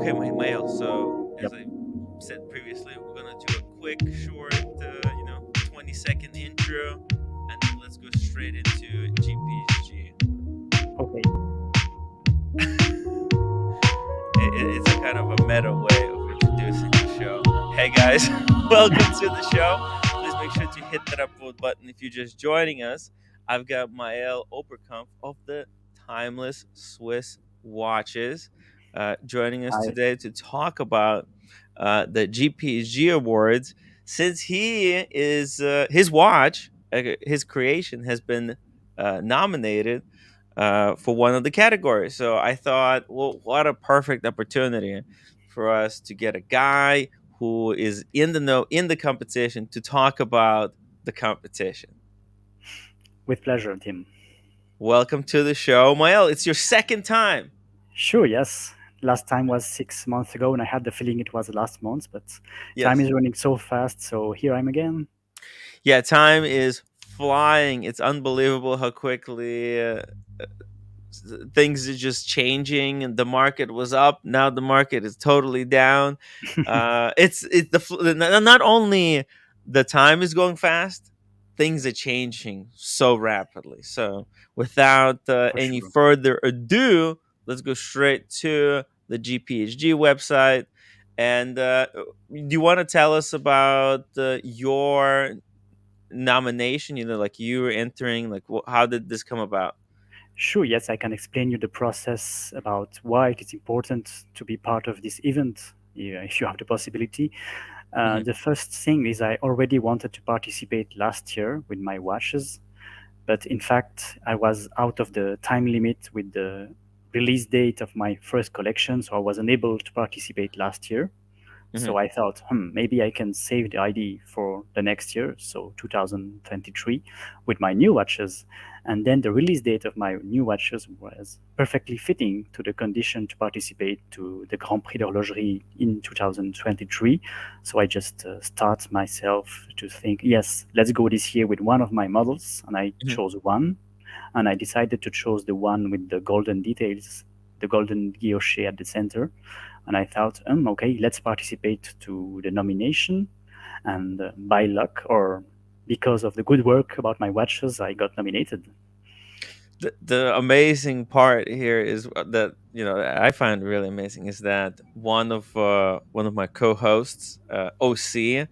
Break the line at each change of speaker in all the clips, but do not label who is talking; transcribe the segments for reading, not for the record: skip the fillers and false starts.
Okay, Mael. So, as
Yep.
I said previously, we're gonna do a quick, short, 20-second intro, and then let's go straight into GPHG.
Okay.
It's a kind of a meta way of introducing the show. Hey guys, welcome to the show. Please make sure to hit that upvote button if you're just joining us. I've got Mael Oberkampf of the Timeless Swiss Watches joining us
I
today to talk about the GPHG Awards. Since he is his watch, his creation has been nominated for one of the categories. So I thought, well, what a perfect opportunity for us to get a guy who is in the know in the competition to talk about the competition.
with pleasure, Tim.
Welcome to the show, Mael. It's your second time.
Sure. Yes. Last time was 6 months ago, and I had the feeling it was last month. But time
Yes.
is running so fast, so here I'm again.
Yeah, time is flying. It's unbelievable how quickly things are just changing, and the market was up, now the market is totally down. It's not only the time is going fast, things are changing so rapidly. So without
For
any
sure.
further ado, let's go straight to the GPHG website. And do you want to tell us about your nomination, like you were entering, like how did this come about?
Sure. Yes, I can explain you the process about why it is important to be part of this event. Yeah, if you have the possibility.
Hmm.
The first thing is I already wanted to participate last year with my watches, but in fact, I was out of the time limit with the release date of my first collection, so I was unable to participate last year.
Hmm.
So I thought, maybe I can save the ID for the next year, so 2023, with my new watches. And then the release date of my new watches was perfectly fitting to the condition to participate to the Grand Prix d'Horlogerie in 2023. So I just start myself to think, yes, let's go this year with one of my models. And I
Hmm.
chose one, and I decided to choose the one with the golden details, the golden guilloche at the center. And I thought, okay, let's participate to the nomination. And by luck, or because of the good work about my watches, I got nominated.
The amazing part here is that I find really amazing is that one of my co-hosts, OC,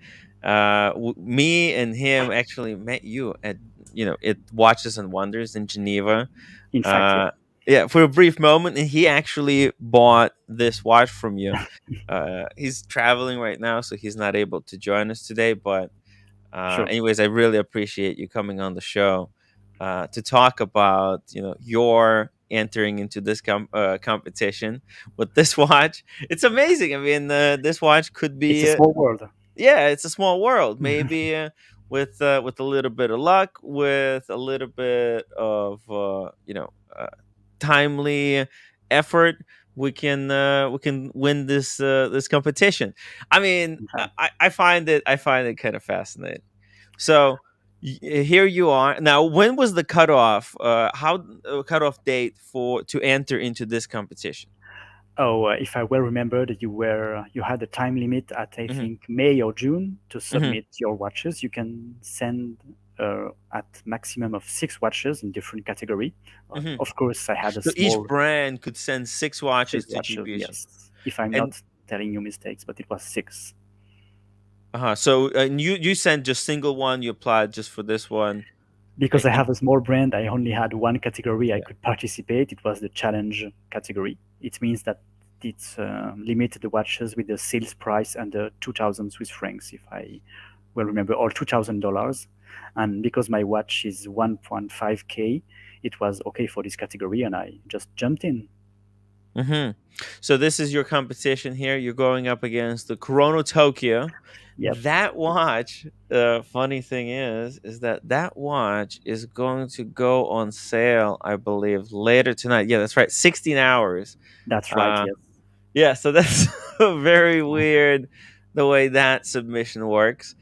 me and him actually met you at it Watches and Wonders in Geneva.
In fact, yes.
uh yeah, for a brief moment, and he actually bought this watch from you. He's traveling right now, so he's not able to join us today, but
Sure.
anyways, I really appreciate you coming on the show to talk about your entering into this competition with this watch. It's amazing. I mean, this watch could
It's a
be
small world.
yeah, it's a small world. Maybe with a little bit of luck, with a little bit of timely effort, we can win this competition. I mean,
In fact.
I find it kind of fascinating. So here you are now. When was the cutoff? How cutoff date for to enter into this competition?
Oh, if I well remembered, you had a time limit at I
Hmm.
think May or June to
Hmm.
submit your watches. You can send at maximum of 6 watches in different category.
Hmm.
Of course, I had a
So each
small
brand could send 6 watches
6
to
watches.
GPHG.
Yes, if I'm
And
not telling you mistakes, but it was 6.
so you sent just single one. You applied just for this one.
Because I
And
have a small brand, I only had one category I could participate. It was the challenge category. It means that it's limited the watches with the sales price under 2,000 Swiss francs, if I well remember, or $2,000. And because my watch is 1.5K, it was okay for this category, and I just jumped in.
So this is your competition here. You're going up against the Chrono Tokyo.
Yep,
That watch. Funny thing is that that watch is going to go on sale, I believe, later tonight. Yeah, that's right. 16 hours.
that's right.
Uh,
Yes.
yeah. So that's very weird the way that submission works.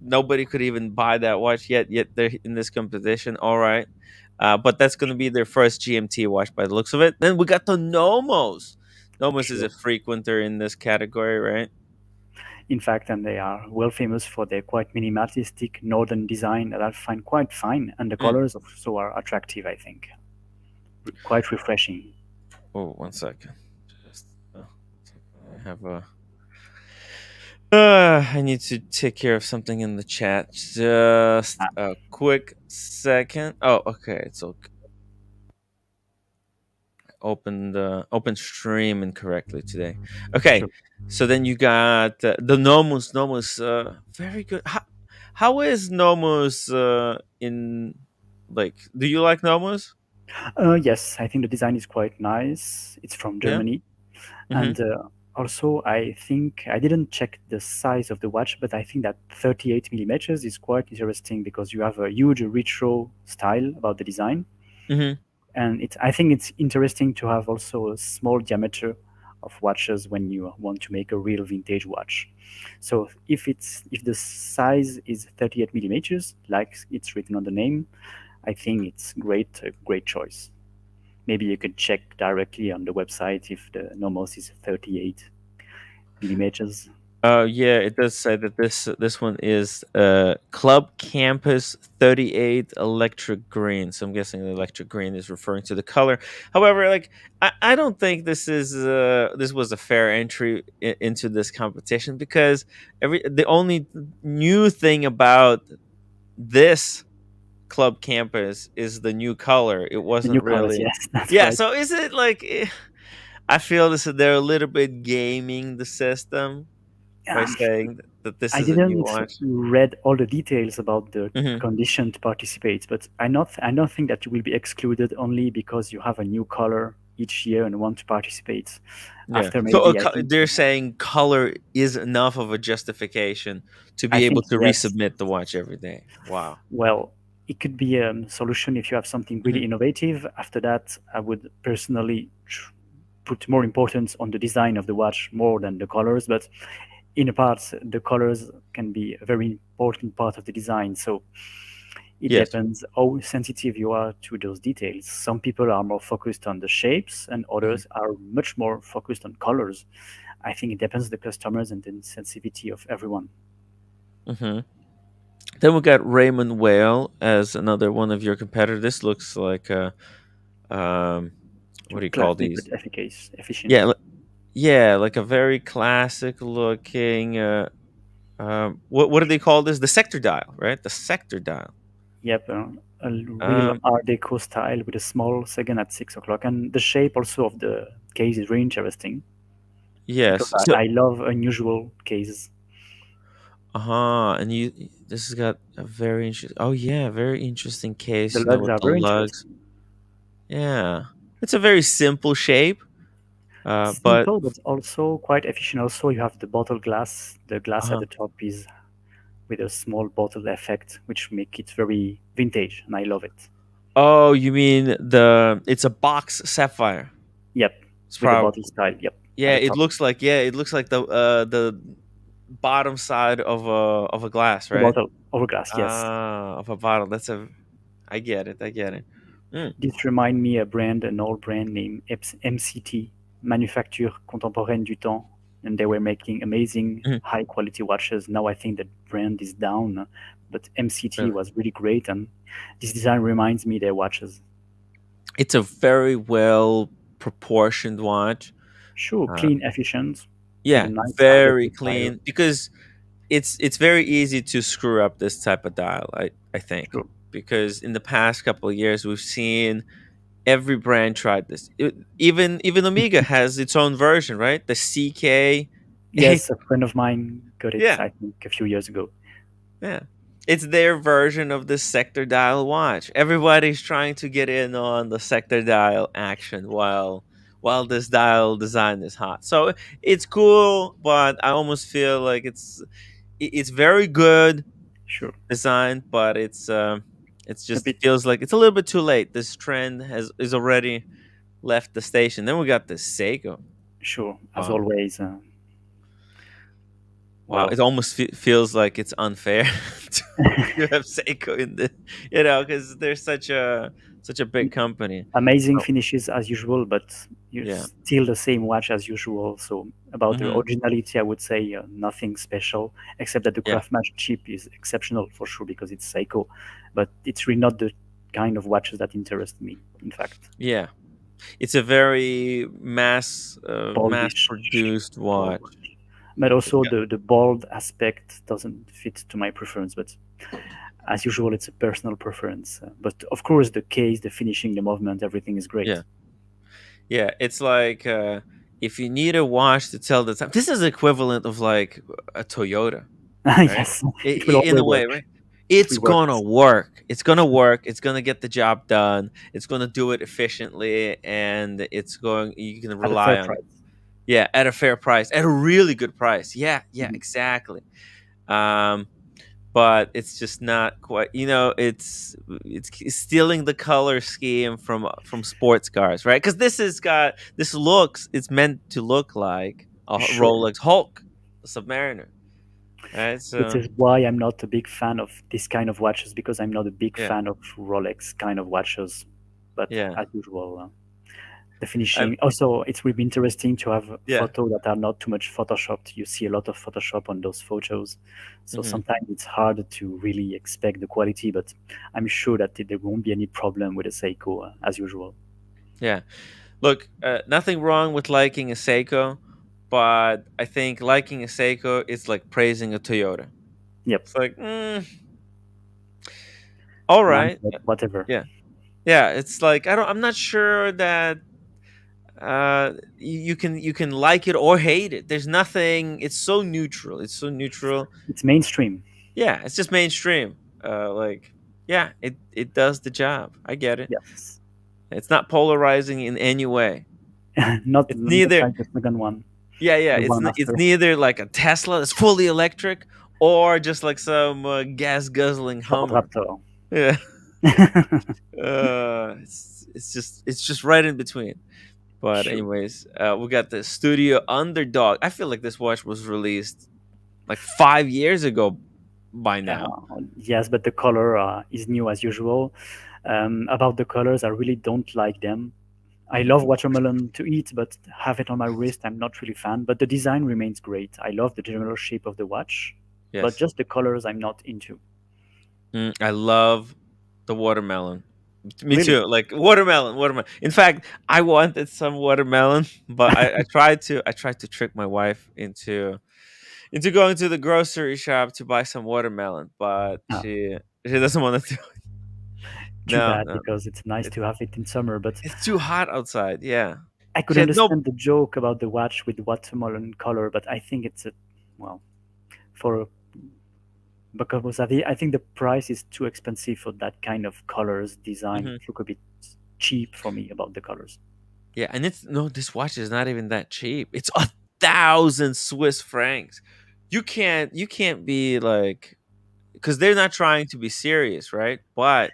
Nobody could even buy that watch yet they're in this competition. All right. But that's going to be their first GMT watch by the looks of it. Then we got the Nomos. Nomos is a
Sure.
frequenter in this category, right?
In fact, and they are well famous for their quite minimalistic northern design that I find quite fine, and the
Mm.
colors also are attractive. I think quite refreshing.
Oh, 1 second. Just I have a. I need to take care of something in the chat. Just
Ah,
a quick second. Oh, okay. It's okay. Open stream incorrectly today. Okay,
sure.
so then you got the Nomos. Nomos, very good. How is Nomos in like? Do you like Nomos?
Yes, I think the design is quite nice. It's from
Yeah.
Germany,
Mm-hmm.
and also I think I didn't check the size of the watch, but I think that 38 millimeters is quite interesting because you have a huge retro style about the design,
Mm-hmm.
and I think it's interesting to have also a small diameter of watches when you want to make a real vintage watch. So if the size is 38 millimeters, like it's written on the name, I think it's great, a great choice. Maybe you could check directly on the website if the Nomos is 38 millimeters.
Yeah, it does say that this one is Club Campus 38 Electric Green. So I'm guessing the electric green is referring to the color. However, like I don't think this was a fair entry into this competition because the only new thing about this Club Campus is the new color. It
The
wasn't
new colors,
really.
yes, that's
Yeah,
right.
so is it like I feel this they're a little bit gaming the system by
Um,
saying that this
I
is a new
didn't
watch.
read all the details about the
Hmm.
condition to participate, but I don't think that you will be excluded only because you have a new color each year and want to participate.
Yeah.
After
So
maybe I think
they're saying color is enough of a justification to be able to
yes.
resubmit the watch every day. Wow.
Well, it could be a solution if you have something
Hmm.
really innovative. After that, I would personally put more importance on the design of the watch more than the colors. But in a part, the colors can be a very important part of the design. So it
Yes.
depends how sensitive you are to those details. Some people are more focused on the shapes, and
Hmm.
others are much more focused on colors. I think it depends on the customers and the sensitivity of everyone.
Hmm. Then we got Raymond Whale as another one of your competitors. This looks like um, what do you call
Classic but
these?
efficacious,
Yeah,
efficient.
yeah, like a very classic looking. What do they call this? The sector dial, right? The sector dial.
Yep, a real
Um,
Art Deco style with a small second at 6 o'clock, and the shape also of the case is really interesting because
yes. So,
I love unusual cases.
and this has got a very interesting. Oh yeah, very interesting
The
case. You know,
lugs
with
are
the
very
lugs.
interesting.
Yeah, it's a very simple shape. But
Simple, but also quite efficient. Also, you have the bottle glass. The glass at
uh,
the top is with a small bottle effect, which make it very vintage, and I love it.
oh, you mean it's a box sapphire.
Yep,
It's
with the
probably
bottle style. Yep, at
yeah.
the top.
It looks like the bottom side of a glass,
The
right?
bottle over glass. Yes.
Ah, of a bottle. That's a. I get it. I get it. Mm,
This remind me a brand, an old brand named MCT, Manufacture Contemporaine du Temps, and they were making amazing
mhm,
high quality watches. Now I think that brand is down, but MCT
really.
was really great, and this design reminds me their watches.
It's a very well proportioned watch.
Sure,
Uh,
clean, efficient, with a
yeah,
nice Art
very
Deco style.
clean because it's very easy to screw up this type of dial. I think
Sure.
because in the past couple of years we've seen every brand tried this. Even Omega has its own version, right? The CK.
Yes, a friend of mine got it,
Yeah,
I think, a few years ago.
yeah. It's their version of the sector dial watch. Everybody's trying to get in on the sector dial action while this dial design is hot. So it's cool, but I almost feel like it's very good
Sure.
design, but it's
A
just
bit,
feels like it's a little bit too late. This trend has is already left the station. Then we got the Seiko.
sure, as
Wow.
always.
Wow,
Wow.
it almost feels like it's unfair to have Seiko in the, because they're such a big company.
Amazing
Oh,
finishes as usual, but you're
yeah.
still the same watch as usual. So about the
Hmm.
originality, I would say nothing special, except that the
Yeah.
craftsmanship is exceptional for sure because it's Seiko, but it's really not the kind of watches that interest me. In fact,
Yeah. It's a very mass
boldish,
produced
bold
watch.
watch. But also
Yeah.
the bold aspect doesn't fit to my preference. But as usual, it's a personal preference. But of course, the case, the finishing, the movement, everything is great.
Yeah. Yeah. It's like, if you need a watch to tell the time, this is equivalent of like a Toyota, right?
Yes, it will
In
always
a way,
work.
right?
It
It's
will work.
gonna work. It's gonna work. It's gonna get the job done. It's gonna do it efficiently, and you can
At a fair
rely on it.
price.
Yeah, at a fair price, at a really good price. Yeah, yeah,
Mhm.
exactly. Um, but it's just not quite. It's stealing the color scheme from sports cars, right? Because this looks. It's meant to look like a
Sure.
Rolex Hulk, a Submariner, right?
Which
So
is why I'm not a big fan of this kind of watches because I'm not a big
yeah,
fan of Rolex kind of watches. But
yeah,
as usual, the
I,
finishing. Also, it will be interesting to have
yeah.
photos that are not too much photoshopped. You see a lot of Photoshop on those photos, so
Hmm.
sometimes it's hard to really expect the quality. But I'm sure that there won't be any problem with the Seiko as usual.
Yeah. Look, nothing wrong with liking a Seiko, but I think liking a Seiko is like praising a Toyota.
Yep,
It's like, all
nice,
right,
but whatever.
yeah, yeah. It's like I'm not sure that you can like it or hate it. There's nothing. It's so neutral. It's so neutral.
It's mainstream.
Yeah, it's just mainstream. Like, yeah, it does the job. I get it.
Yes,
It's not polarizing in any way.
not
It's
not
neither.
like the second one,
Yeah, yeah.
the one
It's
after.
neither like a Tesla that's fully electric or just like some gas guzzling
Ford
Hummer.
Raptor.
Yeah. It's just right in between. But
Sure.
anyways, we got the Studio Underdog. I feel like this watch was released like 5 years ago by now.
Yes, but the color is new as usual. About the colors, I really don't like them. I
Hmm.
love watermelon to eat, but have it on my wrist, I'm not really fan. But the design remains great. I love the general shape of the watch, but
Yes.
just the colors I'm not into.
I love the watermelon. Me
Really?
too. Like watermelon, watermelon. In fact, I wanted some watermelon, but I tried to trick my wife into going to the grocery shop to buy some watermelon, but
Ah,
she doesn't want to do it.
too
No,
bad
no.
because it's nice
It's
to have it in summer. But
it's too hot outside. Yeah.
I could
She had no.
understand the joke about the watch with watermelon color, but I think it's a well for because I think the price is too expensive for that kind of colors design.
Mhm.
It look a bit cheap for me about the colors.
Yeah, and it's no. This watch is not even that cheap. It's 1,000 Swiss francs. You can't be like, because they're not trying to be serious, right? But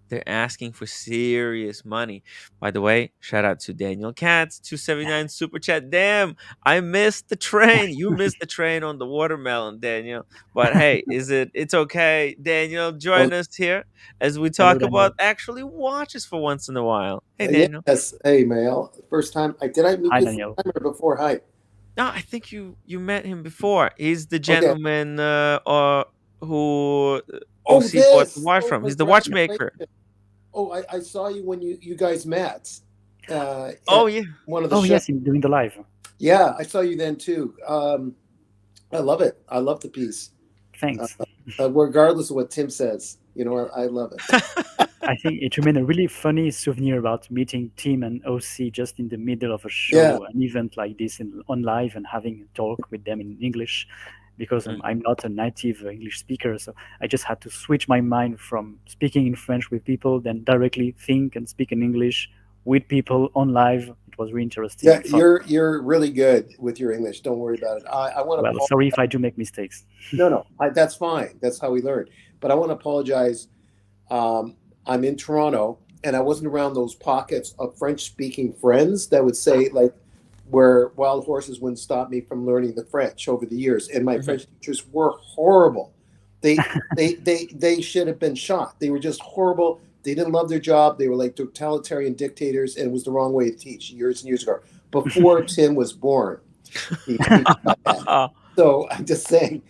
they're asking for serious money. By the way, shout out to Daniel Katz, 279 super chat. Damn, I missed the train. You missed the train on the watermelon, Daniel. But hey, it's okay. Daniel,
Well,
join us here as we
Hello,
talk about
Daniel.
actually watches for once in a while. Hey, Daniel.
yes. Hey, Mael. First time. Did I meet
Hi,
you first
Daniel.
time or before? Hi.
No, I think you met him before. He's the
Okay.
gentleman who
Oh,
OC bought the
this.
watch
Oh,
from. He's the
congratulations.
watchmaker.
Oh, I saw you when you guys met
Oh
at
yeah.
one of the
Oh
shows.
yes, in doing the live.
Yeah, I saw you then too. I love it. I love the piece. Uh,
Thanks.
regardless of what Tim says, I love it.
I think it remained a really funny souvenir about meeting Tim and OC just in the middle of a
Yeah.
show, an event like this on live, and having a talk with them in English, because
Mm,
I'm not a native English speaker, so I just had to switch my mind from speaking in French with people, then directly think and speak in English with people on live. It was really interesting
Yeah,
and fun.
you're really good with your English. Don't worry about it. I want to
Well,
apologize.
sorry if I do make mistakes.
No. That's fine. That's how we learn. But I want to apologize. Um, I'm in Toronto, and I wasn't around those pockets of French-speaking friends that would say like, where wild horses wouldn't stop me from learning the French over the years. And my
Mhm.
French teachers were horrible. They should have been shot. They were just horrible. They didn't love their job. They were like totalitarian dictators, and it was the wrong way to teach years and years ago. Before Tim was born, these teachers I had. So I'm just saying,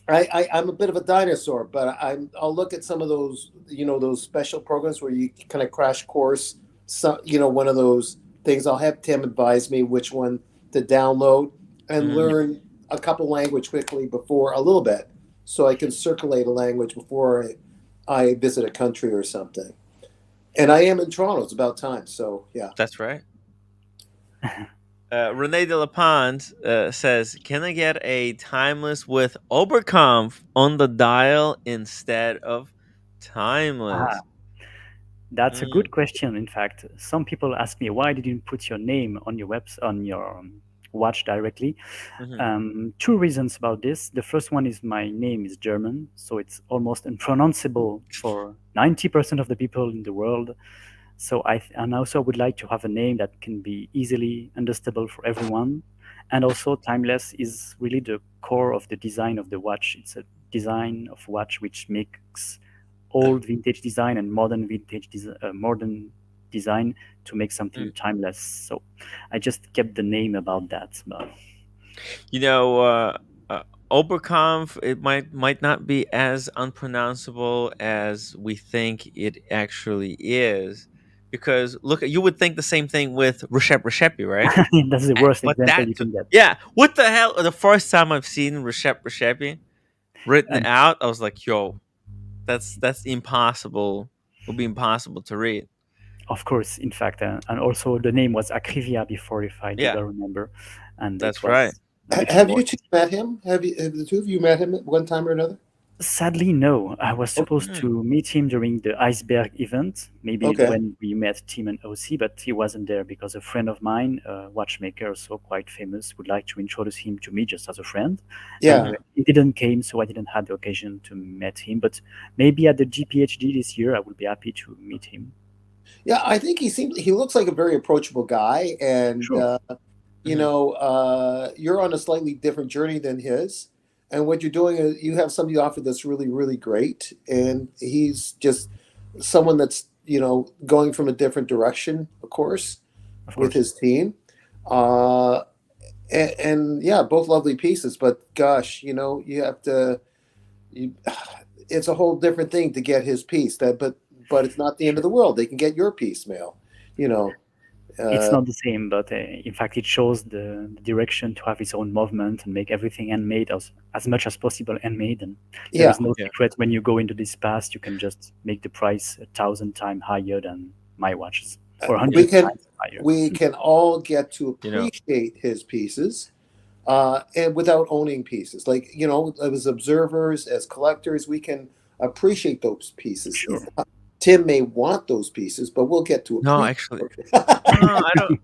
I'm a bit of a dinosaur, but I'll look at some of those, those special programs where you kind of crash course, some, one of those things. I'll have Tim advise me which one to download and
Mhm.
learn a couple language quickly before a little bit, so I can circulate a language before I visit a country or something. And I am in Toronto. It's about time. So yeah.
That's right. Rene de la Pont says, "Can I get a timeless with Oberkampf on the dial instead of
Ah,
timeless?"
that's a
Mm,
good question. In fact, some people ask me why did you put your name on your on your watch directly.
mhm,
Two reasons about this. The first one is my name is German, so it's almost unpronounceable for 90% of the people in the world. So and also would like to have a name that can be easily understandable for everyone. And also timeless is really the core of the design of the watch. It's a design of watch which makes old vintage design and modern modern design to make something
mm.
timeless. So I just kept the name about that. But
You know, Oberkampf, it might not be as unpronounceable as we think it actually is, because look, you would think the same thing with Recepi, right?
that's the worst
But
example
that,
you can get.
yeah, what the hell? The first time I've seen Recepi written
And
out, I was like, "Yo, that's impossible. It would be impossible to read."
of course, in fact, and also the name was Akrivia before, if I do
Yeah,
well remember, and it
that's right.
was a bit
Have
more.
you two met him? Have the two of you met him at one time or another?
Sadly, no. I was supposed
Mm,
to meet him during the iceberg event, maybe
Okay.
when we met Tim and OC, but he wasn't there because a friend of mine, a watchmaker, also quite famous, would like to introduce him to me just as a friend. And
Yeah.
mhm.
he didn't came, so I didn't have the occasion to meet him. But maybe at the GPHG this year, I will be happy to meet him.
Yeah, I think he looks like a very approachable guy, and
Sure,
Mhm.
you're on a slightly different journey than his, and what you're doing is you have somebody offer that's really really great, and he's just someone that's going from a different direction, of course,
of
with
course.
his team, uh, and yeah, both lovely pieces, but gosh, you have to you, it's a whole different thing to get his piece. But it's not the end of
Sure.
the world. They can get your piece, Mail. You know,
It's
uh,
not the same, but in fact, it shows the direction to have its own movement and make everything handmade as much as possible handmade. And there
yeah.
is no
Yeah.
secret when you go into this past, you can just make the price 1,000 times higher than my watches or a
Yeah.
We
hundred
can
times higher.
we can all get to
You know.
appreciate his pieces, and without owning pieces. Like as observers, as collectors, we can appreciate those pieces.
Sure.
Tim may want those pieces, but we'll get to
No,
appreciate.
actually, no, I don't.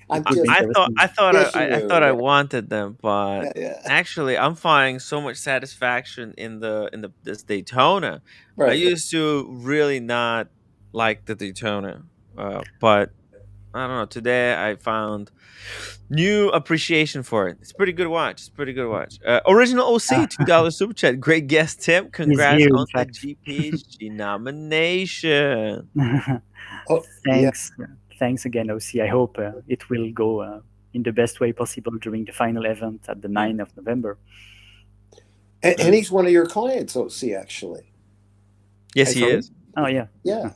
It
I'm
would be
just
interesting.
dishing
I thought
you.
I
Yeah,
wanted them, but
yeah, yeah.
actually, I'm finding so much satisfaction in the this Daytona. I
Right.
used to really not like the Daytona, but I don't know. Today, I found new appreciation for it. It's a pretty good watch. It's a pretty good watch. Original OC,
Ah,
$2 super chat. Great guest tip.
he's
Congrats
here, in
on the
fact.
GPHG nomination.
Oh, yeah.
Thanks. Thanks again, OC. I hope it will go in the best way possible during the final event at the
Mm,
9th of November.
And
mm.
he's one of your clients, OC, actually.
Yes,
I
he
think.
is.
Oh, yeah.
Yeah.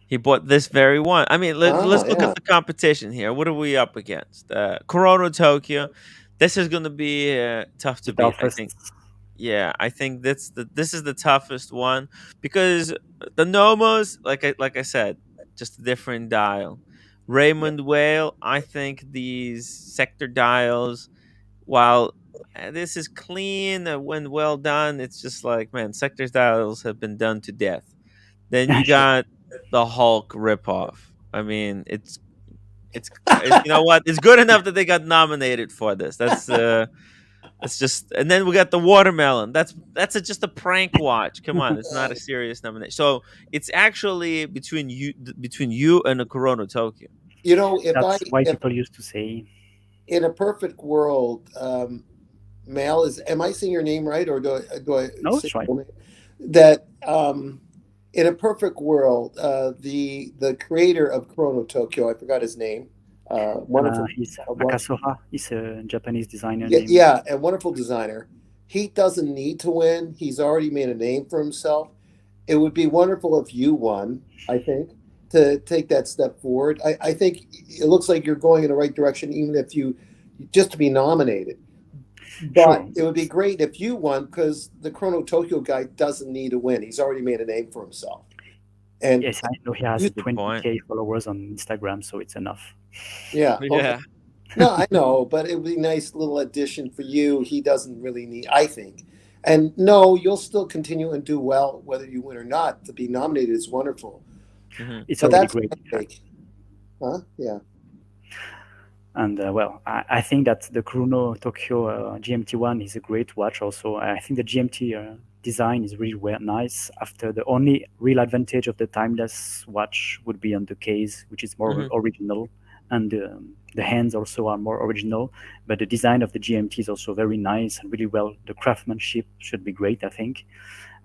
He bought this very one. I mean,
Ah,
let's look at
yeah.
the competition here. What are we up against? Corona Tokyo. This is going to be tough
The
to beat. I think.
toughest.
Yeah, I think this is the toughest one, because the Nomos, like I said, just a different dial.
Yeah.
Raymond Whale. I think these sector dials, while this is clean when well done, it's just like, man, sector dials have been done to death. Then you
Sure.
got the Hulk ripoff. I mean, you know what? It's good enough that they got nominated for this. That's just, and then we got the watermelon. Just a prank watch. Come on, it's not a serious nomination. So it's actually between you and the Corona Tokyo.
You know, if I
That's why
if
people used to say,
in a perfect world, Mael is. Am I saying your name right, or do I
no,
say
it's right.
your name? That in a perfect world, the creator of Chrono Tokyo, I forgot his name. Wonderful,
He's
one,
Akasoha. He's a Japanese designer
yeah,
named.
yeah, a wonderful designer. He doesn't need to win. He's already made a name for himself. It would be wonderful if you won, I think, to take that step forward. I think it looks like you're going in the right direction, even if you just to be nominated. But
Sure.
it would be great if you won because the Chrono Tokyo guy doesn't need to win. He's already made a name for himself. And
Yes, I know he
That's
has
a good point.
20K followers on Instagram, so it's enough.
yeah, okay.
Yeah.
No, I know, but it would be a nice little addition for you. He doesn't really need, I think. And no, you'll still continue and do well whether you win or not. To be nominated is wonderful.
Hmm.
It's
But
already
that's
great,
my
in fact.
take. Huh? Yeah.
And well, I think that the Chrono Tokyo GMT1 is a great watch. Also, I think the GMT design is really well nice. After the only real advantage of the timeless watch would be on the case, which is more
Hmm.
original, and the hands also are more original. But the design of the GMT is also very nice and really well. The craftsmanship should be great, I think.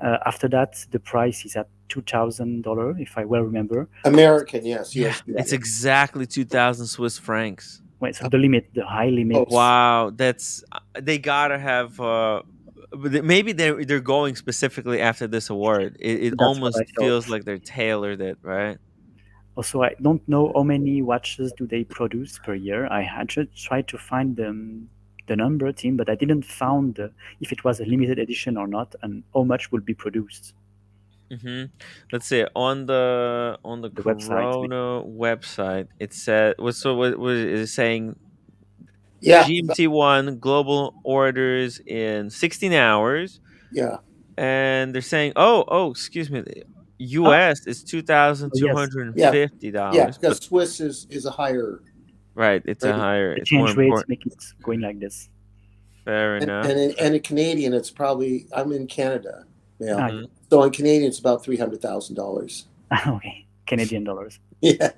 After that, the price is at $2,000, if I well remember.
American, yes,
Yeah,
US.
it's
Yeah.
exactly 2,000 Swiss francs.
Wait, so the limit, the high limit,
Close.
Wow, that's they gotta have. Maybe they're going specifically after this award. It
that's what I
almost
thought.
feels like they're tailored it, right?
Also, I don't know how many watches do they produce per year. I had just tried to find the number, team, but I didn't found if it was a limited edition or not, and how much will be produced.
Hmm. Let's see on the
The website,
Corona website. It said what is it saying?
Yeah.
GMT1 global orders in 16 hours,
Yeah.
and they're saying, excuse me, the
ah,
US is two thousand
oh
two
yes,
hundred and
Yeah.
fifty
Yeah.
dollars, but
Because Swiss is a higher
right, it's a
rate.
higher,
the
it's more
change rates
important.
make it going like this.
Fair
And
enough.
in Canadian, it's probably, I'm in Canada now.
Yeah.
Hmm.
So in Canadian, it's about $300,000.
Okay, Canadian dollars.
Yeah.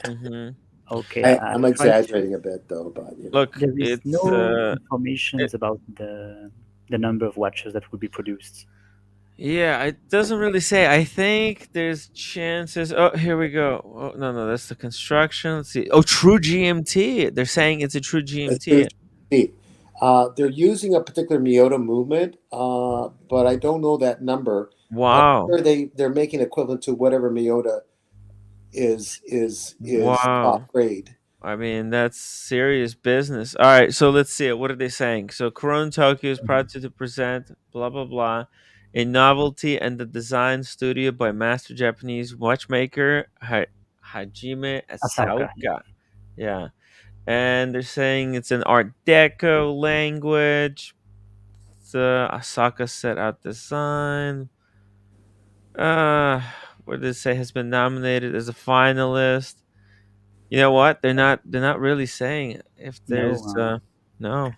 Hmm.
Okay,
I'm
try
exaggerating a bit though, but you know.
Look,
there is
it's
no information
it,
about the number of watches that will be produced.
yeah, it doesn't really say. I think there's chances. Oh, here we go. Oh, no, that's the construction. Let's see. Oh, true GMT. They're saying it's a true
It's true.
GMT.
They're using a particular Miyota movement, but I don't know that number. I'm
Wow.
sure they're making equivalent to whatever Miyota is top
Wow.
grade.
I mean, that's serious business. All right, so let's see. What are they saying? So, Corona Tokyo is proud to present blah blah blah, a novelty and the design studio by master Japanese watchmaker Hajime
Asaoka.
Asaoka. Yeah, and they're saying it's an Art Deco language. The Asaka set out design. Uh, what did it say? Has been nominated as a finalist. You know what? They're not really saying if
No,
there's no.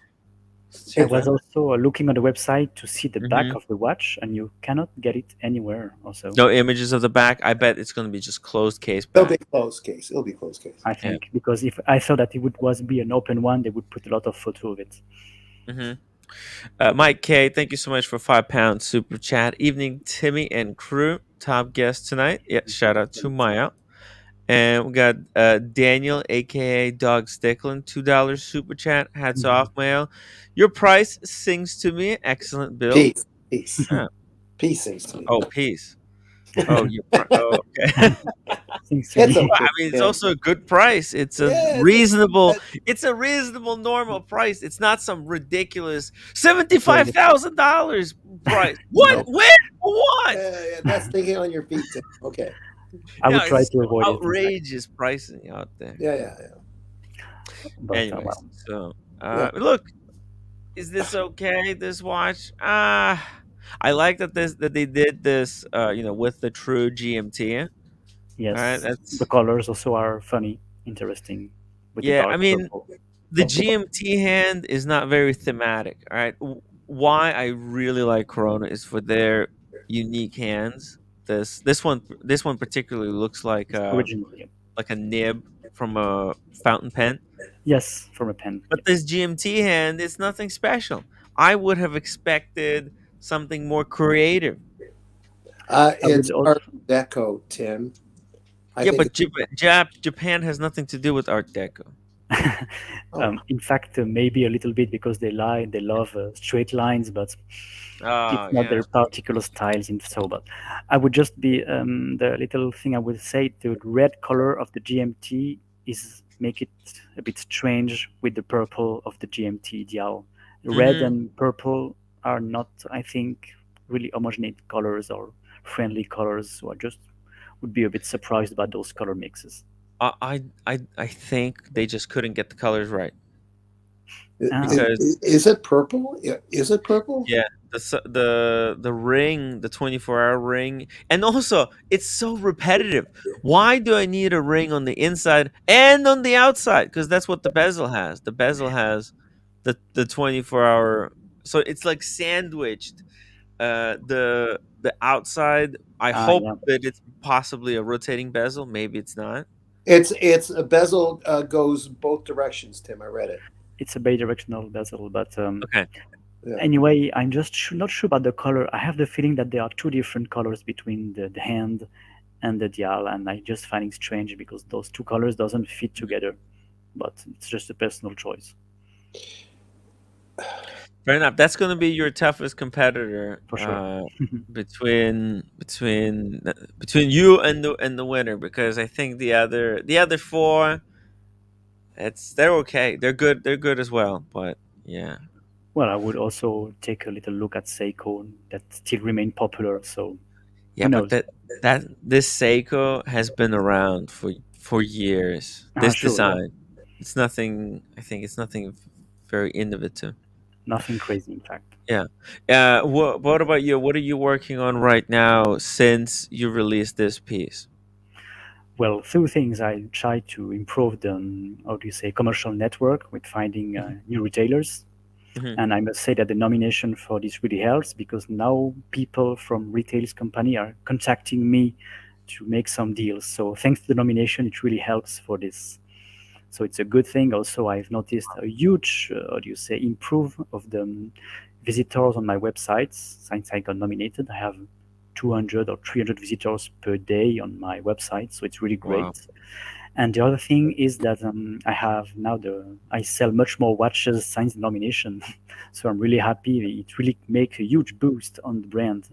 It's
I
too
It,
was
bad.
also looking on the website to see the back
Hmm.
of the watch, and you cannot get it anywhere. Also,
No images of the back. I bet it's gonna be just closed case
it'll be
back.
close case. It'll be close case.
I
Yeah.
think because if I thought that it would was be an open one, they would put a lot of photo of it.
Hmm. Mike K, thank you so much for £5 super chat. Evening, Timmy and crew. Top guest tonight. Yeah, shout out to Maya. And we got Daniel, aka Dog Stickland, $2 super chat. Hats
Mhm.
off, Mail. Your price sings to me. Excellent build.
Peace. Peace.
Huh.
Peace seems to me.
Oh, peace. Oh, oh, okay.
Seems to
It's
be
Well, I
okay.
mean, it's
Yeah,
also a good price.
yeah it's a,
It's a reasonable, normal price. It's not some ridiculous
very different.
$75,000 price. What?
No,
Where? For what?
yeah, that's thinking on your feet, Tim. Okay.
I
Yeah,
would try
it's
to
so
avoid it. In fact,
outrageous pricing out there.
Yeah, yeah, yeah.
but
Anyways,
well,
so
Yeah.
look, is this okay? This watch? I like that they did this. With the true GMT. All right,
yes, the
that's
colors also are funny, interesting, with the
yeah. I
dark
mean,
purple.
the GMT hand is not very thematic. All right. Why I really like Corona is for their unique hands. This one particularly looks like
It's original. Yeah.
like a nib from a fountain pen.
Yes, from a pen.
But this GMT hand is nothing special. I would have expected something more creative.
I would
It's
also.
Art Deco, Tim. I
Yeah,
think
but
it's
Japan has nothing to do with Art Deco.
oh,
In fact, maybe a little bit because they love straight lines, but it's
Oh
not
yeah.
their particular styles in so. But I would just be the little thing I would say: the red color of the GMT is make it a bit strange with the purple of the GMT dial. Red
Hmm.
and purple are not, I think, really homogeneous colors or friendly colors. So I just would be a bit surprised about those color mixes.
I think they just couldn't get the colors right
is,
because
is it purple? Is it purple?
yeah, the ring, the 24-hour ring, and also it's so repetitive. Why do I need a ring on the inside and on the outside? Because that's what the bezel has. The bezel has the 24-hour, so it's like sandwiched. The outside. I
Ah,
hope
yeah,
that it's possibly a rotating bezel. Maybe it's not.
It's a bezel goes both directions, Tim. I read it.
it's a bidirectional bezel, but
Okay.
Yeah.
anyway, I'm just not sure about the color. I have the feeling that there are two different colors between the hand and the dial, and I just find it strange because those two colors doesn't fit together. But it's just a personal choice,
Fair enough. That's going to be your toughest competitor
for sure.
between you and the winner, because I think the other four, they're okay. They're good. They're good as well. But yeah,
Well, I would also take a little look at Seiko that still remain popular. So
yeah.
who
But
knows?
that this Seiko has been around for years.
Ah,
This
sure, yeah,
design, it's nothing. I think it's nothing very innovative.
nothing crazy, in fact.
Yeah. What about you? What are you working on right now since you released this piece?
Well, through things, I try to improve the how do you say commercial network with finding
Hmm.
new retailers.
Hmm.
And I must say that the nomination for this really helps because now people from retail company are contacting me to make some deals. So thanks to the nomination, it really helps for this. So it's a good thing. Also, I've noticed a huge, how do you say, improve of the visitors on my websites since I got nominated. I have 200 or 300 visitors per day on my website, so it's really
Wow.
great. And the other thing is that I sell much more watches since the nomination, so I'm really happy. It really makes a huge boost on the brand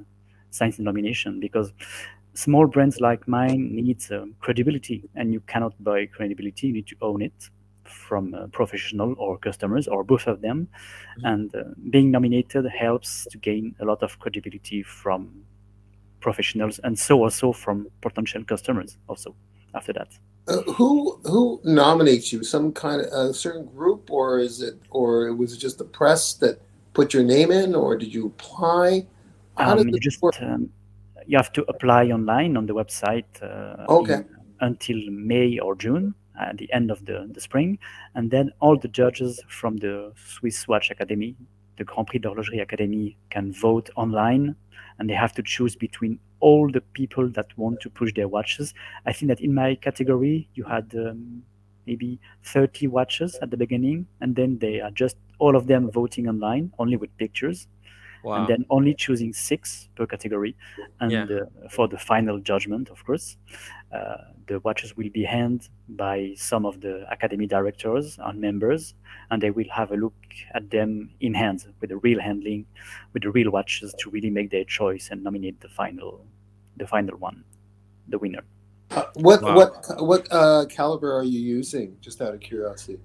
since the nomination because small brands like mine needs credibility, and you cannot buy credibility. You need to own it from professional or customers or both of them.
Mhm.
And being nominated helps to gain a lot of credibility from professionals and so also from potential customers also after that.
Who nominates you? Some kind of a certain group, or is it, or was it just the press that put your name in, or did you apply? How does
You
it
just
work?
you have to apply online on the website
Okay.
in until May or June at the end of the spring, and then all the judges from the Swiss Watch Academy, the Grand Prix d'Horlogerie Academy, can vote online, and they have to choose between all the people that want to push their watches. I think that in my category you had maybe 30 watches at the beginning, and then they are just all of them voting online only with pictures and
Wow.
then only choosing six per category.
Yeah.
And for the final judgment, of course, the watches will be handed by some of the academy directors and members, and they will have a look at them in hand with the real handling, with the real watches to really make their choice and nominate the final one, the winner.
Wow.
What caliber are you using? Just out of curiosity.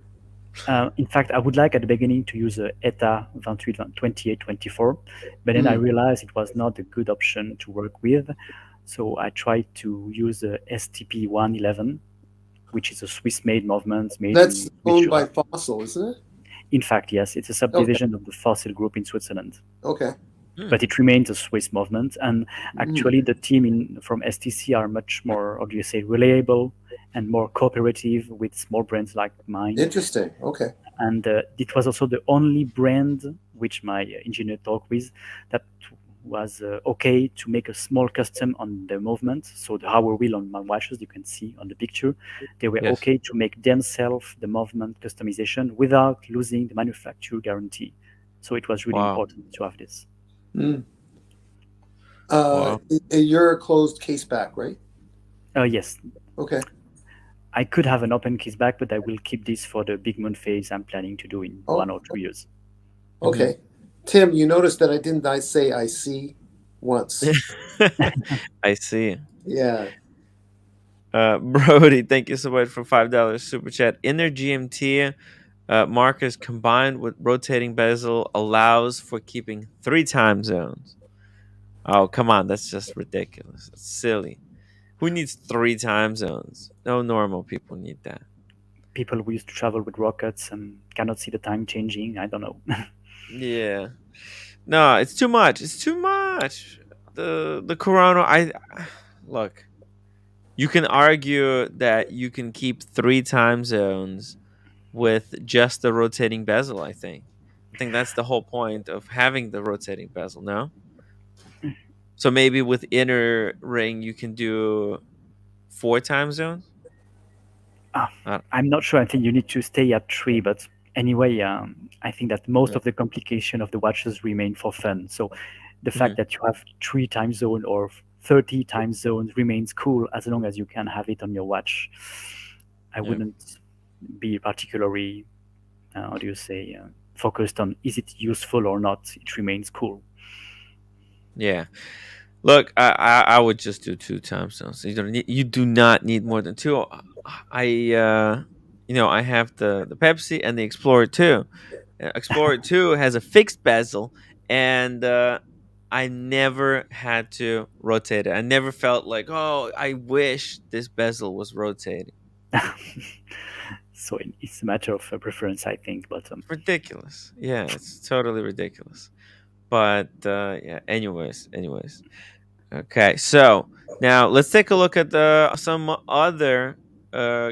In fact, I would like at the beginning to use a ETA 2824, but then I
Hmm.
realized it was not a good option to work with. So I tried to use a STP 111, which is a Swiss-made movement made
That's
in which
owned
you
by
have.
Fossil, isn't it?
In fact, yes, it's a
Okay.
subdivision of the Fossil Group in Switzerland,
Okay.
Hmm.
but it remains a Swiss movement. And
Hmm.
actually, the team from STC are much more, how do you say, reliable and more cooperative with small brands like mine.
Interesting. Okay.
And it was also the only brand which my engineer talked with that was okay to make a small custom on the movement. So the hour wheel on my watches, you can see on the picture, they were
Yes.
okay to make themselves the movement customization without losing the manufacturer guarantee. So it was really
Wow.
important to have this.
Mm.
Wow.
You're a closed case back, right?
Yes,
Okay.
I could have an open case back, but I will keep this for the big moon phase I'm planning to do in
Oh,
1 or 2 years.
Hmm.
okay. Tim, you noticed that I say I see once.
I see.
Yeah.
Brody, thank you so much for $5 super chat. Inner GMT markers combined with rotating bezel allows for keeping 3 time zones. Oh, come on, that's just ridiculous. That's silly. Who needs 3 time zones? No normal people need that.
People who used to travel with rockets and cannot see the time changing. I don't know.
Yeah. No, it's too much. It's too much. The Corona. I look. You can argue that you can keep 3 time zones with just the rotating bezel. I think that's the whole point of having the rotating bezel. No. So maybe with inner ring you can do 4 time zones.
Ah,
Uh,
I'm not sure. I think you need to stay at three, but anyway, I think that most
yeah.
of the complication of the watches remain for fun. So the fact
Mhm.
that you have three time zone or 30 time zones remains cool as long as you can have it on your watch. I
Yeah.
wouldn't be particularly, how do you say, focused on is it useful or not. It remains cool.
Yeah. Look, I would just do 2 time zones. You do not need more than two. I have the Pepsi and the Explorer 2. Explorer 2 has a fixed bezel, and I never had to rotate it. I never felt like, oh, I wish this bezel was rotating.
So it's a matter of preference, I think. But
Ridiculous. Yeah, it's totally ridiculous. But yeah, anyways. Okay, so now let's take a look at some other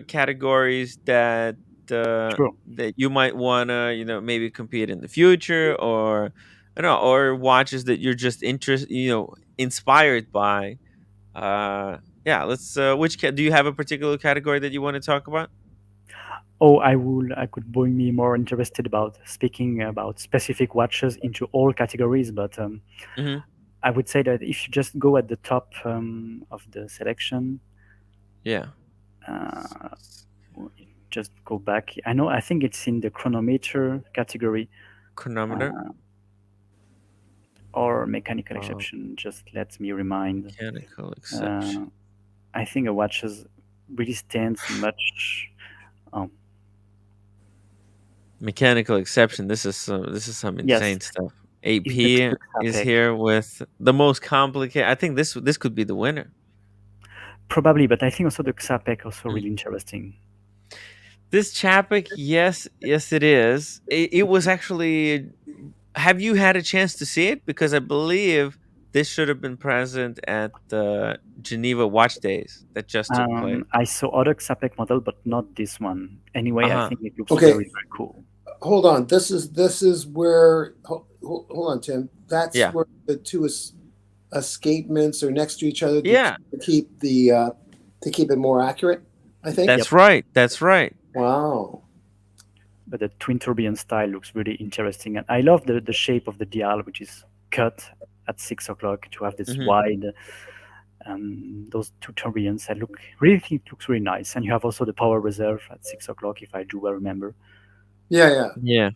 categories
sure.
that you might wanna maybe compete in the future, or I don't know, or watches that you're just inspired by. Yeah, let's. Do you have a particular category that you want to talk about?
Oh, I could be me more interested about speaking about specific watches into all categories, but
Hmm.
I would say that if you just go at the top of the selection,
Yeah,
uh, just go back. I think it's in the chronometer category
chronometer.
uh, or mechanical
Oh,
exception. Just let me remind.
mechanical exception.
Uh, I think a watches really stands much. Um,
Mechanical exception. This is some
yes,
insane stuff.
is the
AP is
Tuxapec.
here with the most complicated. I think this could be the winner.
Probably, but I think also the Xapec also
Mm.
really interesting.
This Chapek, yes, it is. It was actually. Have you had a chance to see it? Because I believe this should have been present at the Geneva Watch Days that just took place.
I saw other Xapec model, but not this one.
Uh
Anyway, I
huh.
think it looks
Okay.
very, very cool.
Hold on. This is where. Hold on, Tim. That's
Yeah.
where the two escapements are next to each other
Yeah.
to keep it more accurate. I think.
Yep.
That's right. That's right.
Wow.
But the twin tourbillon style looks really interesting, and I love the shape of the dial, which is cut at 6 o'clock to have this
Hmm.
wide. Those two tourbillons, I really think it looks really nice, and you have also the power reserve at 6 o'clock, if I do well remember.
Yeah, yeah.
Yeah.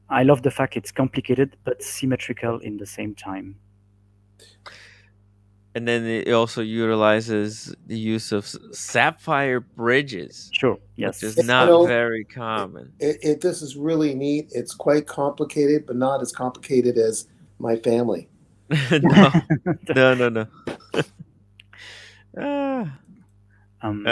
I love the fact it's complicated but symmetrical in the same time.
And then it also utilizes the use of sapphire bridges,
Sure,
which is
yes.
You
not
know,
very common.
this is really neat. It's quite complicated, but not as complicated as my family.
No, no, no, no. Ah.
um,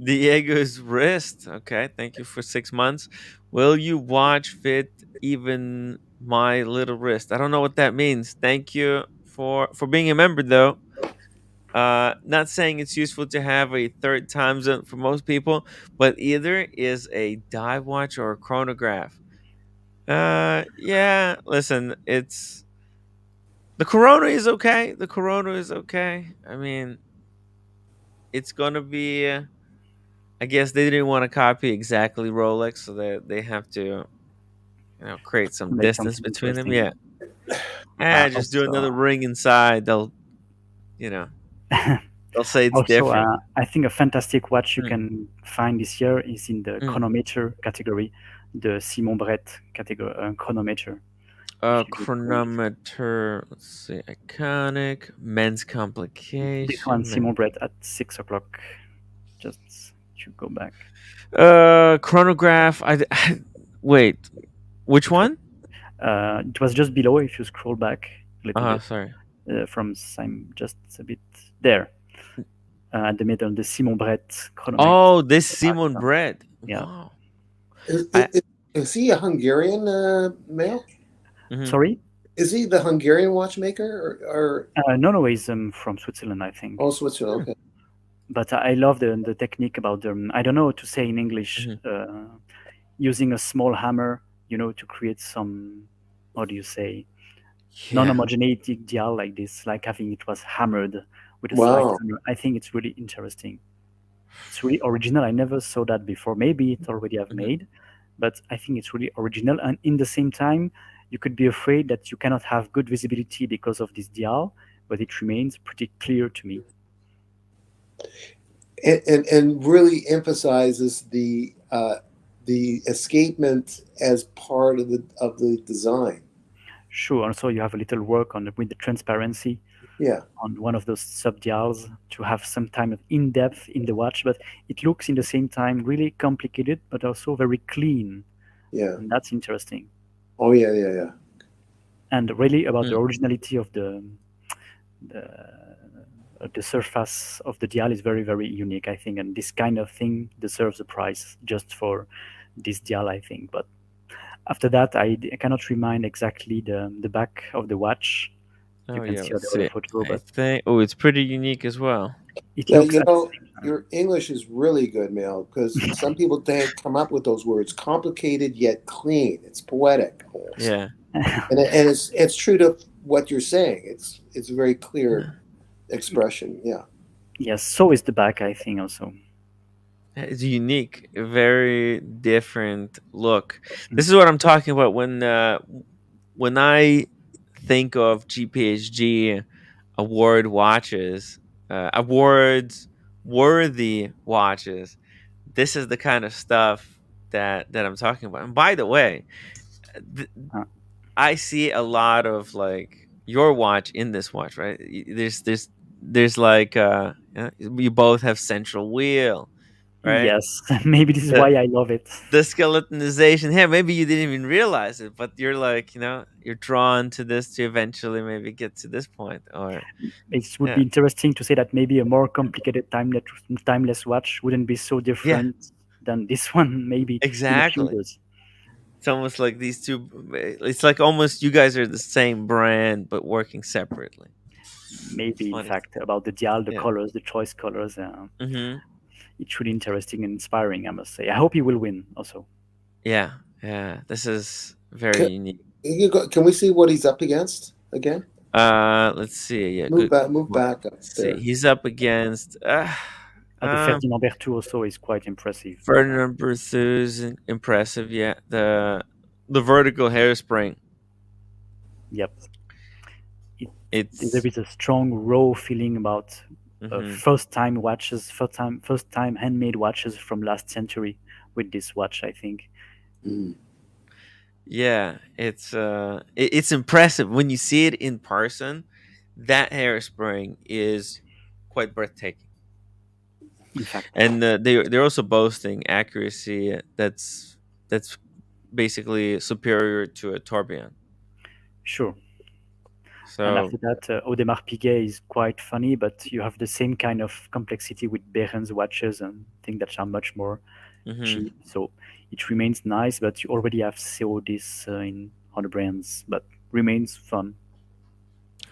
Diego's wrist. Okay, thank you for 6 months. Will you watch fit even my little wrist? I don't know what that means. Thank you for being a member, though. Not saying it's useful to have a third time zone for most people, but either is a dive watch or a chronograph. Yeah. Listen, it's The Corona is okay. The Corona is okay. I mean, it's gonna be. I guess they didn't want to copy exactly Rolex, so that they have to, create some
Make
distance
something
between them.
interesting.
Yeah. Just do
Also,
another ring inside. You know, they'll say it's
also,
different.
I think a fantastic watch you
Mm,
can find this year is in the
mm.
chronometer category, the Simon Brett category chronometer. If you look for it,
Chronometer. Let's see. Iconic men's
this one,
complication.
Simon Brett at 6 o'clock. Just to go back.
Chronograph. Wait. Which one?
It was just below. If you scroll back a little bit
Sorry.
from Simon, just a bit there at the middle, the Simon Brett chronometer.
Oh, this Simon Bread.
Yeah.
Wow.
Is,
I.
is he a Hungarian male?
Mhm.
Sorry.
Is he the Hungarian watchmaker or
No, no, he's from Switzerland, I think.
oh Switzerland?
Hmm.
Okay.
But I love the technique about the, I don't know how to say in English,
Mhm.
using a small hammer, to create some, how do you say,
Yeah.
non-homogeneity dial like this, like having it was hammered with a slight
Wow.
hammer. I think it's really interesting. It's really original. I never saw that before. Maybe it already have
Mhm.
made, but I think it's really original. And in the same time, you could be afraid that you cannot have good visibility because of this dial, but it remains pretty clear to me.
And really emphasizes the escapement as part of the design.
Sure. Also, you have a little work on with the transparency
Yeah,
on one of those sub dials to have some time of in depth in the watch, but it looks in the same time really complicated, but also very clean,
yeah.
and that's interesting.
Oh yeah, yeah, yeah.
And really about the
Mm.
originality of the, the surface of the dial is very very unique, I think, and this kind of thing deserves a prize just for this dial, I think. But after that, I cannot remind exactly the back of the watch. You
Oh
can
yeah.
see
Let's
the other
see.
photo,
I
but
think. Oh, it's pretty unique as well.
it
Yeah,
looks
you
at the
know,
same time.
your English is really good, Mail, because some people don't come up with those words. Complicated yet clean. It's poetic almost,
Yeah.
and it's true to what you're saying. It's a very clear expression. Yeah.
Yes, so is the back, I think, also.
It's unique, a very different look.
Mm.
This is what I'm talking about when I think of GPHG award watches, awards worthy watches. This is the kind of stuff that I'm talking about. And by the way, th-
Uh,
I see a lot of like your watch in this watch, right? There's like you both have central wheel, right?
yes, maybe this is
The
why I love it.
the skeletonization. Hey, maybe you didn't even realize it, but you're like, you're drawn to this to eventually maybe get to this point, or
It would
yeah,
be interesting to say that maybe a more complicated timeless watch wouldn't be so
yeah,
different than this one, maybe in a few
exactly.
years.
It's almost like these two. It's like almost you guys are the same brand but working separately. It's
Maybe, in
funny.
fact, about the dial, the
Yeah.
colors, the choice colors.
Hmm.
It's really interesting and inspiring, I must say. I hope he will win also.
Yeah. Yeah. This is very
Can,
unique.
can we see what he's up against again?
Let's see. Yeah.
Move
Good.
back. Move
Well,
back up
let's see.
there.
He's up against
The Ferdinand Berthoud also is quite impressive.
Ferdinand Berthou's impressive. Yeah. The vertical hairspring.
Yep. It, there
It's.
is a strong raw feeling about
Hmm.
first time watches, first time handmade watches from last century with this watch, I think.
Mm.
Yeah. It's impressive when you see it in person. That hairspring is quite breathtaking.
In fact,
And they're also boasting accuracy that's basically superior to a tourbillon.
sure. And
So
after that, Audemars Piguet is quite funny, but you have the same kind of complexity with Behrens watches and things that are much more
mhm.
cheap. So it remains nice, but you already have saw this in other brands, but remains fun.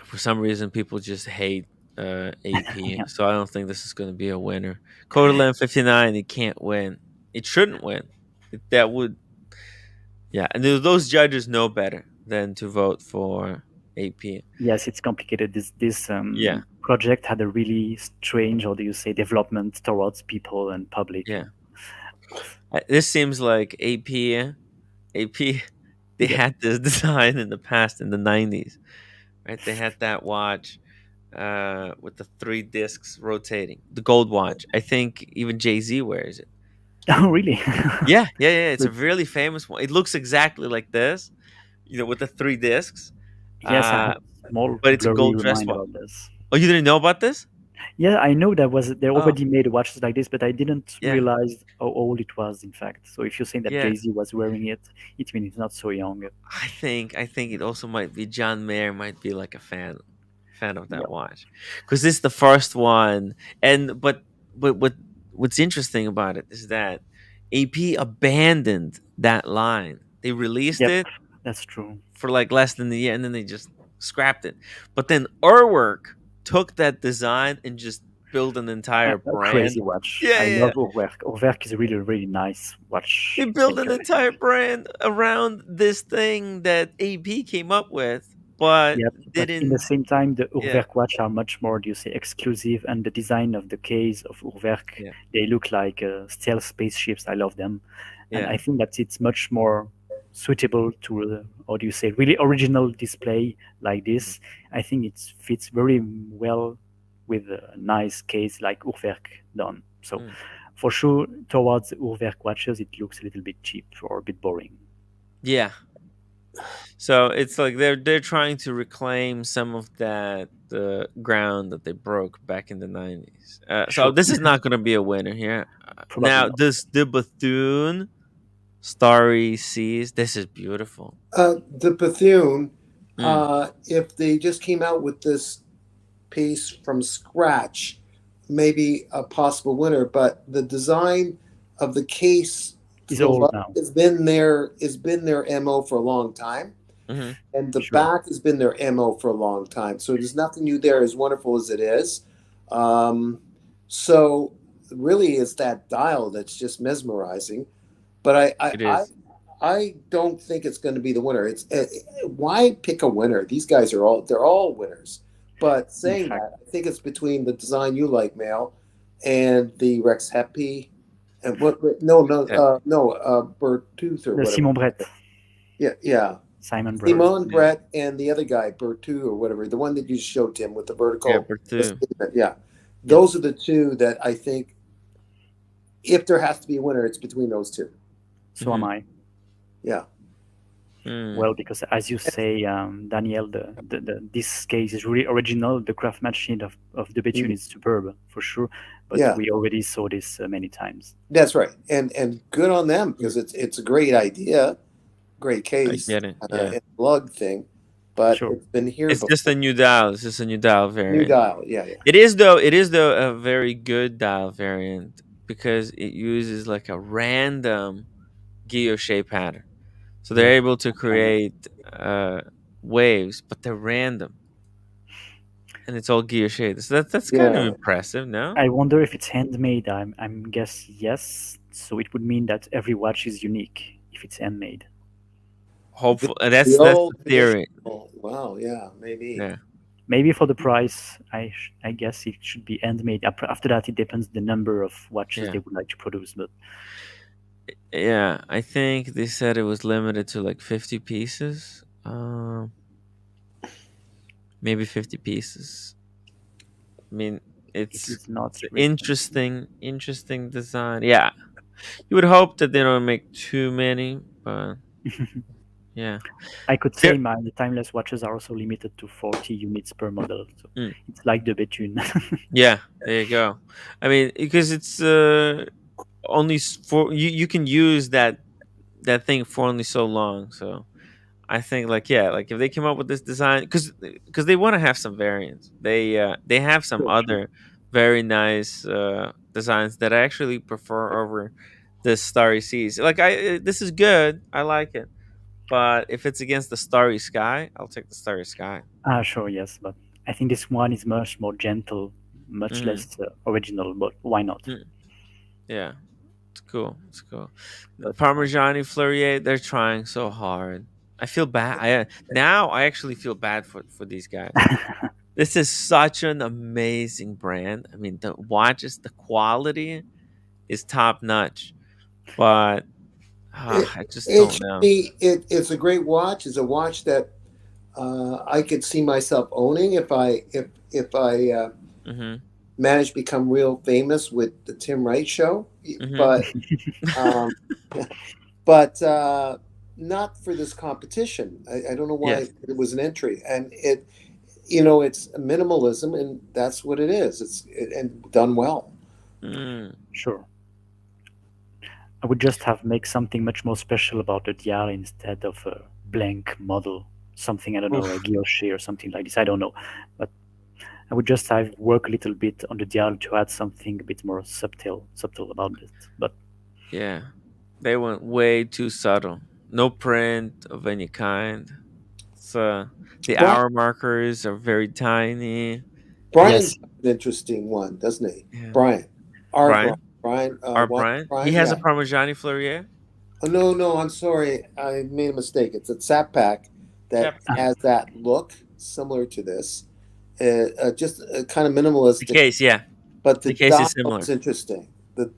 For some reason, people just hate AP.
Yeah.
So I don't think this is going to be a winner. Codeland 59, it can't win. It shouldn't win. That would, yeah. And those judges know better than to vote for. AP.
Yes, it's complicated. This
Yeah,
project had a really strange, or do you say, development towards people and public.
yeah. This seems like AP. They
Yep.
had this design in the past in the 90s, right? They had that watch with the three discs rotating, the gold watch. I think even Jay-Z wears it.
Oh, really?
Yeah, yeah, yeah. It's a
But
really famous one. It looks exactly like this, with the three discs.
yes, I have
Uh,
a small
but it's a
blurry
gold dress
remind
watch.
about this.
Oh, you didn't know about this?
Yeah, I know they
Oh,
already made watches like this, but I didn't
yeah,
realize how old it was. In fact, so if you're saying that
yeah.
Jay Z was wearing it, it means it's not so young.
I think it also might be John Mayer might be like a fan of that
Yeah,
watch because this is the first one. And but what's interesting about it is that AP abandoned that line. They released
yep,
it
that's true.
for like less than a year, and then they just scrapped it. But then Urwerk took that design and just built an entire
A crazy
brand.
watch.
Yeah,
I
yeah, yeah.
love Oberkampf. Oberkampf is a really, really nice
They
watch
built an
maker.
entire brand around this thing that AP came up with, but
Yep, but in the
didn't.
same time, the
Yeah,
Urwerk watch are much more, do you say, exclusive, and the design of the case of Urwerk,
yeah,
they look like stealth spaceships. I love them, and
yeah.
I think that it's much more suitable to, or do you say, really original display like
Mm,
this. I think it fits very well with a nice case like Urwerk done. So,
mm.
for sure, towards Urwerk watches, it looks a little bit cheap or a bit boring.
Yeah. So it's like they're trying to reclaim some of that ground that they broke back in the 90s. So
Sure,
this is not going to be a winner here.
probably
Now,
not.
this the Bethune Starry Seas. This is beautiful.
The Bethune,
Mm,
if they just came out with this piece from scratch, maybe a possible winner. But the design of the case
Is
for
old
love
now.
has been their mo for a long time,
hmm
and the
Sure.
back has been their mo for a long time. So there's nothing new there, as wonderful as it is. Um, so really, it's that dial that's just mesmerizing. But
It is.
I don't think it's going to be the winner. It's why pick a winner? These guys they're all winners. But
In
saying
fact,
that, I think it's between the design you like, Mail, and the Rex Heppy, and what?
Yeah.
Bertooth or
the
whatever.
Simon Brett,
Yeah, yeah.
Simon Brett.
Bert,
Simon
yeah.
Brett and the other guy, Berthoud or whatever, the one that you showed Tim with the
Yeah,
vertical
Bethune.
escapement. Yeah, those are
Yes,
the two that I think. If there has to be a winner, it's between those two.
so am
hmm
I.
Yeah.
Mm,
Well, because as you say, Daniel, this case is really original. The craftsmanship of the Bethune
Mm.
is superb for sure, but
Yeah.
we already saw this many times.
That's right, and good on them
mm,
because it's a great idea, great
I
case,
get it. Yeah.
and lug thing, but
Sure.
it's been here
It's just a
before.
new dial. It's just a new dial
New
variant.
dial, yeah, yeah,
It is though a very good dial variant because it uses like a random guilloche pattern. So they're
Yep.
able to
And
create waves, but they're random and it's all guilloche. So that's kind of
yeah.
impressive, no?
I wonder if it's handmade. I'm guess yes. So it would mean that every watch is unique if it's handmade.
The,
Hopeful.
the
That's
old
the theory.
traditional. Wow, yeah, maybe.
Yeah.
Maybe for the price, I guess it should be handmade. After that, it depends the number of watches
Yeah.
they would like to produce. But
Yeah. I think they said it was limited to like 50 pieces. Maybe 50 pieces. I mean,
it
it's
is not
it's an
really.
interesting design. Yeah, you would hope that they don't make too many, but yeah,
I could
there.
say my timeless watches are also limited to 40 units per model. So
Mm,
it's like the Bethune.
yeah, there you go. I mean, because it's only for you can use that thing for only so long. So I think like yeah, like if they came up with this design, because they want to have some variants. They have some
Sure, sure.
other very nice designs that I actually prefer over the Starry Seas. Like this is good. I like it. But if it's against the Starry Sky, I'll take the Starry Sky.
Sure, yes, but I think this one is much more gentle, much
Mm,
less original. But why not?
mm, yeah, it's cool. It's cool. The
But
Parmigiani Fleurier, they're trying so hard. I feel bad. Now I actually feel bad for these guys. This is such an amazing brand. I mean, the watches, the quality is top notch, but I just
It
don't
should
know.
be. It's a great watch. It's a watch that I could see myself owning if I
Mhm.
managed to become real famous with the Tim Wright show.
Mhm.
But um, but not for this competition. I don't know why
Yes.
it was an entry, and it's minimalism, and that's what it is. And done well.
Mm.
Sure. I would just have make something much more special about the dial instead of a blank model. Something I don't know, a
Oof.
guilloche or something like this. I don't know, but I would just have work a little bit on the dial to add something a bit more subtle about it. But
Yeah. They went way too subtle. No print of any kind. So the
Brian
hour markers are very tiny.
Brian's
yes,
an interesting one, doesn't he?
Yeah.
Brian, our Brian,
Brian?
Brian,
Our
Watch
Brian? He
Brian,
has a
yeah.
Parmigiani Fleurier?
Oh no, no, I'm sorry, I made a mistake. It's a Sat Pack that
Chap pack.
has that look similar to this, just kind of
The
minimalistic.
case, yeah.
But the
The case is
dial is
similar.
interesting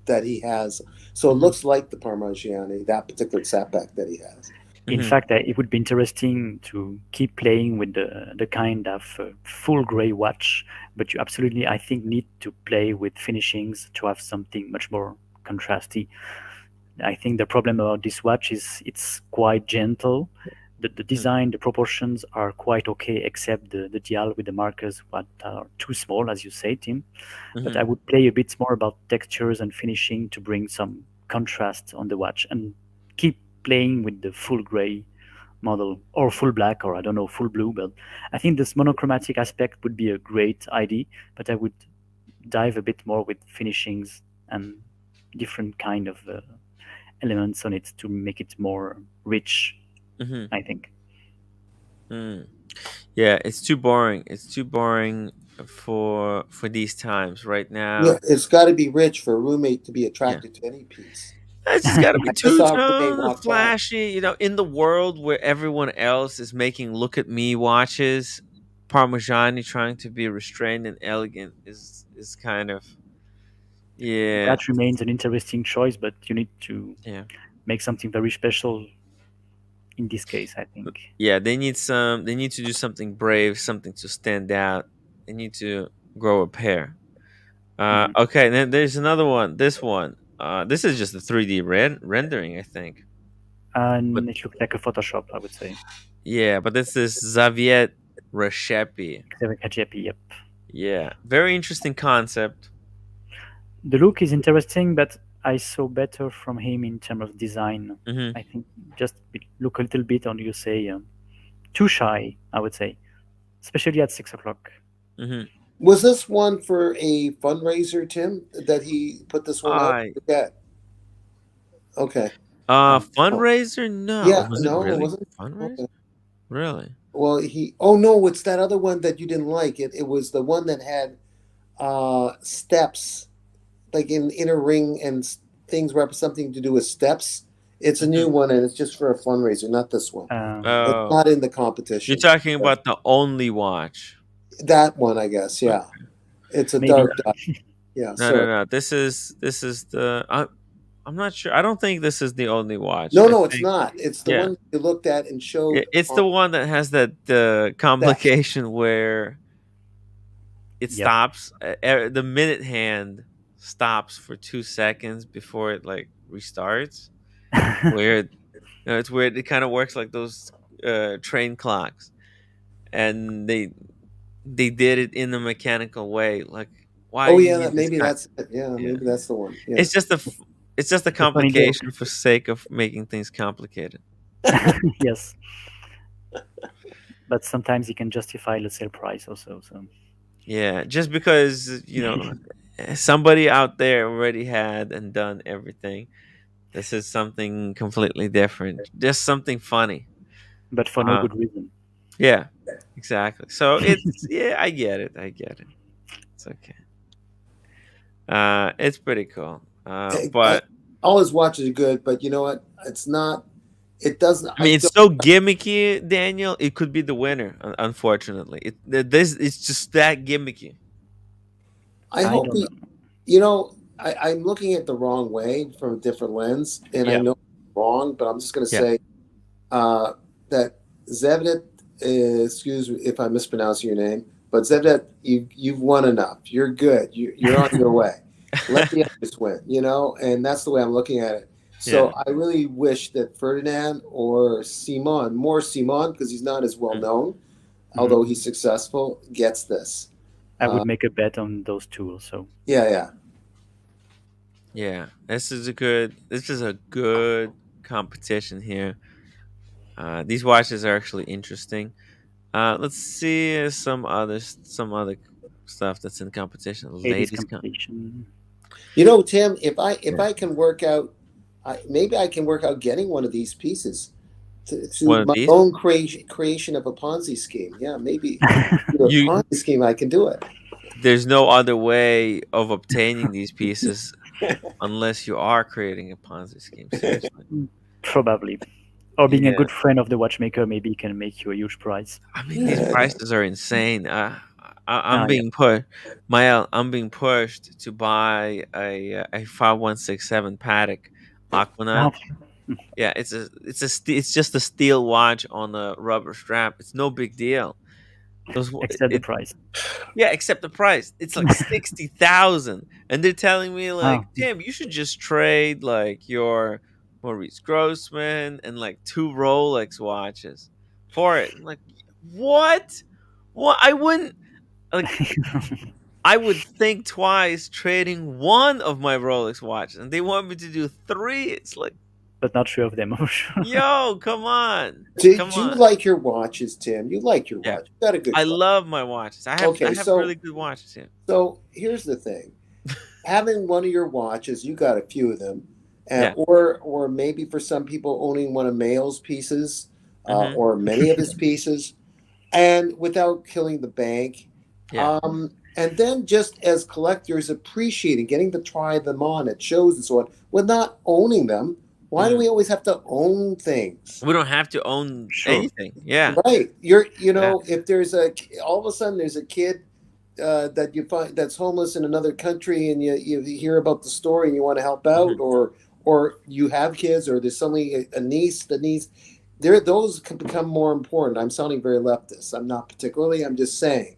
that he has. So it
Mhm.
looks like the Parmigiani, that particular Sat Pack that he has.
in
Mhm.
fact, it would be interesting to keep playing with the kind of full gray watch, but you absolutely, I think, need to play with finishings to have something much more contrasty. I think the problem about this watch is it's quite gentle. The
Mhm.
design, the proportions are quite okay, except the dial with the markers what are too small, as you say, Tim. But I
Mhm.
would play a bit more about textures and finishing to bring some contrast on the watch and keep playing with the full gray model or full black or I don't know full blue. But I think this monochromatic aspect would be a great idea. But I would dive a bit more with finishings and different kind of elements on it to make it more rich,
Mhm.
I think.
Mm. Yeah, it's too boring. It's too boring for these times right
Yeah,
now.
it's got to be rich for a roommate to be
Yeah.
attracted to any piece.
It's just got to be
I just
too
saw a roommate walk by.
flashy, in the world where everyone else is making look at me watches. Parmigiani trying to be restrained and elegant is kind of, yeah,
That remains an interesting choice, but you need to
yeah.
make something very special in this case, I think.
Yeah, they need to do something brave, something to stand out. They need to grow a pair.
Mhm.
Okay, then there's another one. This one. This is just a 3D rendering, I think. But
And it looked like a Photoshop, I would say.
yeah, but this is Xavier Rechepi.
Except HAP, yep.
Yeah, very interesting concept.
The look is interesting, but I saw better from him in terms of design.
Mhm.
I think just look a little bit on you say too shy, I would say, especially at 6 o'clock.
Mhm.
Was this one for a fundraiser, Tim, that he put this one out?
I
I forget. Okay. Oh,
fundraiser? No.
yeah.
Was it
No, it
really
wasn't.
fundraiser?
Okay.
Really?
Well, he. Oh no, it's that other one that you didn't like. It was the one that had steps, like in inner ring and things where something to do with steps. It's a
Mhm.
new one, and it's just for a fundraiser, not this one. It's
Oh,
not in the
you're
competition.
talking about the only watch.
That one, I guess. Yeah,
Okay.
it's a
Maybe.
dark dye. Yeah.
No, no,
Sorry.
no. This is the. I'm not sure. I don't think this is the only watch.
No,
I
no, it's
think,
not. It's the
yeah,
one you looked at and showed
it's
on
the one that has that
that.
complication where it
Yep.
stops. The minute hand stops for 2 seconds before it like restarts. Weird. It's weird. It kind of works like those train clocks, and they did it in a mechanical way. Like, why
Oh
do you
yeah,
need this
maybe
kind?
that's it. Yeah,
Yeah,
maybe that's the one. Yeah.
it's just it's just a
It's a funny joke.
complication for sake of making things complicated.
Yes, but sometimes you can justify the sale price also. So
Yeah, just because somebody out there already had and done everything. This is something completely different. Just something funny.
but for no
Uh,
good reason.
yeah, exactly. So it's yeah, I get it. I get it. It's okay. It's pretty cool.
I,
But
all his watches are good, but you know what? It's not. It doesn't.
I
I
mean, it's
don't.
so gimmicky, Daniel. It could be the winner. Unfortunately, this it's just that gimmicky.
I
I
hope
don't
he.
know.
I'm looking at the wrong way from a different lens, and I
Yeah,
know I'm wrong, but I'm just going to
Yeah.
say uh, that Zevdet, excuse me if I'm mispronouncing your name, but Zevdet, you've won enough. You're good. You're on your way. Let the others win, and that's the way I'm looking at it.
Yeah.
So I really wish that Ferdinand or Simon, more Simon, because he's not as well
Mm.
known,
mhm.
although he's successful, gets this.
I would
Uh,
make a bet on those two also.
yeah, yeah.
Yeah. This is a good competition here. These watches are actually interesting. Let's see some other stuff that's in competition.
Ladies
Ladies,
competition.
Tim, if
yeah.
I can work out, maybe I can work out getting one of these pieces to
One of
my
these.
own creation of a Ponzi scheme. Yeah, maybe through a
You
Ponzi scheme I can do it.
There's no other way of obtaining these pieces unless you are creating a Ponzi scheme. Seriously.
Probably. Or being a
Yeah.
good friend of the watchmaker maybe can make you a huge prize.
I mean, these prices are insane. I'm
Ah, yeah.
being pushed, Mael. I'm being pushed to buy a 5167 Patek Aquanaut.
Ah,
Yeah, it's just a steel watch on a rubber strap. It's no big deal.
accept the
It
prize.
Yeah, except the price. It's like 60,000, and they're telling me
Ah,
like, "Damn, you should just trade like your Maurice Grossman and like two Rolex watches for it." I'm like, what? What? I wouldn't like. I would think twice trading one of my Rolex watches, and they want me to do three. It's like,
but not three of them. Oh, sure.
yo, come on, come
Do you
on.
like your watches, Tim? You like your
Yeah,
watch. You got a good
I
collection.
love my watches. I
Okay,
have really good watches here.
so here's the thing. Having one of your watches, you got a few of them,
Yeah.
or maybe for some people owning one of Mael's pieces,
Mm-hmm.
or many of his pieces, and without killing the bank.
Yeah.
And then just as collectors appreciating getting to try them on at shows and so on, with not owning them. Why do
Mm.
we always have to own things?
We don't have to own
Sure.
anything. Yeah.
Right.
Yeah.
If there's all of a sudden there's a kid that you find that's homeless in another country, and you hear about the story and you want to help out,
Mhm.
or you have kids, or there's suddenly a niece, the niece, there those can become more important. I'm sounding very leftist. I'm not particularly. I'm just saying.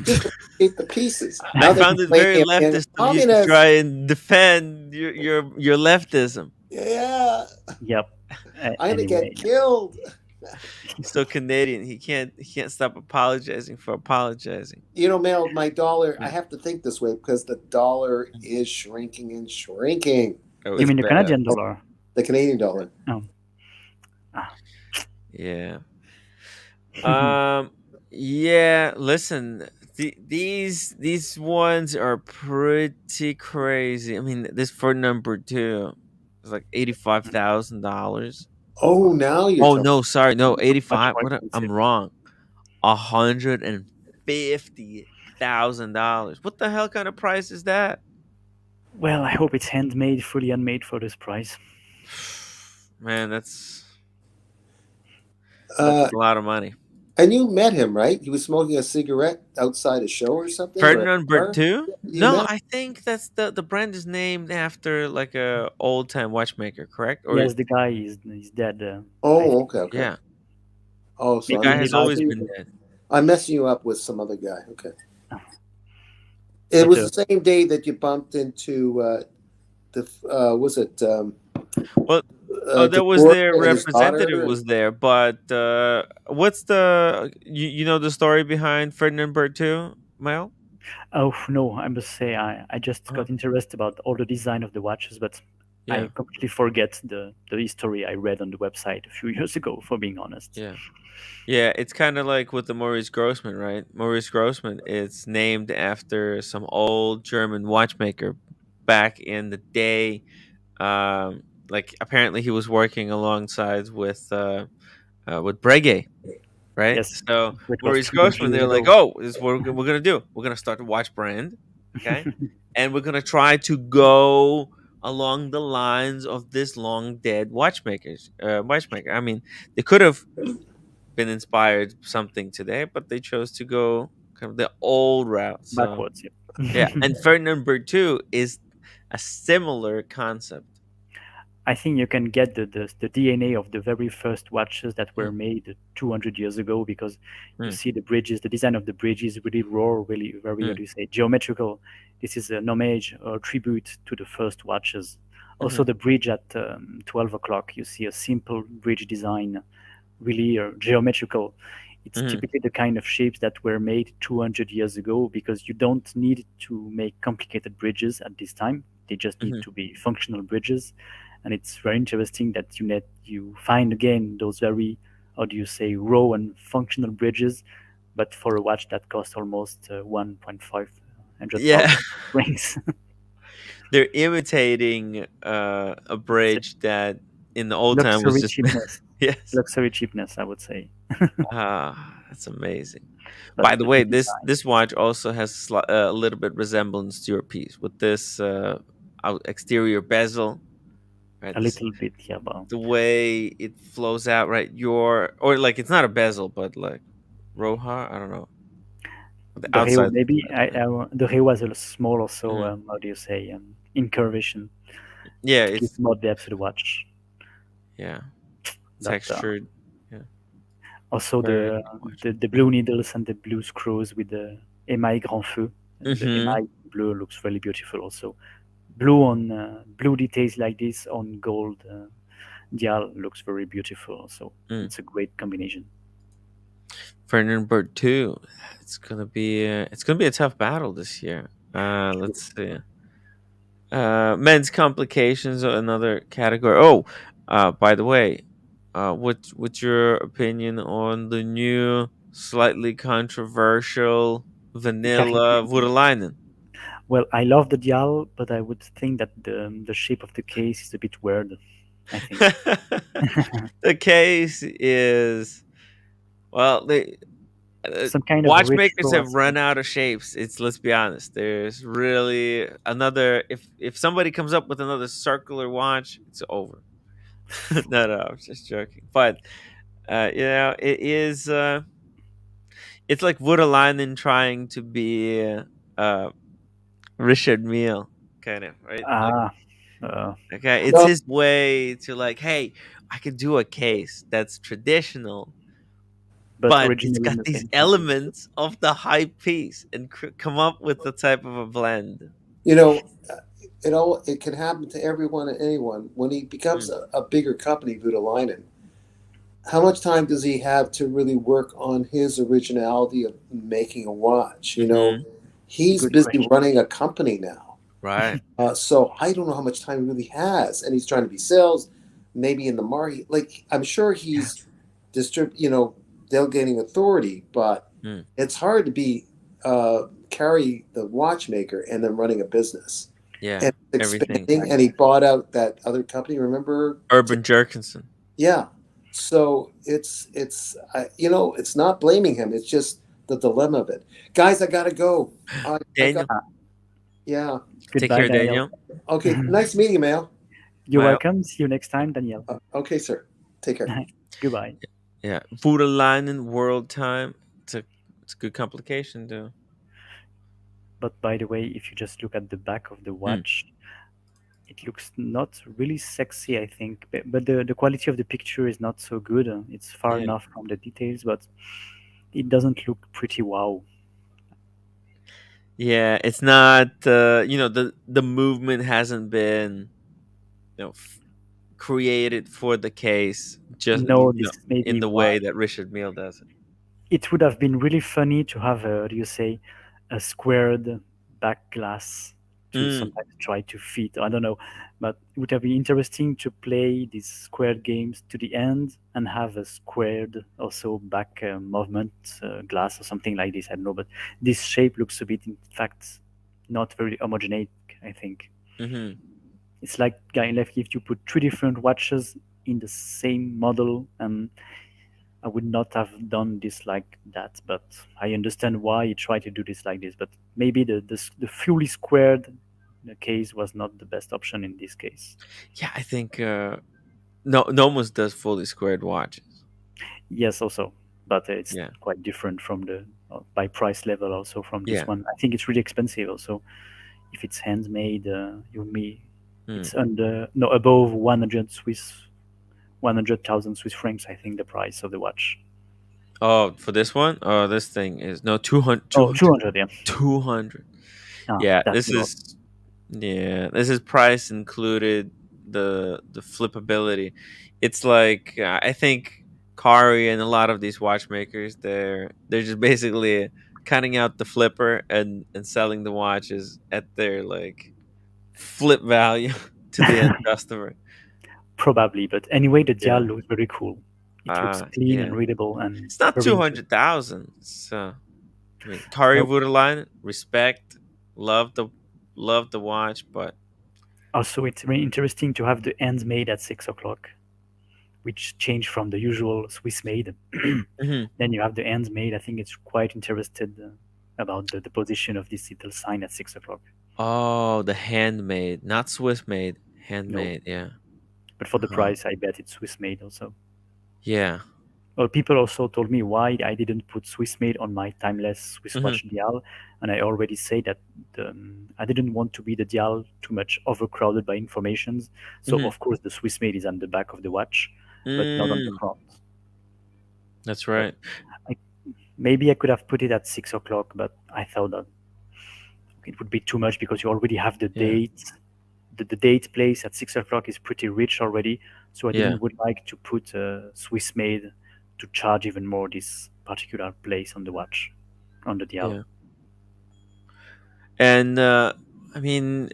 Just appreciate the pieces.
I
Now they're
found it very
complaining I'm being
leftist of you to
communist.
try and defend your leftism.
Yeah,
Yep.
I'm gonna
Anyway,
get killed.
He's so Canadian. He can't stop apologizing for apologizing.
Mel, my dollar. I
Yeah.
have to think this way because the dollar is shrinking and shrinking.
Oh,
you
it's
mean the
bad.
Canadian dollar?
The Canadian dollar.
Oh. Ah.
Yeah. Um. Yeah. Listen. These ones are pretty crazy. I mean, this for number two is like $85,000.
Oh, now you're
Oh
talking.
no, sorry, no,
Much
85.
more
I'm
expensive.
wrong. $150,000. What the hell kind of price is that?
Well, I hope it's handmade, fully handmade for this price.
Man, that's
Uh,
a lot of money.
and you met him, right? He was smoking a cigarette outside a show or something, or at a
Ferdinand
bar.
Berthoud?
You
No,
met.
I think that's the brand is named after like a old time watchmaker, correct? Or
Yes, the guy is dead.
Oh, okay, okay.
yeah,
Oh,
the
so
Maybe
guy
he
has
lied
always
to
been
you.
dead.
I'm messing you up with some other guy. Okay. It
But
was the same day that you bumped into was it
Well, oh, there was
DeBoer
their
and his
representative
daughter?
was there, but what's you know the story behind Ferdinand Berthoud, Mel?
Oh no, I must say I just
Uh-huh.
got interested about all the design of the watches, but
Yeah,
I completely forget the history I read on the website a few years ago, for being honest.
yeah. Yeah, it's kind of like with the Maurice Grossman, right? Maurice Grossman, it's named after some old German watchmaker back in the day. Like apparently he was working alongside with Breguet, right?
Yes,
So
which was
Maurice
300
Grossman,
years
they're like,
ago.
oh, this is what we're gonna do. We're gonna start a watch brand, okay, and we're gonna try to go along the lines of this long dead watchmaker. I mean, they could have been inspired something today, but they chose to go kind of the old route. So
backwards.
yeah,
Yeah.
and Ferdinand Berthoud is a similar concept.
I think you can get the DNA of the very first watches that were
Mm,
made 200 years ago, because you
mm,
see the bridges, the design of the bridge is really raw, really very, how
mm,
do you say, geometrical. This is an homage or tribute to the first watches. Also,
mhm,
the bridge at 12 o'clock, you see a simple bridge design, really geometrical. It's
mhm,
typically the kind of shapes that were made 200 years ago, because you don't need to make complicated bridges at this time. They just need
mhm.
to be functional bridges. And it's very interesting that you find again those very, how do you say, raw and functional bridges, but for a watch that costs almost 1.5 hundred
Yeah,
thousand rings.
they're imitating a
It's a
bridge that in the old time was
luxury
just
cheapness.
yes.
Luxury cheapness, I would say.
That's amazing.
But
By the
the
way, this
design,
this watch also has a little bit resemblance to your piece with this exterior bezel, right?
a
This
little bit, yeah, but
the way it flows out, right? Your or like it's not a bezel, but like Roha, I don't know, the
the Rio,
outside.
maybe the Rio was a little small also.
Mhm.
How do you say, incurvation
Yeah,
to give
it's
more depth to the watch.
yeah
But
textured. Yeah,
also
very
the,
good watch.
the the blue needles and the blue screws with the émail grand feu. The
Mm-hmm.
émail blue looks really beautiful also. Blue on blue details like this on gold dial looks very beautiful. So
Mm.
it's a great combination.
Ferdinand Bird too. It's gonna be a tough battle this year. Let's see. Men's complications are another category. Oh, by the way, what's your opinion on the new, slightly controversial vanilla
Carrington.
Voutilainen?
Well, I love the dial, but I would think that the shape of the case is a bit weird. I think.
The case is well, they
Some kind of
watchmakers
retro
have run
aspect.
out of shapes. Let's be honest. There's really another. If somebody comes up with another circular watch, it's over. No, I'm just joking. But it is. It's like Voutilainen trying to be uh, Richard Mille, kind of right. Like
Ah, uh,
okay, it's
No,
his way to like, hey, I could do a case that's traditional,
but
but it's
originally in
got
the
these
same time.
elements of the high piece and come up with the type of a blend.
you know, it can happen to everyone and anyone. When he becomes
Mm,
a bigger company, Voutilainen, how much time does he have to really work on his originality of making a watch?
mm-hmm.
He's
Good
busy
question.
running a company now.
Right.
So I don't know how much time he really has, and he's trying to be sales, maybe in the market. Like I'm sure he's delegating authority, but
Mm,
it's hard to be carry the watchmaker and then running a business
yeah.
and
Everything.
expanding. And he bought out that other company. Remember?
Urban Jerkinson.
Yeah. So it's not blaming him. It's just the dilemma of it. Guys, I gotta go. I got
Daniel.
Ah,
yeah.
Take
goodbye,
care,
Daniel.
Daniel.
Okay. Nice meeting you, Mael.
You're
Well,
welcome. See you next time, Daniel.
Okay, sir. Take care.
Goodbye.
yeah. Voutilainen World Time. It's a good complication, though.
But by the way, if you just look at the back of the
Mm,
watch, it looks not really sexy, I think. But the quality of the picture is not so good. It's far
yeah.
enough from the details, but it doesn't look pretty wow.
Yeah, it's not. The movement hasn't been created for the case, just
No, this is
in
maybe
the
why.
way that Richard Mille does it.
It would have been really funny to have a, do you say, a squared back glass to
Mm,
sometimes try to fit. I don't know, but it would have been interesting to play these squared games to the end and have a squared also back movement glass or something like this. I don't know, but this shape looks a bit, in fact, not very homogeneous. I think
mm-hmm.
it's like like if you put three different watches in the same model, and I would not have done this like that, but I understand why you try to do this like this. But maybe the fully squared the case was not the best option in this case.
Yeah, I think no Nomos does fully squared watches.
Yes, also, but it's
Yeah,
quite different from the by price level also from this
yeah.
one. I think it's really expensive also. If it's handmade,
Hmm.
it's under no above 100,000 Swiss francs. I think the price of the watch.
Oh, for this one? Oh, this thing is no 200,
Oh, 200, yeah.
200.
Ah,
Yeah,
that's
this
a lot.
is this is price included the flippability. It's like I think Kari and a lot of these watchmakers they're just basically cutting out the flipper and selling the watches at their like flip value to the end customer.
Probably, but anyway, the dial
Yeah.
looks very cool. It looks clean
Yeah.
and readable and
It's not
very interesting.
200,000. So I mean, Kari
No,
Voutilainen, respect, love the love the watch, but
also it's very interesting to have the ends made at 6 o'clock, which change from the usual Swiss made.
mhm.
Then you have the ends made. I think it's quite interested about the position of this little sign at 6 o'clock.
Oh, the handmade, not Swiss made,
No,
handmade. Yeah.
but for the
Uh-huh.
price, I bet it's Swiss made also.
Yeah.
Well, people also told me why I didn't put Swiss made on my timeless Swiss
Hmm.
watch dial, and I already say that I didn't want to be the dial too much overcrowded by informations. So
Hmm.
of course the Swiss made is on the back of the watch, but not on the
Mm,
front.
that's
But
right.
I, maybe I could have put it at 6 o'clock, but I thought that it would be too much because you already have the
Yeah.
date. The date place at 6 o'clock is pretty rich already, so I
Yeah.
didn't would like to put Swiss made to charge even more this particular place on the watch, on the dial.
Yeah. And I mean,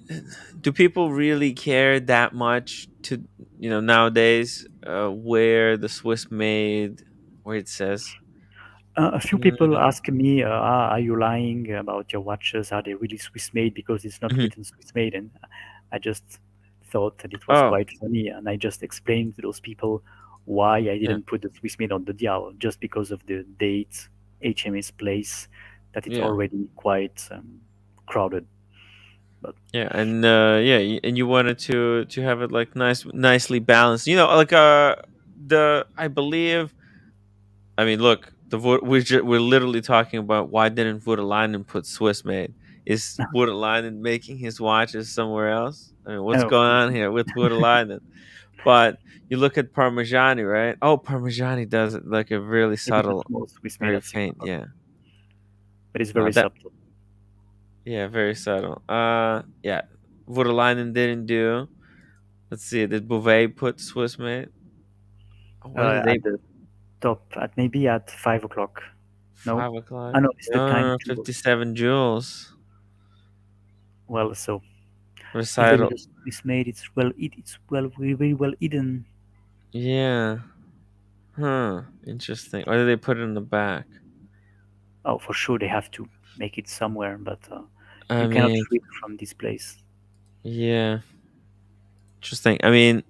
do people really care that much to nowadays where the Swiss made where it says?
A few people
Mm,
ask me, "Are you lying about your watches? Are they really Swiss made?" Because it's not
mhm.
written Swiss made, and I just thought that it was
Oh,
quite funny, and I just explained to those people why I
yeah.
didn't put the Swiss made on the dial, just because of the date, HMS place, that it's
Yeah.
already quite crowded. But
Yeah, and and you wanted to have it like nicely balanced. Like the I believe. I mean, look, we're literally talking about why didn't Voutilainen put Swiss made? Is Voutilainen making his watches somewhere else? I mean, what's
of
going
course,
on here with Voutilainen? But you look at Parmigiani, right? Oh, Parmigiani does it like a really
maybe not
subtle,
more Swiss made
very
at six
faint.
o'clock,
Yeah,
but it's very
that
subtle.
yeah, very subtle. Yeah, Voutilainen didn't do. Let's see. Did Bouvet put Swiss made? Oh, what did they?
At the top, at maybe at 5 o'clock. No,
5 o'clock.
I know it's the time
No,
to.
57 joules.
Well, so even
Recital.
the Swiss made, it's well, very, very well hidden.
Yeah. Huh. Interesting. Or did they put it in the back?
Oh, for sure they have to make it somewhere, but
I
you cannot
mean,
read from this place.
yeah. Interesting. I mean,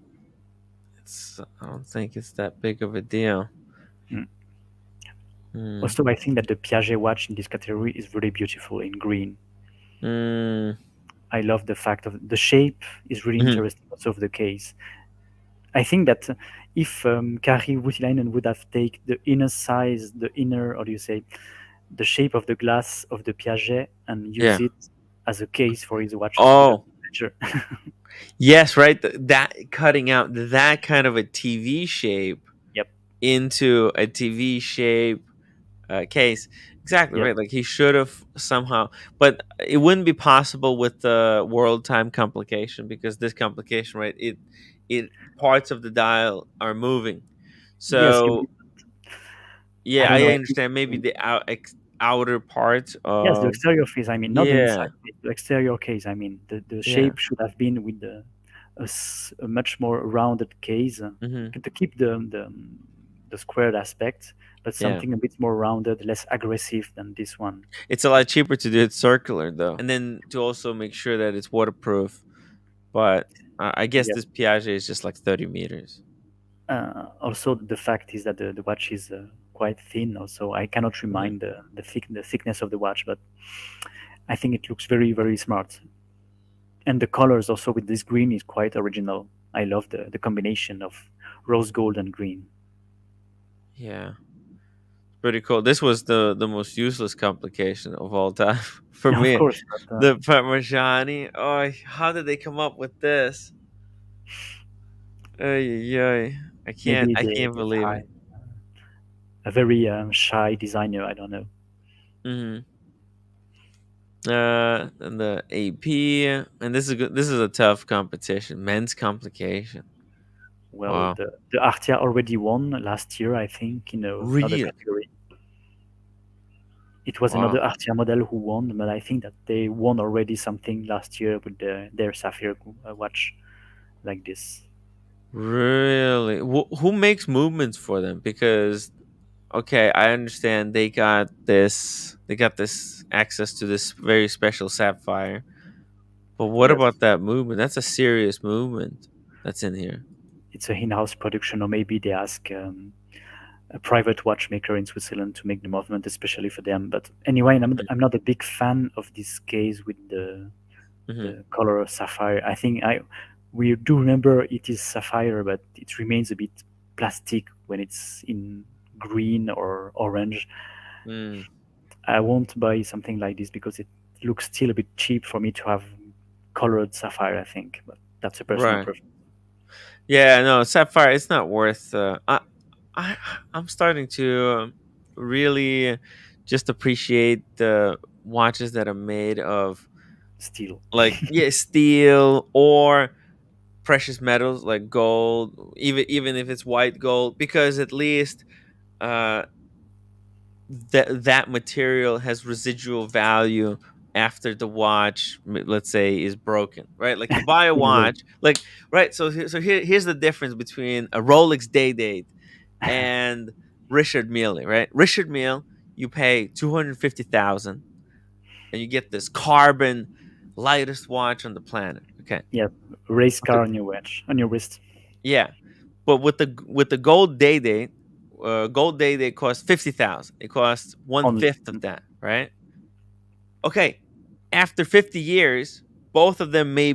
I don't think it's that big of a deal.
Mm.
Hmm.
Also, I think that the Piaget watch in this category is very beautiful in green.
Hmm.
I love the fact of the shape is really
Mhm.
interesting. Also, of the case. I think that if Kari Voutilainen would have taken the inner size, the inner, or do you say, the shape of the glass of the Piaget and use
Yeah.
it as a case for his watches, it would have
Oh,
been better.
yes, right. That cutting out that kind of a TV shape
Yep.
into a TV shape case. Exactly
Yes.
right. Like he should have somehow, but it wouldn't be possible with the world time complication because this complication, right? It parts of the dial are moving.
Yes.
So
I
yeah,
don't know.
I
I think
understand. Maybe the outer part
yes, the
of
exterior face. I mean, not the
yeah,
inside face. The exterior case. I mean, the
yeah,
shape should have been with a much more rounded case
hmm,
to keep the squared aspect, but
yeah.
something a bit more rounded, less aggressive than this one.
It's a lot cheaper to do it circular though, and then to also make sure that it's waterproof. But I guess
Yes.
this Piaget is just like 30 meters.
Also, the fact is that the watch is quite thin. Also, I cannot
Mhm.
remind the thickness of the watch, but I think it looks very very smart. And the colors also with this green is quite original. I love the combination of rose gold and green.
Yeah, pretty cool. This was the most useless complication of all time for
Of
me.
course, but
The Parmigiani. Oh, how did they come up with this? Ay, ay, I can't.
maybe
I
they,
can't
they've
believe it.
hired a very shy designer. I don't know.
Hmm. And the AP, and this is good. This is a tough competition. Men's complication.
Well,
Wow.
the Artia already won last year, I think, in another
Really?
category. It was
Wow.
another Artia model who won, but I think that they won already something last year with their Sapphire watch like this.
Really? Who makes movements for them? Because okay, I understand they got this. They got this access to this very special sapphire. But what
Yes,
about that movement? That's a serious movement that's in here.
it's a in-house production, or maybe they ask a private watchmaker in Switzerland to make the movement, especially for them. But anyway, I'm not a big fan of this case with
Mm-hmm.
the color of sapphire. I think I we do remember it is sapphire, but it remains a bit plastic when it's in green or orange.
Mm,
I won't buy something like this because it looks still a bit cheap for me to have colored sapphire. I think, but that's a personal
right.
preference.
Yeah. No, sapphire. It's not worth. I. I'm starting to really just appreciate the watches that are made of
Still,
like yeah steel or precious metals like gold, even if it's white gold, because at least uh that material has residual value after the watch, let's say, is broken, right? Like you buy a
in a way,
watch, like right. So here's the difference between a Rolex Day Date and Richard Mille, right? Richard Mille, you pay 250,000 and you get this carbon lightest watch on the planet. Okay.
yeah, race
Okay.
car on your watch on your wrist.
Yeah, but with the gold day date costs 50,000. It costs one
Only.
fifth of that, right? Okay, after 50 years, both of them may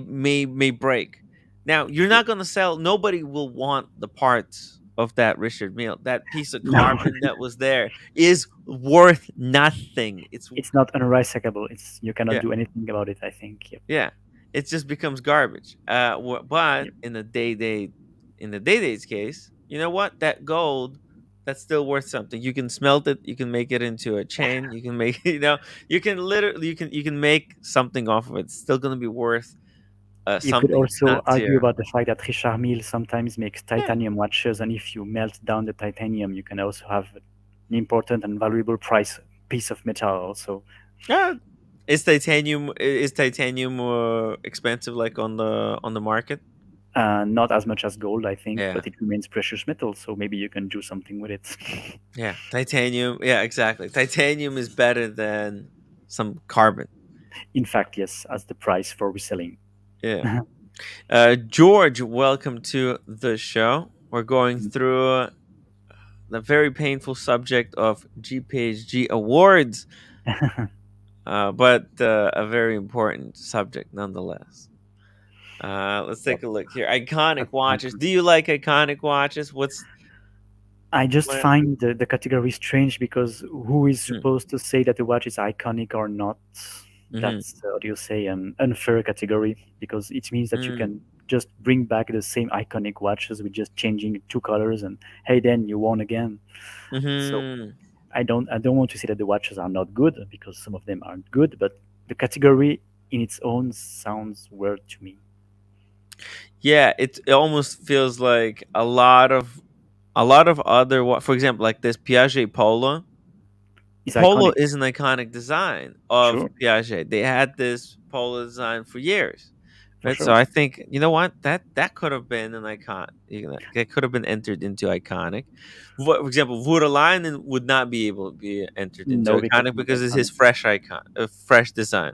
break. Now you're not gonna sell. Nobody will want the parts of that Richard Mille. That piece of
No,
carbon that was there is worth nothing.
it's not unrecyclable. It's you cannot
Yeah.
do anything about it. I think. Yep.
Yeah, it just becomes garbage. But
Yep.
in the day date's case, you know what? That gold, that's still worth something. You can smelt it. You can make it into a chain. You can make you can literally you can make something off of it. It's still gonna be worth
You could
something. It's
also
not
argue
zero.
about the fact that Richard Mille sometimes makes
Yeah.
titanium watches, and if you melt down the titanium, you can also have an important and valuable price piece of metal. Also,
Yeah. Is titanium expensive like on the market?
not as much as gold, I think,
Yeah.
but it remains precious metal. So maybe you can do something with it.
Yeah. Titanium. Yeah, exactly. Titanium is better than some carbon.
In fact, yes, as the price for reselling.
Yeah. George, welcome to the show. We're going through the very painful subject of GPHG awards, but a very important subject nonetheless. Let's
Yep,
take a look here. Iconic
that's fine
watches.
for me.
Do you like iconic watches? What's
I just
what?
find the category strange because who is
Mm,
supposed to say that the watch is iconic or not?
mhm,
That's, how do you say, an unfair category because it means that you
mm,
can just bring back the same iconic watches with just changing two colors and hey, then you won again. So
mhm.
I don't want to say that the watches are not good because some of them aren't good, but the category in its own sounds weird to me.
Yeah, it almost feels like other for example, like this Piaget Polo.
It's
Polo
iconic,
is an iconic design of
sure,
Piaget. They had this polo design for years,
for
right? So
sure.
I think you know what that could have been an icon. That could have been entered into iconic. For example, Voutilainen would not be able to be entered into
No, because
iconic
it's not
because it's his
iconic.
fresh icon, fresh design.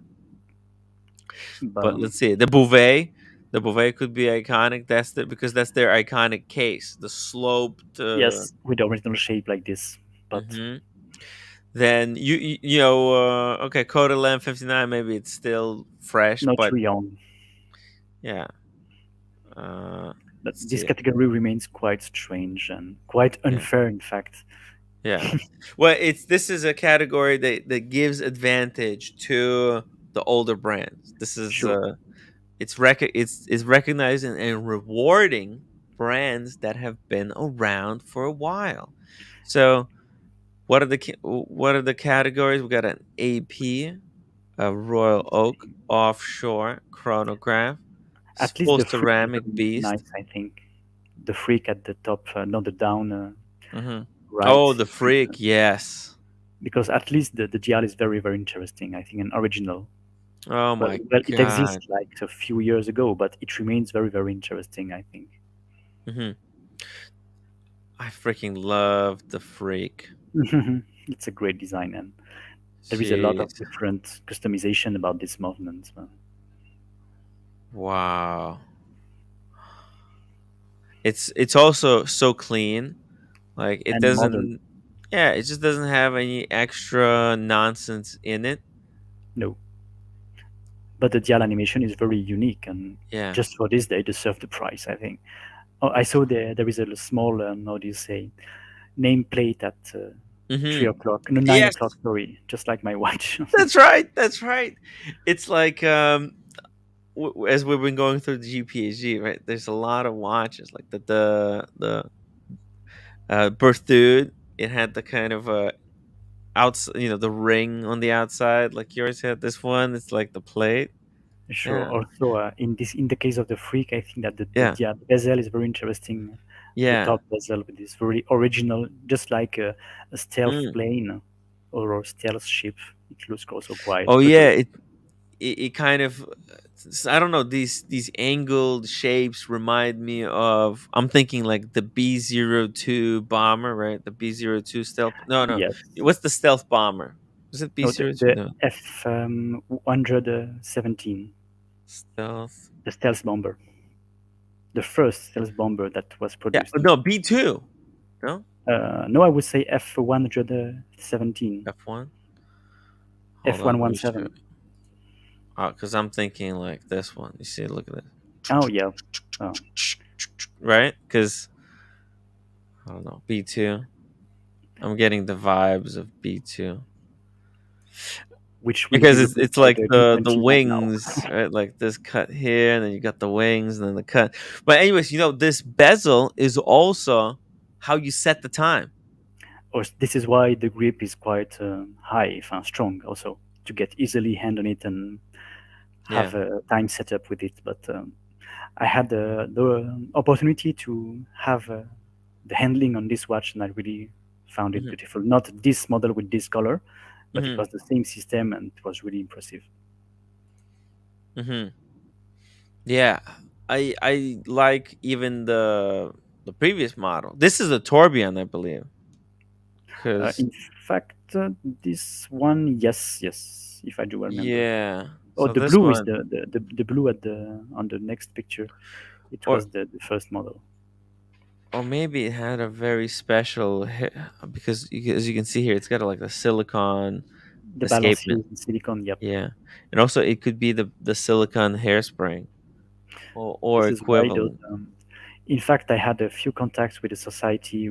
But
But let's see, the Bouvet could be iconic. Because that's their iconic case, the sloped.
yes, with the original shape like this, but
Mhm. Then you know okay, Coda Lamb 59, maybe it's still fresh,
not
but
too young.
Yeah. Uh,
But
let's
this
see.
category remains quite strange and quite
Yeah.
unfair, in fact.
Yeah. Well, it's this is a category that gives advantage to the older brands. This is
Sure.
it's recognizing and rewarding brands that have been around for a while. So, what are the categories? We got an AP, a Royal Oak, offshore, chronograph,
At least
full
the freak is
ceramic
very
beast.
nice, I think. The freak at the top, not the down
Hmm.
right.
Oh, the freak, yes.
Because at least the dial is very, very interesting, I think, and original.
Oh
Well,
my
well, it exists
god.
like a few years ago, but it remains very, very interesting, I think.
Hmm. I freaking love the freak.
It's a great design, and there is a lot of
Jeez.
different customization about this movement.
Wow. It's also so clean. Like it
And modern.
doesn't yeah, it just doesn't have any extra nonsense in it.
No, but the dial animation is very unique, and
Yeah.
just for this, they deserve the price, I think. Oh, I saw there is a small, how do you say, nameplate at
Mhm.
3 o'clock, no,
Yes.
9 o'clock. Sorry, just like my watch.
That's right. That's right. It's like as we've been going through the GPHG, right? There's a lot of watches like the Berthoud. It had the kind of outs, the ring on the outside, like yours had. This one, it's like the plate.
Sure.
Yeah,
Also, in the case of the freak, I think that
yeah,
the bezel is very interesting. The
yeah.
top bezel with this very original, just like a stealth
Mm.
plane or a stealth ship. It looks also quite
Oh yeah,
futuristic.
it kind of I don't know, these angled shapes remind me of, I'm thinking like the B-02 bomber, right? The B-02 stealth. No.
Yes.
What's the stealth bomber? Is it
No,
B-02?
the
No.
F 117,
Stealth.
the stealth bomber, the first stealth bomber that was
Yeah,
produced.
no, B-2. No?
No, I would say F 117,
F1. Hold
F
on, let me show
117.
you. Cuz I'm thinking like this one. You see, look at this.
Oh yeah. Oh,
Right? Cuz I don't know, B2. I'm getting the vibes of B2.
which will be
Because it's
replaced by
like
the
the
U29 now.
wings, right? Like this cut here, and then you got the wings, and then the cut. But anyways, this bezel is also how you set the time.
Or this is why the grip is quite high and strong, also to get easily hand on it and
Yeah.
have a time setup with it. But I had the opportunity to have the handling on this watch, and I really found it
Hmm.
beautiful. Not this model with this color, but it
Hmm.
was the same system, and it was really impressive.
Hmm. Yeah. I like even the previous model. This is a tourbillon, I believe. Cause
In fact, this one, yes, yes, if I do remember.
yeah.
Oh,
So
the
this
blue is
one,
the blue at the on the next picture. It
or
was the first model.
or maybe it had a very special because as you can see here, it's got like a silicone
The balancier
escapement.
is in silicone. Yep.
Yeah, and also it could be the silicone hairspring or
This is why those.
equivalent.
In fact, I had a few contacts with a society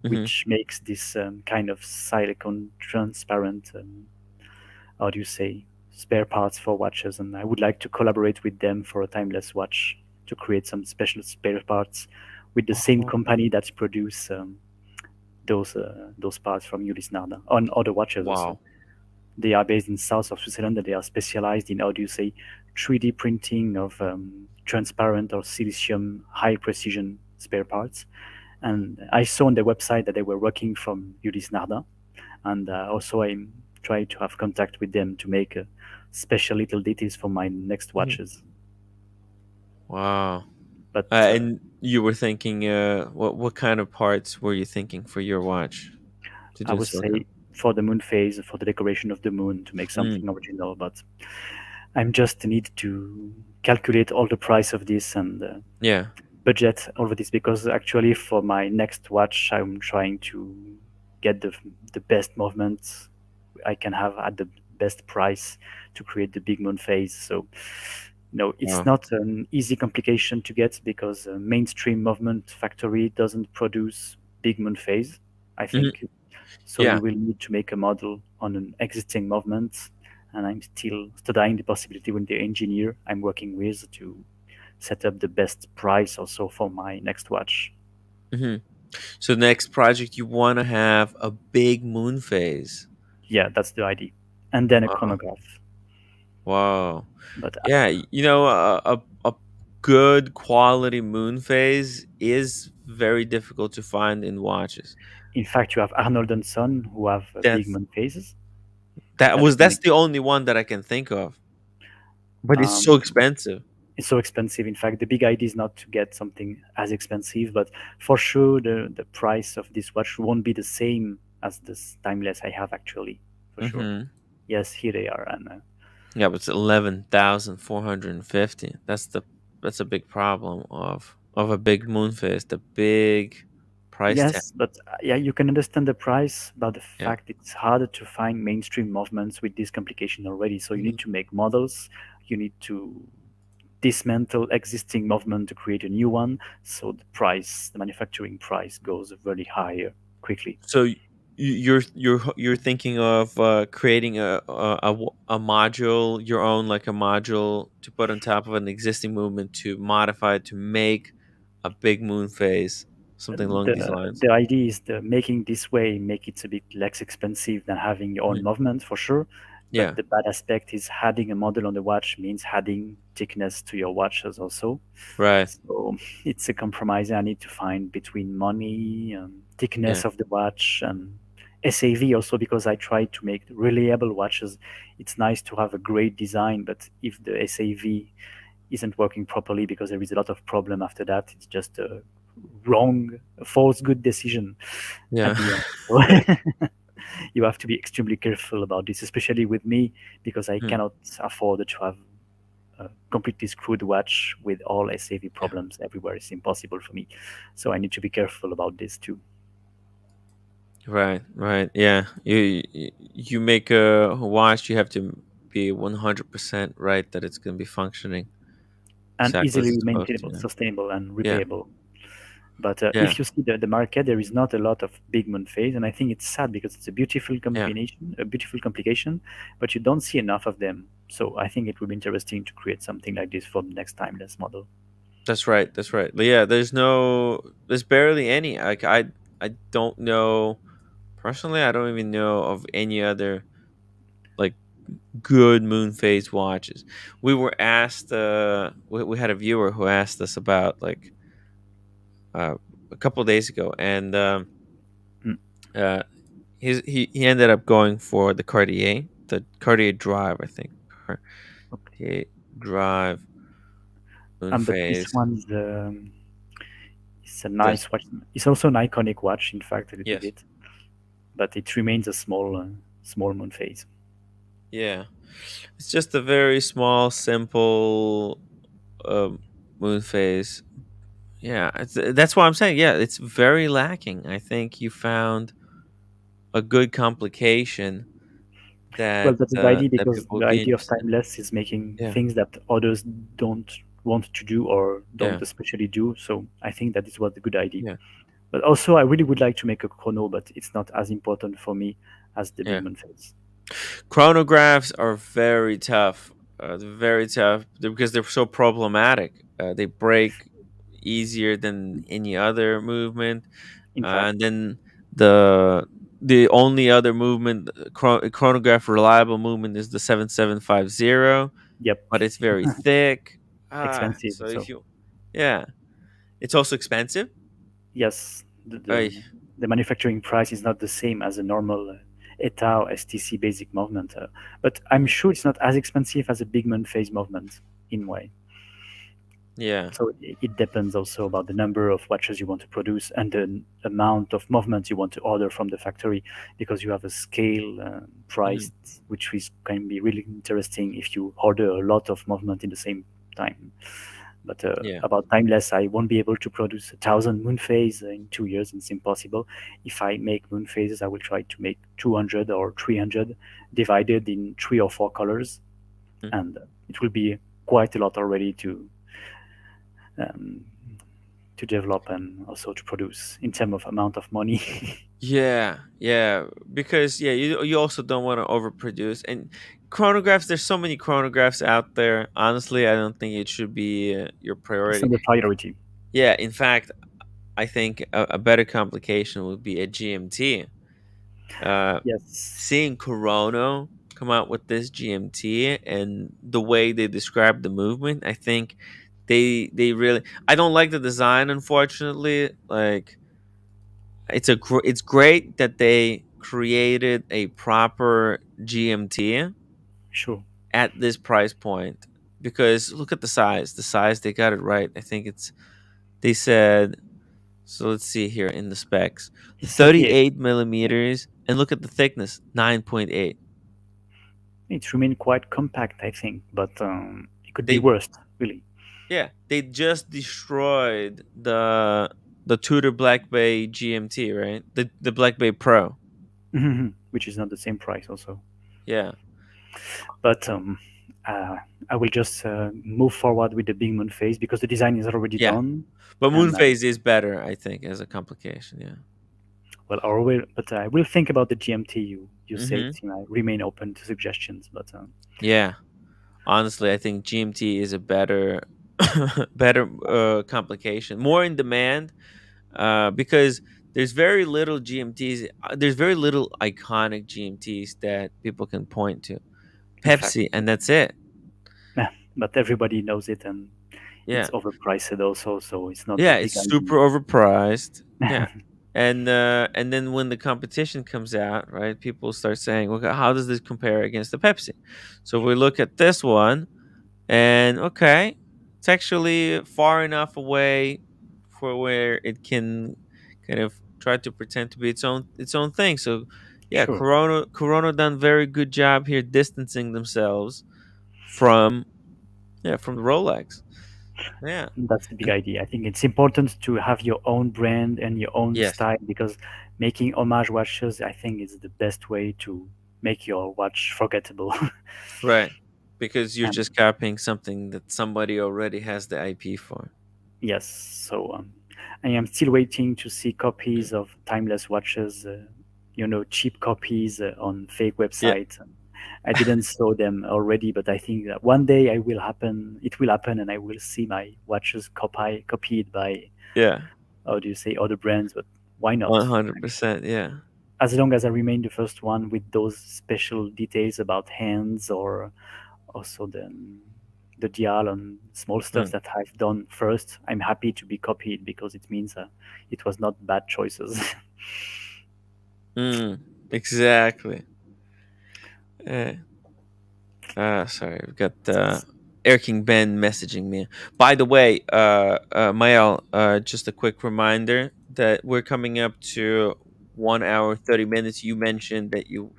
Hmm.
which makes this kind of silicone transparent. How do you say, spare parts for watches, and I would like to collaborate with them for a timeless watch to create some special spare parts with the same
Oh,
company that produce those parts from Ulysse Narda on other watches also.
wow.
They are based in south of Switzerland, and they are specialized in, how do you say, 3D printing of transparent or silicium high precision spare parts. And I saw on their website that they were working from Ulysse Narda, and also I try to have contact with them to make special little details for my next
Mhm.
watches.
Wow.
But
And you were thinking, what kind of parts were you thinking for your watch to
I
do
would
silicone?
say for the moon phase, for the decoration of the moon, to make
Mm,
something original. But I'm just need to calculate all the price of this and
yeah.
budget all of this, because actually for my next watch I'm trying to get the best movement I can have at the best price to create the big moon phase. So No, it's
Wow.
not an easy complication to get because mainstream movement factory doesn't produce big moon phase, I
Hmm.
think. So
Yeah.
you will need to make a model on an existing movement, and I'm still studying the possibility with the engineer I'm working with to set up the best price also for my next watch.
Hmm. So next project, you want to have a big moon phase.
Yeah, that's the idea. And then a
Wow.
chronograph.
Wow.
But
Yeah, a good quality moon phase is very difficult to find in watches.
in fact, you have Arnold and Son who have big
That's
moon phases
that
that
was
can
that's the only one that I can think of. But it's
um,
so expensive.
it's so expensive. In fact, the big idea is not to get something as expensive, but for sure the price of this watch won't be the same as this timeless I have actually, for sure.
Hmm.
Yes, here they are, and
Yeah, but it's 11,450. That's a big problem of a big moon phase. The big price tag.
yes, but yeah, you can understand the price, but the
Yeah.
fact it's harder to find mainstream movements with this complication already. So you
Hmm.
need to make models, you need to dismantle existing movement to create a new one. So the price, the manufacturing price, goes very higher quickly.
So you're thinking of creating a module, your own, like a module to put on top of an existing movement to modify it to make a big moon phase, something along
the
these lines.
the idea is the making this way make it a bit less expensive than having your own
Mhm.
movement for sure. But
Yeah.
the bad aspect is adding a model on the watch means adding thickness to your watches also.
Right.
So it's a compromise I need to find between money,
Yeah.
thickness of the watch, and SAV also because I try to make reliable watches. It's nice to have a great design, but if the SAV isn't working properly because there is a lot of problem after that, it's just a wrong, false good decision
Yeah.
at the end. So you have to be extremely careful about this, especially with me because I
Mhm.
cannot afford to have a completely screwed watch with all SAV
Yeah.
problems everywhere. It's impossible for me. So I need to be careful about this too.
Right. Right. Yeah. You make a watch, you have to be 100% right that it's going to be functioning
And
exactly as
easily
it's supposed to.
maintainable, sustainable, and
Yeah.
repayable. But
Yeah.
if you see the market, there is not a lot of big moon phase, and I think it's sad because it's a beautiful
Yeah.
combination, a beautiful complication, but you don't see enough of them. So I think it would be interesting to create something like this for the next timeless model.
That's right. That's right. But yeah, there's barely any. Like I don't know personally. I don't even know of any other like good moon phase watches. We were asked. We had a viewer who asked us about like uh, a couple of days ago, and
Mm,
uh, he ended up going for the Cartier Drive, I think.
okay.
Cartier Drive moon
But this
phase.
one is a
Yes.
nice watch. It's also an iconic watch, in fact, a little
Yes.
bit, but it remains a small moon phase.
Yeah. It's just a very small, simple um, moon phase. Yeah, that's what I'm saying. Yeah, it's very lacking. I think you found a good complication
Well,
that
that's the idea
that
because
people
the
would be
idea of
interested in.
timeless is making
Yeah,
things that others don't want to do or
yeah,
don't especially do. So I think that is what the good idea.
yeah,
But also, I really would like to make a chrono, but it's not as important for me as the
yeah.
big moon phase.
Chronographs are very tough. They're very tough because they're so problematic. They break easier than any other movement.
In fact,
And then the the only other movement, chronograph reliable movement, is the 7750,
yep,
but it's very thick.
expensive.
So
So
if you, yeah, it's also expensive.
yes,
Uh,
the manufacturing price is not the same as a normal ETA or STC basic movement, but I'm sure it's not as expensive as a big moon phase movement in way.
yeah,
So it depends also about the number of watches you want to produce and the amount of movement you want to order from the factory, because you have a scale
mhm,
price which is can be really interesting if you order a lot of movement in the same time. But
yeah,
about timeless, I won't be able to produce 1,000 moon phase in 2 years. It's impossible. If I make moon phases, I will try to make 200 or 300 divided in 3 or 4 colors,
mm,
and it will be quite a lot already um, to develop and also to produce in terms of amount of money.
Yeah, yeah, because yeah, you also don't want to overproduce. And chronographs, there's so many chronographs out there. Honestly, I don't think it should be your
It's
priority.
not a priority.
Yeah, in fact, I think a better complication would be a GMT. Uh,
Yes,
Seeing Corona come out with this GMT and the way they describe the movement, I think they really. I don't like the design, unfortunately. Like it's great that they created a proper GMT
sure.
at this price point, because look at the size. The size, they got it right. I think it's they said, so let's see here in the specs.
It's 38.
38 millimeters, and look at the thickness, 9.8.
It remained quite compact, I think, but it could be
They
worse, really.
Yeah, they just destroyed the Tudor Black Bay GMT, right? The Black Bay Pro.
Which is not the same price, also.
Yeah.
But uh, I will just move forward with the Big Moon phase because the design is already
Yeah.
done,
But
and
Moonphase is better, I think, as a complication. Yeah.
well, I will, but I will think about the GMT you said.
Mm-hmm.
I remain open to suggestions, but
Yeah. Honestly, I think GMT is a better, better complication, more in demand, because there's very little GMTs. There's very little iconic GMTs that people can point to.
in fact,
Pepsi, and that's it.
yeah, but everybody knows it, and it's
Yeah.
overpriced also, so it's not a
Yeah,
big
it's super overpriced. Yeah. And then when the competition comes out, right, people start saying, "Okay, how does this compare against the Pepsi?" So we look at this one, and okay, it's actually far enough away for where it can kind of try to pretend to be its own thing. So yeah,
Sure.
Corona done very good job here distancing themselves from from the Rolex. Yeah.
That's the big
And
idea. I think it's important to have your own brand and your own
yes.
style because making homage watches, I think, is the best way to make your watch forgettable.
Right. Because you're
And
just copying something that somebody already has the IP for.
yes, so I am still waiting to see copies of timeless watches, cheap copies on fake
Yeah.
websites. I didn't saw them already, but I think that one day I will happen. It will happen, and I will see my watches copied by,
Yeah.
how do you say, other brands. But why not?
100%. Yeah.
As long as I remain the first one with those special details about hands or also the dial and small stuff
Mm.
that I've done first, I'm happy to be copied because it means it was not bad choices.
Mm. Exactly. Eh. Sorry, I've got Air King Ben messaging me. By the way, Mael, just a quick reminder that we're coming up to 1 hour 30 minutes. You mentioned that you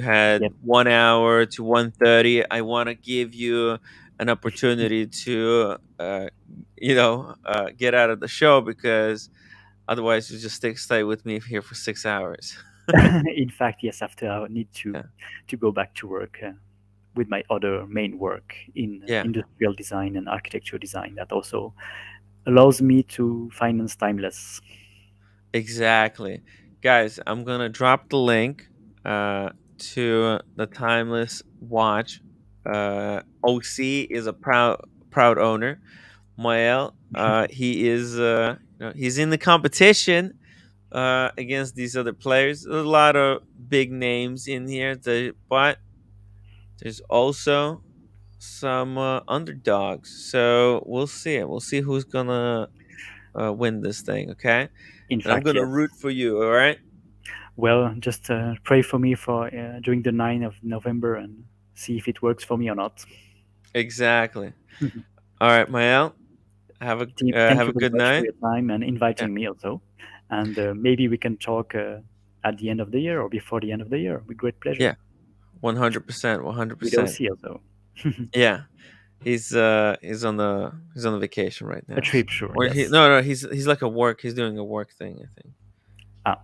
had
Yep.
1 hour to 1:30. I want to give you an opportunity to get out of the show, because otherwise you just stay with me here for 6 hours.
In fact, yes, after I need
Yeah,
to go back to work with my other main work in
yeah.
industrial design and architecture design that also allows me to finance timeless.
Exactly. Guys, I'm going to drop the link uh, to the timeless watch. OC is a proud owner. Mael, he's in the competition against these other players. There's a lot of big names in here, but there's also some underdogs. So we'll see. We'll see who's gonna win this thing. Okay,
In
and I'm
fact,
gonna
yes.
root for you. All right.
Well, just pray for me for during the 9th of November and see if it works for me or not.
Exactly. All right, Mael.
Team, thank
Have
you
a
very
good
much for
night.
your time and
Yeah.
inviting me also. And maybe we can talk at the end of the year or before the end of the year with great pleasure.
Yeah. 100%. one hundred
With
percent.
OC also.
Yeah. He's on the vacation right
A
now.
trip, sure,
Or he
yes.
no, he's like a work. He's doing a work thing, I think.
Ah,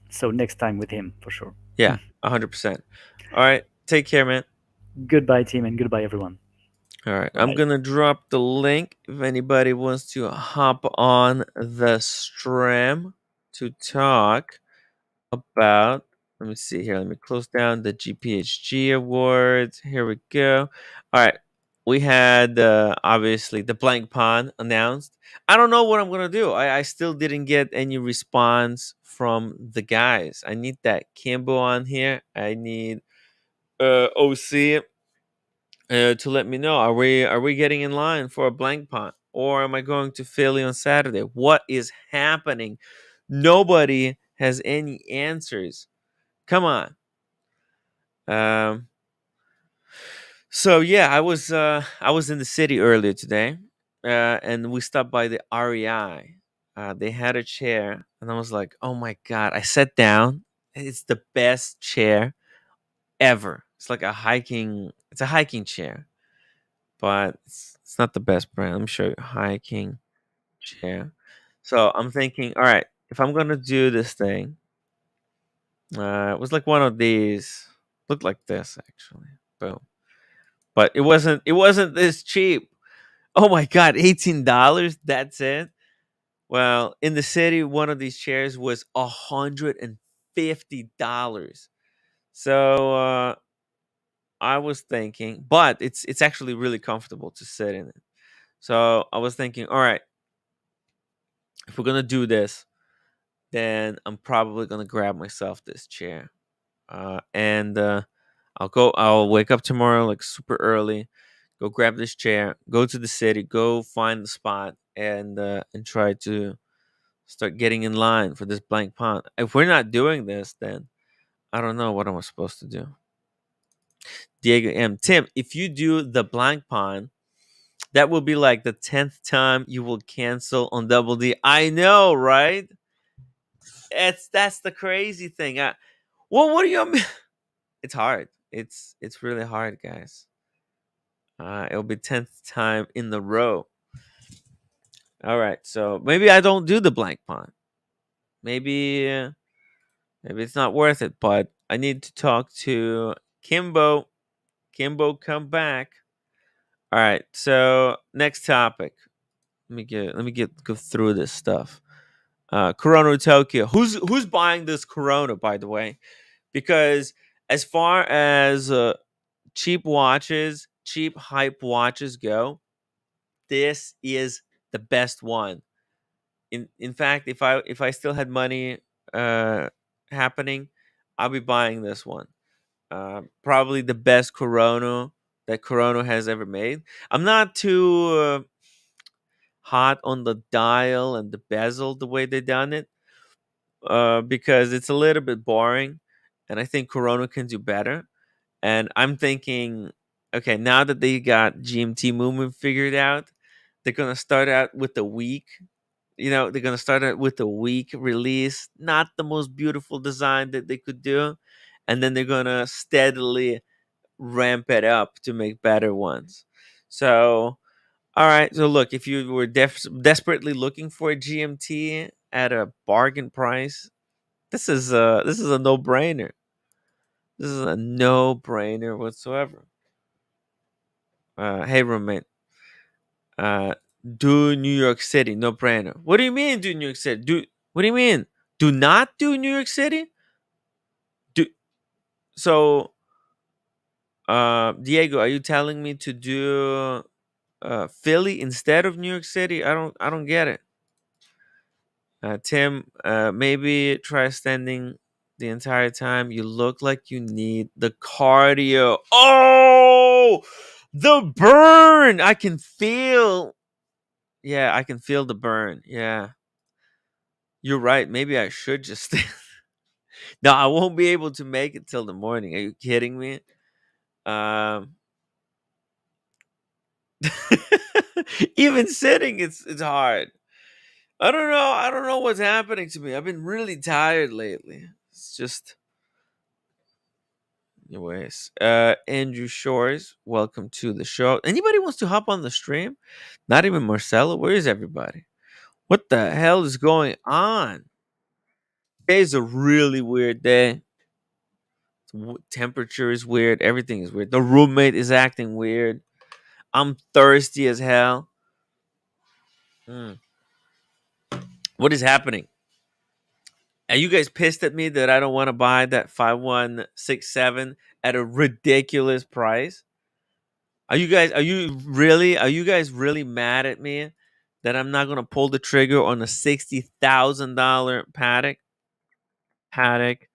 so next time with him for sure.
Yeah. 100%. All right. Take care, man.
Goodbye, team, and goodbye, everyone.
All right, I'm
Right.
gonna drop the link if anybody wants to hop on the stream to talk about. Let me see here. Let me close down the GPHG awards. Here we go. All right, we had obviously the blank pond announced. I don't know what I'm gonna do. I still didn't get any response from the guys. I need that Kimbo on here. I need OC to let me know, are we getting in line for a blank pot, or am I going to Philly on Saturday? What is happening? Nobody has any answers. Come on. Um, so yeah, I was in the city earlier today, and we stopped by the REI. They had a chair, and I was like, oh my god! I sat down. It's the best chair ever. It's like a hiking. It's a hiking chair, but it's not the best brand. Let me show you. Hiking chair. So I'm thinking, all right, if I'm gonna do this thing, it was like one of these. Looked like this actually. Boom. But it wasn't this cheap. Oh my god, $18. That's it. Well, in the city, one of these chairs was $150. So I was thinking, but it's actually really comfortable to sit in it. So I was thinking, all right, if we're gonna do this, then I'm probably gonna grab myself this chair, and I'll wake up tomorrow like super early, go grab this chair, go to the city, go find the spot, and try to start getting in line for this blank pond. If we're not doing this, then I don't know what I'm supposed to do. Diego M. Tim, if you do the blank pond, that will be like the 10th time you will cancel on Double D. I know, right? That's the crazy thing. Well, what do you mean? It's hard. It's really hard, guys. It'll be 10th time in the row. All right, so maybe I don't do the blank pond. Maybe maybe it's not worth it. But I need to talk to Kimbo. Kimbo, come back. All right. So next topic. Let me get go through this stuff. Corona Tokyo. Who's buying this Corona, by the way? Because as far as cheap watches, cheap hype watches go, this is the best one. In fact, if I still had money uh happening, I'll be buying this one. Probably the best Corona that Corona has ever made. I'm not too hot on the dial and the bezel the way they done it, because it's a little bit boring, and I think Corona can do better. And I'm thinking, okay, now that they got GMT movement figured out, they're gonna start out with the week. They're gonna start out with a week release, not the most beautiful design that they could do, and then they're gonna steadily ramp it up to make better ones. So, all right. So look, if you were desperately looking for a GMT at a bargain price, this is a no brainer. This is a no brainer whatsoever. Hey roommate, uh, do New York City, no brainer. What do you mean do New York City? What do you mean? Do not do New York City? Do so Diego, are you telling me to do Philly instead of New York City? I don't get it. Tim, maybe try standing the entire time. You look like you need the cardio. Oh, the burn! I can feel. Yeah, I can feel the burn. Yeah, you're right. Maybe I should just. No, I won't be able to make it till the morning. Are you kidding me? Um, even sitting, it's hard. I don't know. I don't know what's happening to me. I've been really tired lately. It's just. Anyways, Andrew Shores, welcome to the show. Anybody wants to hop on the stream? Not even Marcelo. Where is everybody? What the hell is going on? Today's a really weird day. Temperature is weird. Everything is weird. The roommate is acting weird. I'm thirsty as hell. Mm. What is happening? Are you guys pissed at me that I don't want to buy that 5167 at a ridiculous price? Are you guys really mad at me that I'm not gonna pull the trigger on a $60,000 paddock? Paddock.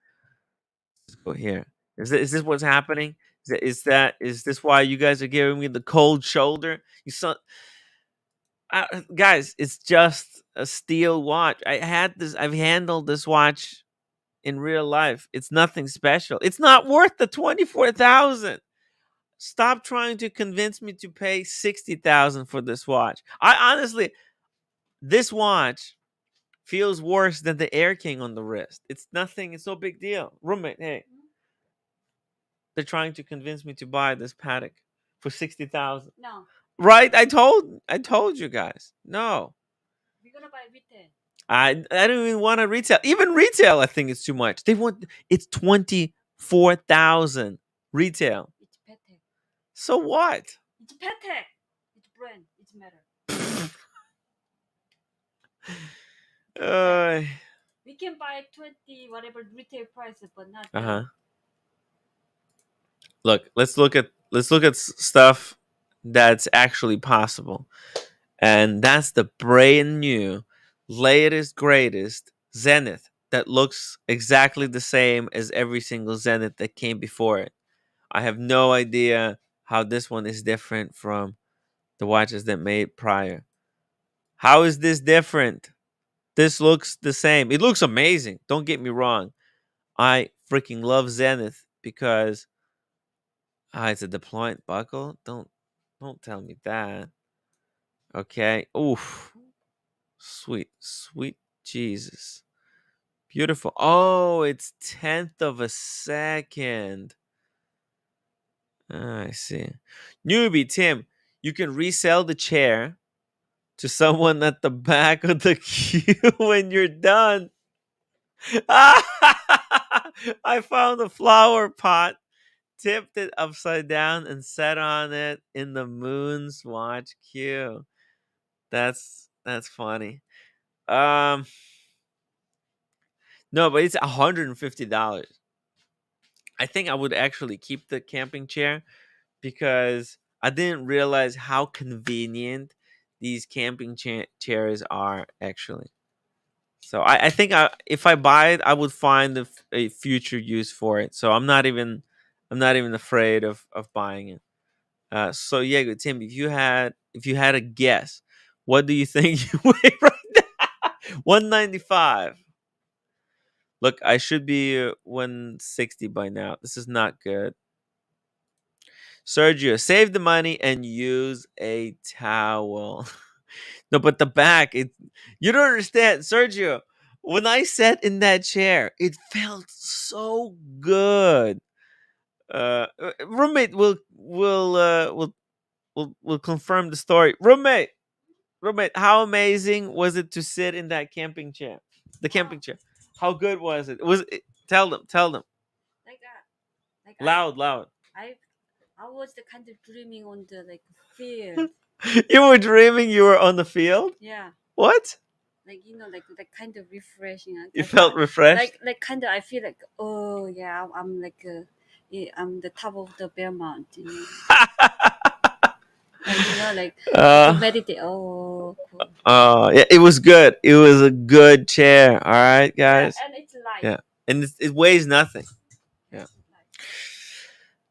Let's go here. Is this what's happening? Is this why you guys are giving me the cold shoulder? You saw, guys. It's just a steel watch. I've handled this watch in real life. It's nothing special. It's not worth the 24,000. Stop trying to convince me to pay 60,000 for this watch. I honestly, this watch feels worse than the Air King on the wrist. It's nothing. It's no big deal. Roommate, hey, they're trying to convince me to buy this paddock for 60,000.
No,
Right? I told you guys. No.
we're gonna buy retail.
I don't even want to retail. Even retail, I think it's too much. It's 24,000 retail.
It's Patek.
So what?
It's Patek. It's brand. It's matter.
Uh
We can buy 20 whatever retail price, but not.
huh. Look, let's look at stuff that's actually possible, and that's the brand new, latest, greatest Zenith that looks exactly the same as every single Zenith that came before it. I have no idea how this one is different from the watches that made prior. How is this different? This looks the same. It looks amazing. Don't get me wrong. I freaking love Zenith because it's a deployment buckle. Don't tell me that. Okay. Oof. Sweet, sweet Jesus. Beautiful. Oh, it's 10th of a second. I see. Newbie Tim, you can resell the chair to someone at the back of the queue when you're done. I found a flower pot, tipped it upside down, and sat on it in the moon's watch queue. That's funny. Um, no, but it's $150. I think I would actually keep the camping chair because I didn't realize how convenient these camping chairs are actually. So I think if I buy it, I would find a future use for it. So I'm not even afraid of buying it. So yeah, good Tim. If you had a guess, what do you think you weigh right now? 195. Look, I should be 160 by now. This is not good. Sergio, save the money and use a towel. No, but the back, you don't understand, Sergio. When I sat in that chair, it felt so good. Roommate will confirm the story. Roommate, how amazing was it to sit in that camping chair? The camping chair. How good was it? Tell them.
Like
Loud.
I was the kind of dreaming on the field.
You were dreaming you were on the field?
Yeah,
What?
like that kind of refreshing.
You felt refreshed?
Like kind of I feel like, oh yeah, I'm yeah, I'm the top of the bear mountain. Like
Uh,
to meditate. Oh, cool.
yeah, it was good. It was a good chair. All right, guys.
Yeah, and it's light.
Yeah, and it weighs nothing. Yeah.
It's light.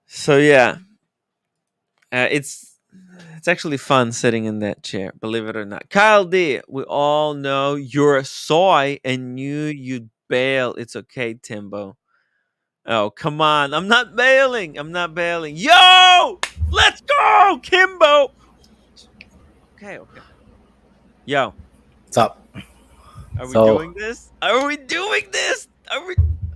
So yeah, it's actually fun sitting in that chair. Believe it or not, Kyle D. We all know you're a soy and knew you'd bail. It's okay, Timbo. Oh come on! I'm not bailing. Yo, let's go, Kimbo. Okay. Yo,
What's up?
are we
So
doing this? Are we doing this? Are we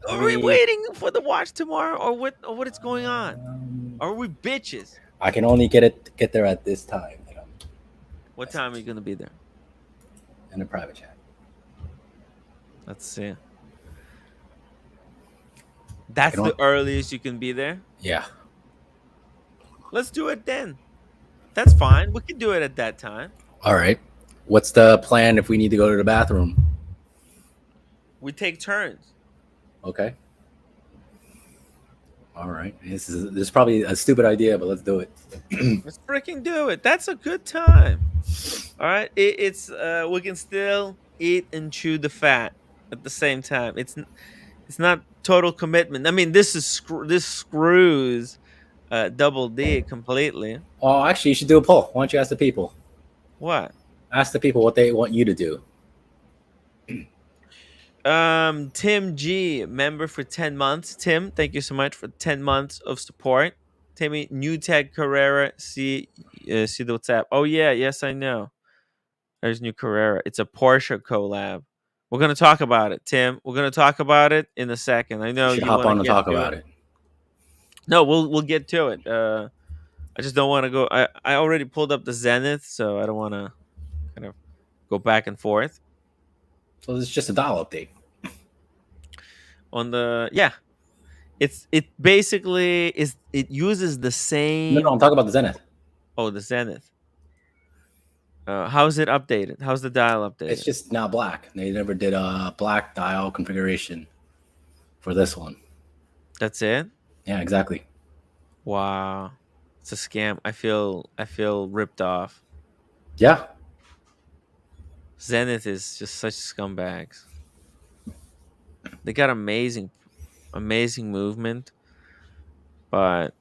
let
are we
me.
waiting for the watch tomorrow or what is going on? Are we bitches?
I can only get there at this time.
What time are you gonna be there?
In a private chat.
Let's see.
I
That's
can
the
only,
earliest you can be there.
yeah.
Let's do it then. That's fine. We can do it at that time.
All right. What's the plan if we need to go to the bathroom?
We take turns.
Okay. All right. This is probably a stupid idea, but let's do it.
Let's freaking do it. That's a good time. All right. It's we can still eat and chew the fat at the same time. It's not total commitment. I mean, this screws Double D completely.
Oh, actually, you should do a poll. Why don't you ask the people?
What?
Ask the people what they want you to do.
Tim G, member for 10 months. Tim, thank you so much for 10 months of support. Timmy, New Tech Carrera, see the WhatsApp. Oh yeah, yes I know. There's New Carrera. It's a Porsche collab. We're gonna talk about it, Tim. We're gonna talk about it in a second. I know
You should
you
hop
want
on
to
and
get
talk
to
about
it.
it.
No, we'll get to it. I just don't want to go. I already pulled up the Zenith, so I don't want to kind of go back and forth
So it's just a dial update.
on the It basically it uses the
No,
same.
I'm talking about the Zenith.
Oh, the Zenith. How's it updated? How's the dial updated?
It's just now black. They never did a black dial configuration for this one.
That's it.
Yeah, exactly.
Wow, it's a scam. I feel ripped off.
Yeah.
Zenith is just such scumbags. They got amazing movement, but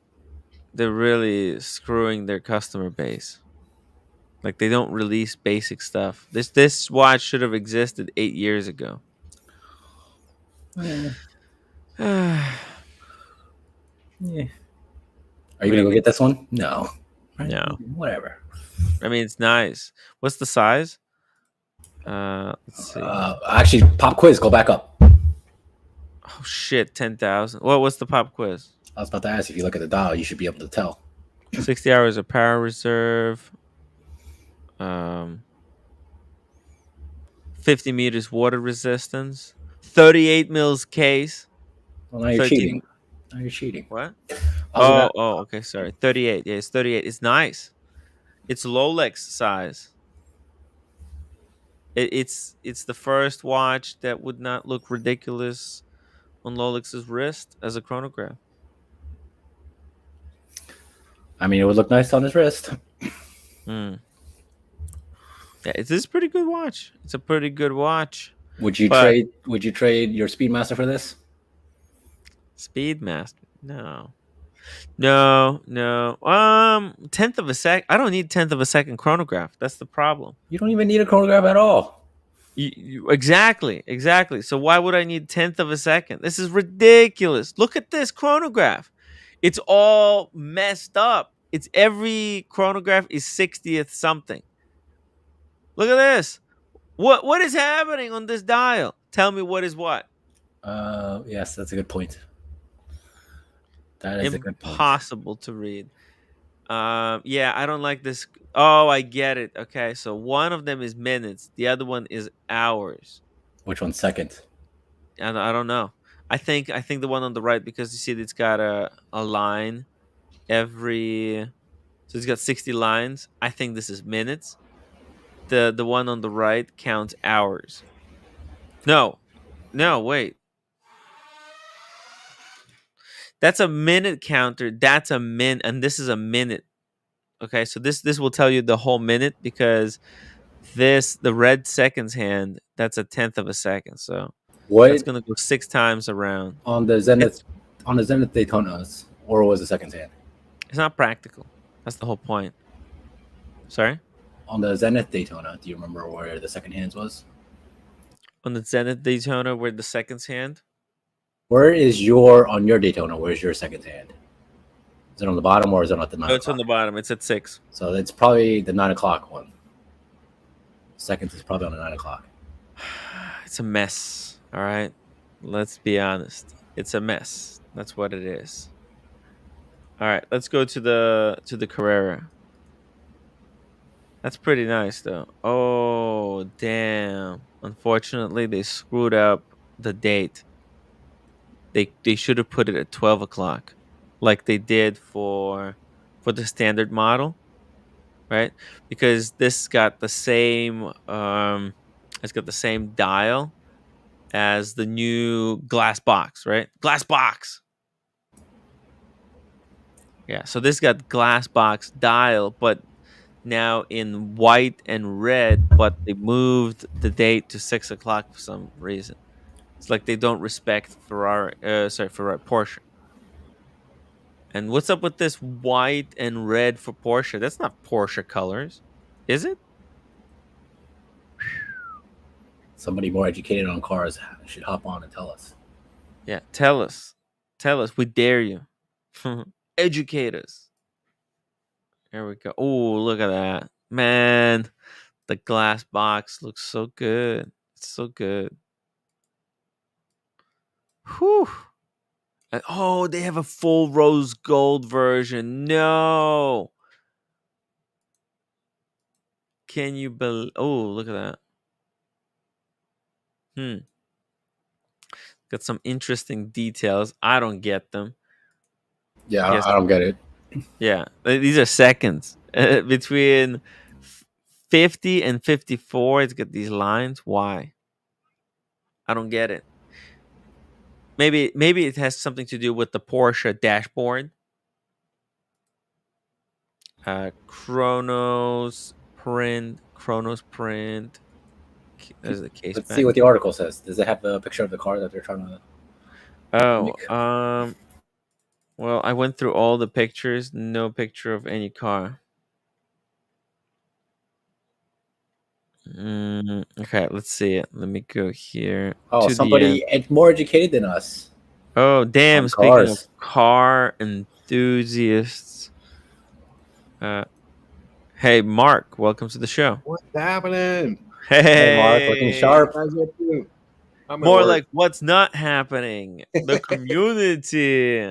they're really screwing their customer base. Like they don't release basic stuff. This watch should have existed 8 years ago.
Yeah.
Yeah.
Are you gonna go get this one? No. Right?
No.
Whatever.
I mean, it's nice. What's the size? Let's see.
Actually, pop quiz. Go back up.
Oh shit, 10,000. What's the pop quiz?
I was about to ask if you look at the dial, you should be able to tell.
60 hours of power reserve. 50 meters water resistance. 38 mils case.
Well, now you're
13
cheating. Now you're cheating.
What?
I was gonna-
Oh, okay, sorry. 38. Yeah, it's 38. It's nice. It's Rolex size. It's the first watch that would not look ridiculous on Rolex's wrist as a chronograph.
I mean, it would look nice on his wrist.
Mm. Yeah, it's a pretty good watch. It's a pretty good watch.
Would you
But-
trade? Would you trade your Speedmaster for this?
Speedmaster? No. 10th of a sec. I don't need 10th of a second chronograph. That's the problem.
You don't even need a chronograph at all.
Exactly. So why would I need 10th of a second? This is ridiculous. Look at this chronograph. It's all messed up. It's every chronograph is 60th something. Look at this. What is happening on this dial? Tell me what is what.
Yes, that's a good point. That is a good point.
Impossible to read. Yeah, I don't like this. Oh, I get it. Okay, so one of them is minutes, the other one is hours.
Which one's second?
And I don't know. I think the one on the right, because you see it's got a line every, so it's got 60 lines. I think this is minutes. The one on the right counts hours. No, wait. That's a minute counter. That's a min, and this is a minute. Okay, so this will tell you the whole minute, because the red seconds hand, that's a 10th of a second. So
What
that's gonna go 6 times around.
on the Zenith? On the Zenith Daytonas, or was it second hand?
It's not practical. That's the whole point. Sorry?
On the Zenith Daytona, do you remember where the second hands was?
On the Zenith Daytona, where the seconds hand?
Where is your on your Daytona? Where's your second hand? Is it on the bottom or is it at the 9
No, it's on
o'clock?
the bottom. It's at 6.
So it's probably the 9 o'clock one. Second is probably on the 9 o'clock.
It's a mess. All right? Let's be honest. It's a mess. That's what it is. All right, let's go to the Carrera. That's pretty nice, though. Oh, damn. Unfortunately, they screwed up the date. They should have put it at 12 o'clock, like they did for the standard model. right? Because this got the same it's got the same dial as the new glass box, right? Glass box. Yeah, so this got glass box dial, but now in white and red, but they moved the date to 6 o'clock for some reason. It's like they don't respect Ferrari, Porsche. And what's up with this white and red for Porsche? That's not Porsche colors, is it?
Somebody more educated on cars should hop on and tell us.
Yeah, tell us. Tell us. We dare you. Educate us. There we go. Oh, look at that. Man, the glass box looks so good. It's so good. Whew. Oh, they have a full rose gold version. No. Can you believe? Oh, look at that. Got some interesting details. I don't get them.
Yeah,
Guess
I don't get it.
yeah. These are seconds between 50 and 54. It's got these lines. Why? I don't get it. Maybe it has something to do with the Porsche dashboard. Chronos print. There's the case
Let's
back.
see what the article says. Does it have a picture of the car that they're trying to?
Oh, well, I went through all the pictures. No picture of any car. Okay, let's see it. Let me go here
Oh,
to the end.
somebody more educated than us.
Oh, damn!
On
Speaking of
cars.
car enthusiasts, hey Mark, welcome to the show.
What's happening?
Hey, Mark, looking sharp.
How's it doing? I'm at
More
work.
like what's not happening. The community.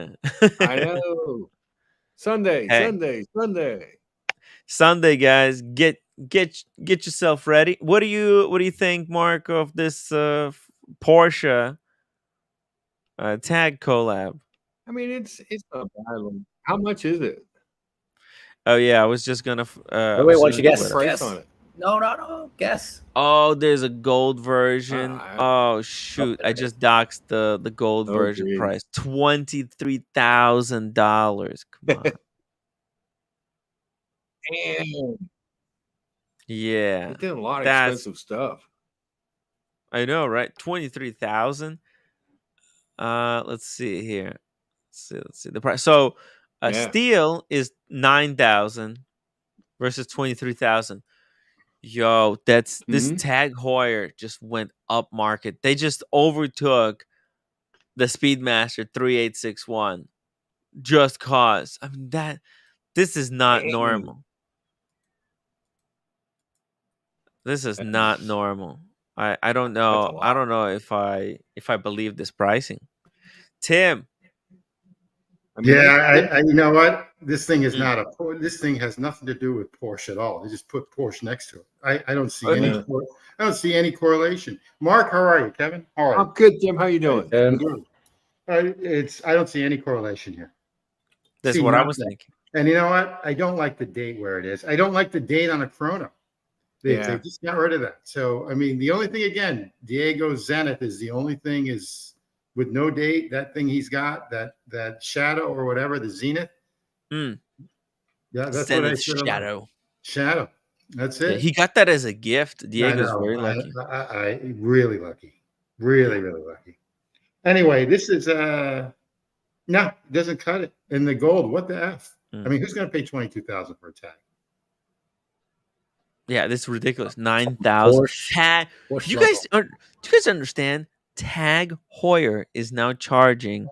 I know. Sunday,
Hey. Sunday, guys, get yourself ready. What do you think, Mark, of this Porsche tag collab?
I mean, it's a bad one. How much is it?
Oh yeah, I was just gonna.
Wait, why don't you
What's
guess?
the price
Guess.
on it?
No. Guess.
Oh, there's a gold version. Oh shoot! I just doxed the gold version
geez.
price. $23,000. Come on.
Damn.
Yeah,
They did a lot of
that's-
expensive stuff.
I know, right? 23,000. Let's see here. Let's see the price. So,
Yeah.
steel is 9,000 versus 23,000. Yo, this
Mhm.
Tag Heuer just went up market. They just overtook the Speedmaster 3861 just cause. I mean this is not
Dang.
normal. This is not normal. I don't know. I don't know if I believe this pricing. Tim.
I mean,
Yeah, you know what? This thing is not this thing has nothing to do with Porsche at all. They just put Porsche next to it. I don't see
Okay.
I don't see any correlation. Mark, how are you, Kevin? How are you?
I'm good, Jim. How you doing?
Good. I don't see any correlation here.
That's
See,
what I
not
was
that.
thinking.
And you know what? I don't like the date where it is. I don't like the date on a chrono. They just got rid of that. So I mean, the only thing again, Diego Zenith is the only thing is with no date. That thing he's got, that shadow or whatever, the Zenith.
Mm.
Yeah, that's
Zenith
what I said.
Shadow.
Shadow. That's it.
Yeah, he got that as a gift. Diego's very lucky.
I really lucky. Really lucky. Anyway, this is no, it doesn't cut it. In the gold, what the F? I mean, who's gonna pay $22,000 for a tag?
Yeah, this is ridiculous. 9,000 tag. Do you guys understand? Tag Heuer is now charging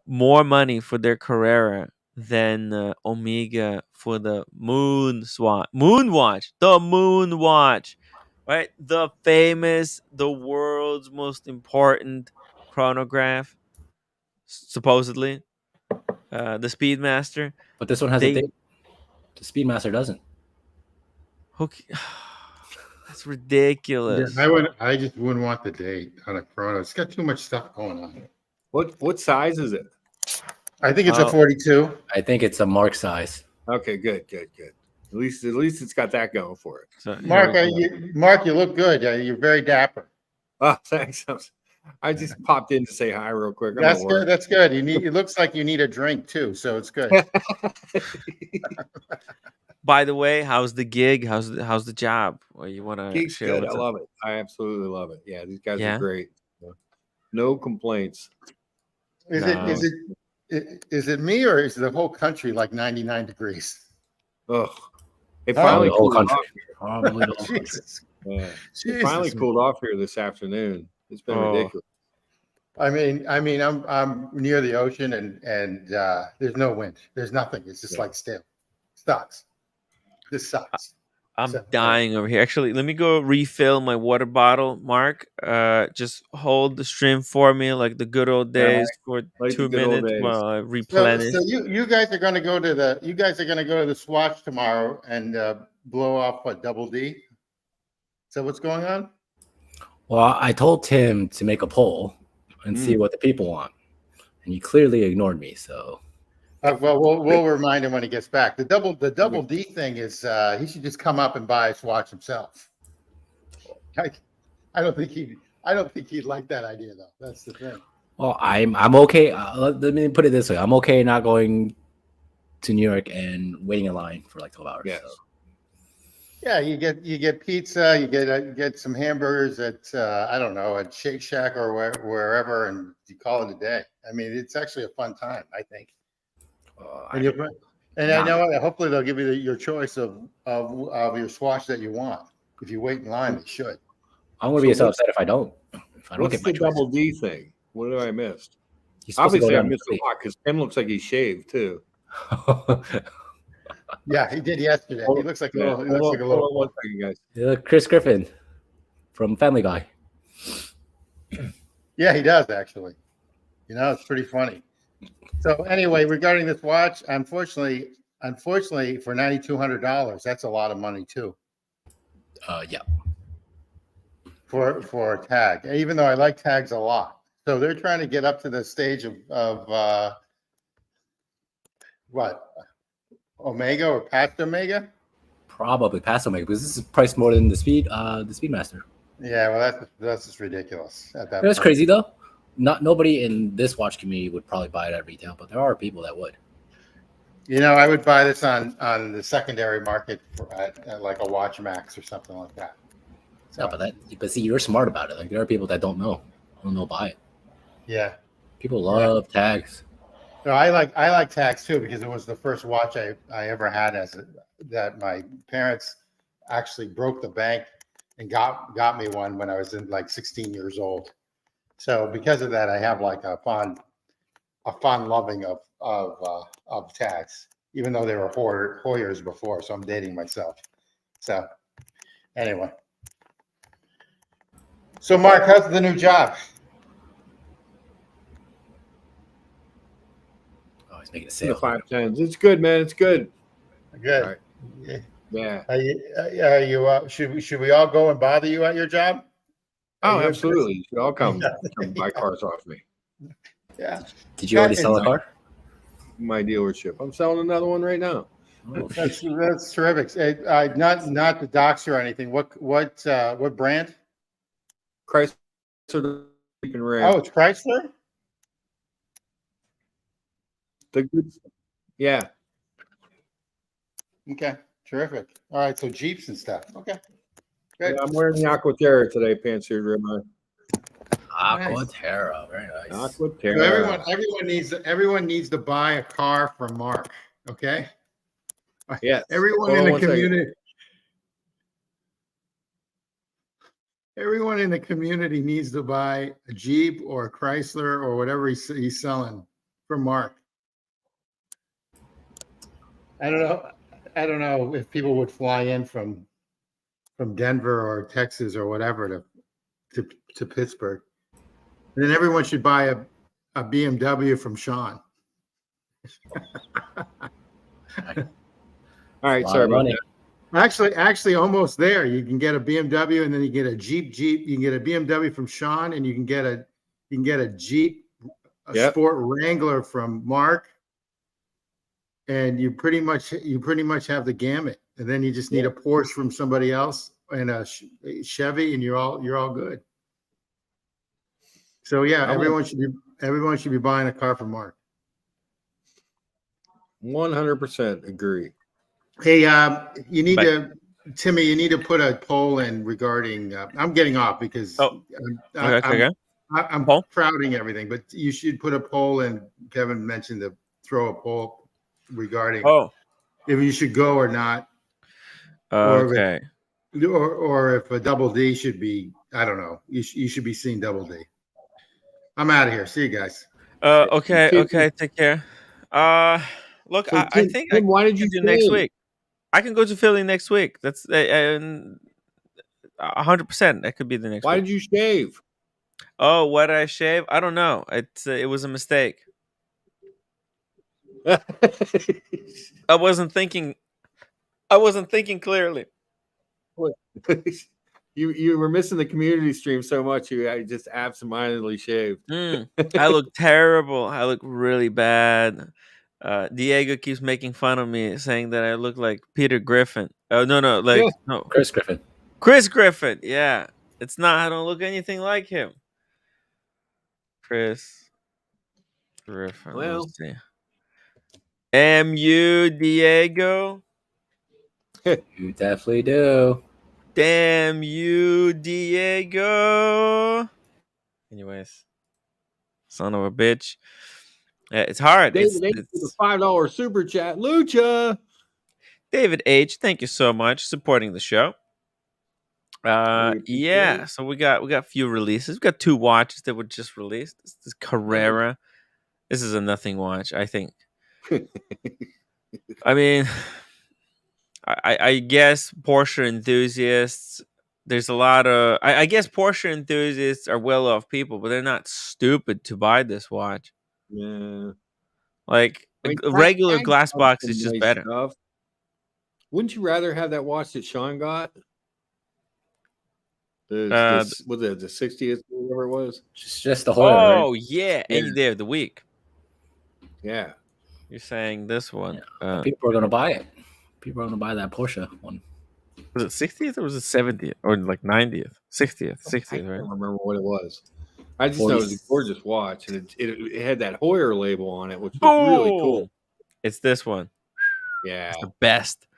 more money for their Carrera than Omega for the Moonwatch, right? The famous, the world's most important chronograph, supposedly, the Speedmaster.
But this one has a date. The Speedmaster doesn't.
Okay. That's ridiculous.
Yeah, I just wouldn't want the date on a chrono. It's got too much stuff going on.
What size is it?
I think it's a 42.
I think it's a Mark size.
Okay, good. At least it's got that going for it.
So,
Mark, you look good. You're very dapper.
Oh, thanks. I just popped in to say hi real quick. I'm
That's
at work.
good. That's good. It looks like you need a drink too, so it's good.
by the way, how's the gig? How's the job? What you want to
Gig's
share
good.
with
I
us?
love it. I absolutely love it. Yeah, these guys
Yeah?
are great. No complaints.
Is it me or is the whole country like 99 degrees?
Ugh. It
Oh,
finally
the whole
cooled
country.
off here.
Probably the whole country.
Jesus.
Yeah. It
Jesus.
finally cooled off here this afternoon. It's been
Oh.
ridiculous.
I mean, I'm near the ocean and there's no wind. There's nothing. It's just like still. Sucks. This sucks.
I'm dying over here. Actually, let me go refill my water bottle, Mark. Just hold the stream for me, like the good old days, for
Like the
2
good old
minutes
days.
while I replenish.
So you guys are going to go to the Swatch tomorrow and blow off what, Double D? Is that what's going on?
Well, I told Tim to make a poll and see what the people want, and he clearly ignored me. So,
Well, we'll remind him when he gets back. The double D thing is he should just come up and buy a Swatch himself. I don't think he'd like that idea though. That's the thing.
well, I'm okay. Let me put it this way: I'm okay not going to New York and waiting in line for like 12 hours.
Yes.
So.
Yeah, you get pizza, you get some hamburgers at I don't know, at Shake Shack or wherever, and you call it a day. I mean, it's actually a fun time, I think. And I know hopefully they'll give you your choice of your Swatch that you want. If you wait in line, they should.
I'm gonna be so upset if I don't.
What's
get my
the double D thing? What did I miss?
He's supposed to go
Obviously, I
down
missed a lot because Tim looks like he shaved too.
Yeah, he did yesterday. He looks like a little.
Hold on one second, guys.
Yeah, Chris Griffin from Family Guy.
Yeah, he does actually. You know, it's pretty funny. So anyway, regarding this watch, unfortunately, for $9,200, that's a lot of money too.
Yeah.
For a tag, even though I like tags a lot. So they're trying to get up to the stage of what? Omega or past Omega?
Probably past Omega because this is priced more than the Speedmaster.
Yeah, well, that's just ridiculous. At that
That's
point.
crazy though. Nobody in this watch community would probably buy it at retail, but there are people that would.
You know, I would buy this on the secondary market at like a Watch Max or something like that. So,
No, but see, you're smart about it. Like there are people that don't know buy it.
yeah,
People love tags.
no, I like tags too because it was the first watch I ever had that my parents actually broke the bank and got me one when I was in like 16 years old. So because of that, I have like a fond loving of tags, even though they were Hoyers before. So I'm dating myself. So anyway, so Mark, how's the new job?
Oh, he's making a
The
sale.
510s. It's good, man. It's good.
Good.
All right. Yeah.
Are you should we all go and bother you at your job?
Oh, absolutely. You should all come buy cars off me.
Yeah.
Did you already sell a car?
My dealership. I'm selling another one right now.
Oh,
That's terrific. Not the docs or anything. What brand?
Chrysler and Ram.
Oh, it's Chrysler.
The good. Yeah.
Okay, terrific. All right, so Jeeps and stuff. Okay, good.
Yeah, I'm wearing the Aquaterra today, pantsuit ribeye.
Aquaterra, very nice.
So
Aquaterra.
everyone needs to buy a car from Mark. Okay.
Yes.
Everyone
Hold
in
on
the
one second.
community. Everyone in the community needs to buy a Jeep or a Chrysler or whatever he's selling from Mark. I don't know if people would fly in from Denver or Texas or whatever to Pittsburgh. And then everyone should buy a BMW from Sean.
All right. Sorry about that.
Actually, almost there. You can get a BMW, and then you get a Jeep. You can get a BMW from Sean, and you can get a Jeep, Sport Wrangler from Mark, and you pretty much have the gamut. and then you just need a Porsche from somebody else and a Chevy, and you're all good. So yeah, everyone should be buying a car from Mark.
100% agree.
Hey, you need Timmy, you need to put a poll in regarding. I'm getting off because I'm crowding everything, but you should put a poll in. Kevin mentioned to throw a poll regarding if you should go or not.
Okay.
Or if a Double D should be, I don't know. You should be seeing Double D. I'm out of here. See you guys.
Okay. Take care. Look,
So
I think
Tim, why did you
do next week. I can go to Philly next week. That's 100%. That could be the next.
Why
week.
did you shave?
Oh, why did I shave? I don't know. It was a mistake. I wasn't thinking clearly.
You were missing the community stream so much I just absentmindedly shaved.
I look terrible. I look really bad. Diego keeps making fun of me, saying that I look like Peter Griffin. Oh no,
Chris Griffin.
Chris Griffin. Yeah, it's not. I don't look anything like him. Chris Griffin.
Well,
let's see. MU Diego.
You definitely do.
Damn you, Diego. Anyways, son of a bitch. Yeah, it's hard.
David H with a $5 super chat. Lucha.
David H, thank you so much supporting the show. Yeah, so we got a few releases. We got 2 watches that were just released. This is Carrera. This is a nothing watch, I think. I mean, I guess Porsche enthusiasts. There's a lot of. I guess Porsche enthusiasts are well-off people, but they're not stupid to buy this watch.
Yeah.
Like a regular glass box is just better.
Stuff. Wouldn't you rather have that watch that Sean got? Was it the 60th or whatever it was?
Just the Hoyer.
Oh, right? Yeah, any day of the week.
Yeah.
You're saying this one.
Yeah. People are going to buy it. People are going to buy that Porsche one.
Was it 60th or was it 70th or like 90th? 60th, right?
I don't remember what it was. I just know it was a gorgeous watch, and it had that Hoyer label on it, which was really cool.
It's this one.
Yeah.
It's the best.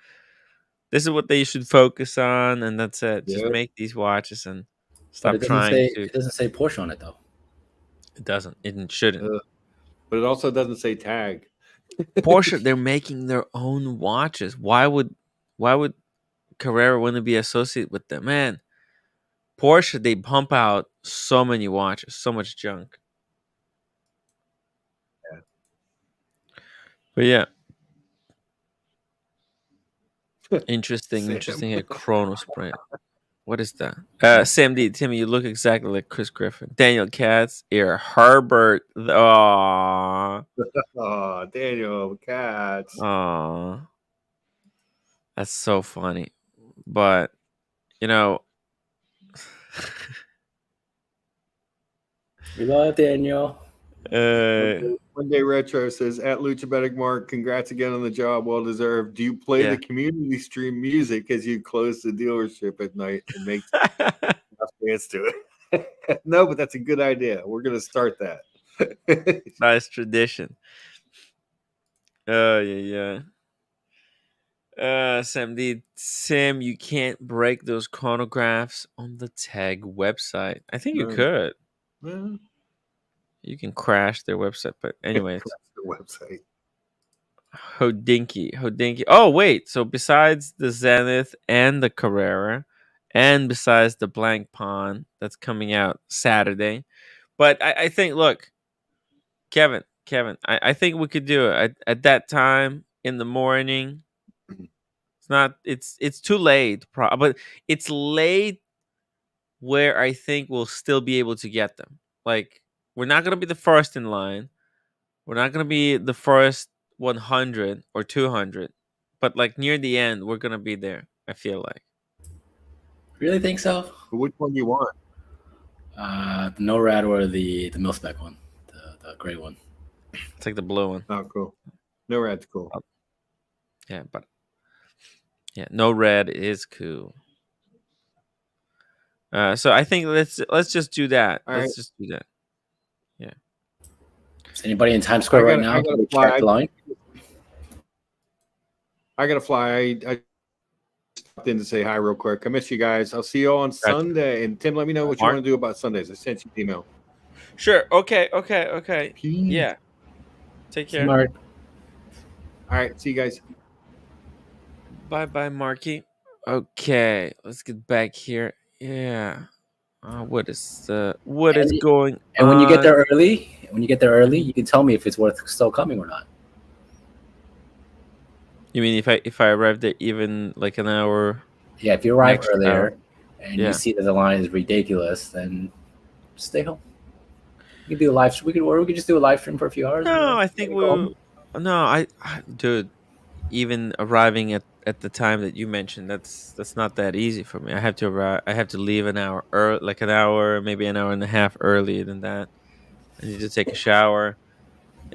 This is what they should focus on, and that's it. Just make these watches and stop trying to.
It doesn't say Porsche on it, though.
It doesn't. It shouldn't.
But it also doesn't say tag.
Porsche, they're making their own watches. Why would Carrera want to be associated with them? Man, Porsche, they pump out so many watches, so much junk.
Yeah.
But yeah. Interesting here. Chronos brand. What is that? Sam D. Timmy, you look exactly like Chris Griffin. Daniel Katz, Herbert. Aww.
Oh, Daniel Katz.
Aww. That's so funny. But, you know.
We love Daniel.
One Day Retro says, at Luchabetic Mark, congrats again on the job. Well deserved. Do you play the community stream music as you close the dealership at night and make dance to it? No, but that's a good idea. We're going to start that.
Nice tradition. Yeah. Sam D. Sam, you can't break those chronographs on the tag website. I think you could.
Well,
you can crash their website, but anyways.
The website.
Hodinky. Oh, wait. So besides the Zenith and the Carrera, and besides the Blank Pawn that's coming out Saturday, but I think, look, Kevin, I think we could do it at that time in the morning. It's too late, but it's late where I think we'll still be able to get them. Like, we're not going to be the first in line. We're not going to be the first 100 or 200. But, like, near the end, we're going to be there, I feel like.
Really think so?
Which one do you want?
The NORAD or the mil-spec one, the gray one.
It's like the blue one.
Oh, cool. NORAD's cool.
Yeah, but Yeah, no red is cool. So I think let's just do that.
All right.
Let's just do that. Yeah.
Is anybody in Times Square right now?
I
Can
gotta
we
fly.
check the line?
I gotta fly. I stopped in to say hi real quick. I miss you guys. I'll see you on Sunday. And Tim, let me know what you
Mark?
want to do about Sundays. I sent you an email.
Sure. Okay.
Peace.
Yeah. Take
See,
care.
Mark.
All right. See you guys.
Bye, Marky. Okay, let's get back here. Yeah. What is
And,
going
and when you get
on?
there early, you can tell me if it's worth still coming or not.
You mean if I arrive there even like an hour?
Yeah, if you arrive
Extra
earlier
hour.
and
Yeah.
you see that the line is ridiculous, then stay home. We could do a live. We could just do a live stream for a few hours.
No, I think
maybe go home.
dude, even arriving at the time that you mentioned, that's not that easy for me. I have to arrive. I have to leave an hour early, like an hour, maybe an hour and a half earlier than that. I need to take a shower.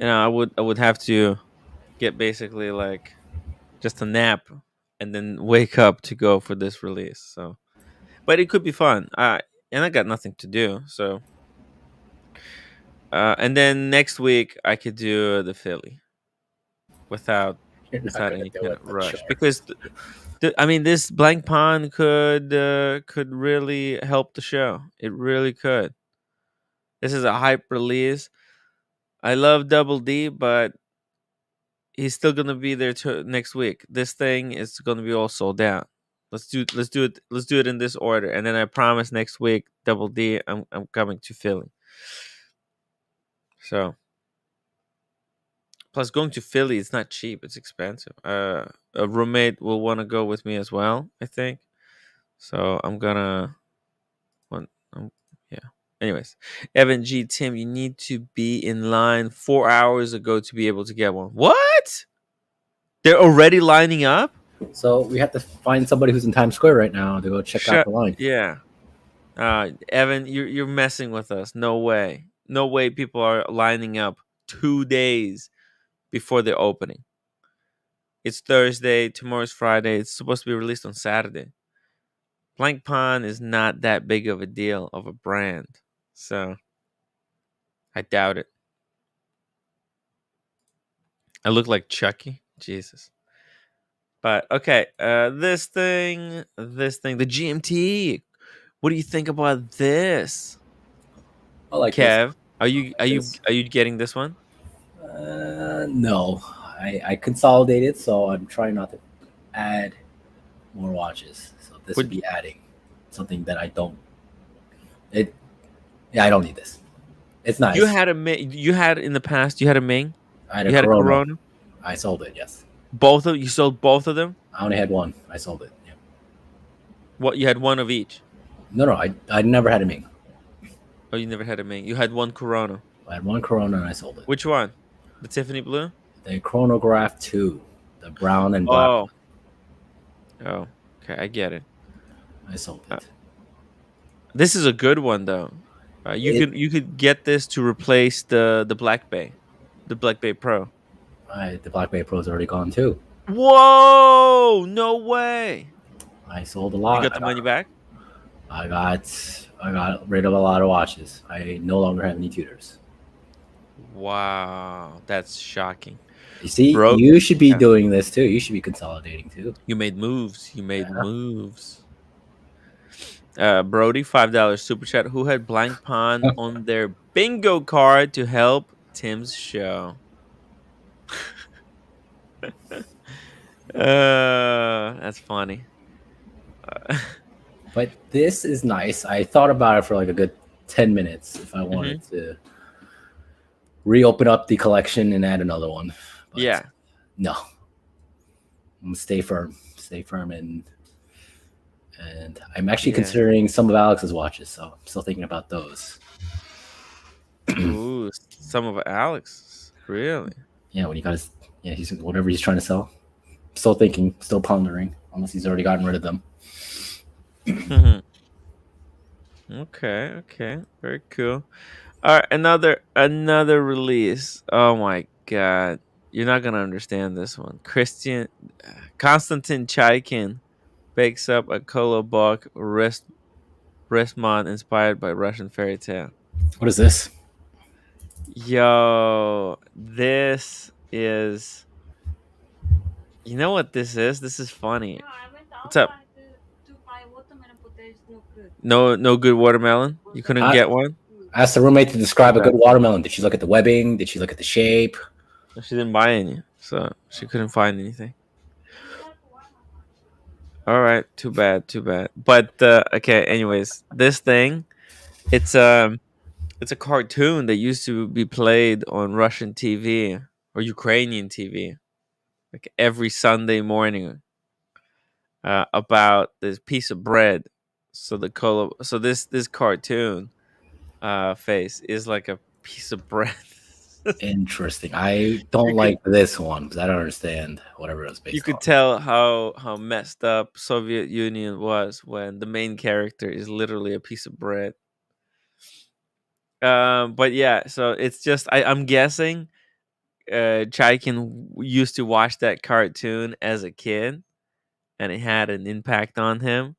I would have to get basically like just a nap and then wake up to go for this release. So, but it could be fun. And I got nothing to do. So, and then next week I could do the Philly without
You're not
without
gonna
any
do
kind
it,
of
but
rush
sure.
because I mean this blank pond could really help the show. It really could. This is a hype release. I love Double D, but he's still gonna be there next week. This thing is gonna be all sold out. Let's do it in this order, and then I promise next week, Double D, I'm coming to Philly. So plus going to Philly, it's not cheap. It's expensive. A roommate will want to go with me as well, I think. So I'm gonna want. Yeah. Anyways, Evan G. Tim, you need to be in line 4 hours ago to be able to get one. What? They're already lining up?
So we have to find somebody who's in Times Square right now to go check out the line.
Yeah. Evan, you're messing with us. No way. No way people are lining up 2 days before the opening. It's Thursday, tomorrow's Friday. It's supposed to be released on Saturday. Blank Pond is not that big of a deal of a brand. So I doubt it. I look like Chucky. Jesus. But okay, this thing, the GMT. What do you think about this?
I like
Kev,
this.
are you getting this one?
No, I consolidated, so I'm trying not to add more watches. So this would be adding something that I don't. I don't need this. It's nice.
You had you had in the past. You had a Ming.
I had
you had a Corona.
I sold it. Yes.
You sold both of them.
I only had one. I sold it. Yeah.
What, you had one of each?
No. I never had a Ming.
Oh, you never had a Ming. You had one Corona.
I had one Corona and I sold it.
Which one? The Tiffany blue.
The Chronograph 2, the brown and black.
Oh, okay, I get it.
I sold it.
This is a good one though. You could get this to replace the Black Bay, the Black Bay Pro.
The Black Bay Pro is already gone too.
Whoa! No way.
I sold a lot.
You got the money back?
I got rid of a lot of watches. I no longer have any tutors.
Wow, that's shocking.
You see, you should be doing this too. You should be consolidating too.
You made moves. Moves. Brody, $5 super chat. Who had Blank Pond on their bingo card to help Tim's show? That's funny.
But this is nice. I thought about it for like a good 10 minutes if I wanted to reopen up the collection and add another one. But
yeah.
No. I'm gonna stay firm, and I'm actually considering some of Alex's watches, so I'm still thinking about those.
Ooh, some of Alex, really?
Yeah, when he got his, he's whatever he's trying to sell. Still thinking, still pondering, unless he's already gotten rid of them.
Okay, very cool. All right, another release. Oh my god, You're not gonna understand this one. Konstantin Chaikin bakes up a kolobok wristmon inspired by Russian fairy tale.
What is this?
Yo, this is. You know what this is? This is funny.
No, I went
What's up?
outside to buy watermelon, but there's no good.
No good watermelon. You couldn't
I-
get one.
I asked the roommate to describe a
Okay.
good watermelon. Did she look at the webbing? Did she look at the shape?
She didn't buy any, so she couldn't find anything. All right, too bad. But okay. Anyways, this thing, it's a cartoon that used to be played on Russian TV or Ukrainian TV, like every Sunday morning, about this piece of bread. So this cartoon face is like a piece of bread.
Interesting. I don't like this one because I don't understand whatever it's based
You could
on.
tell how messed up Soviet Union was when the main character is literally a piece of bread. But yeah, so it's just I'm guessing Chaikin used to watch that cartoon as a kid, and it had an impact on him,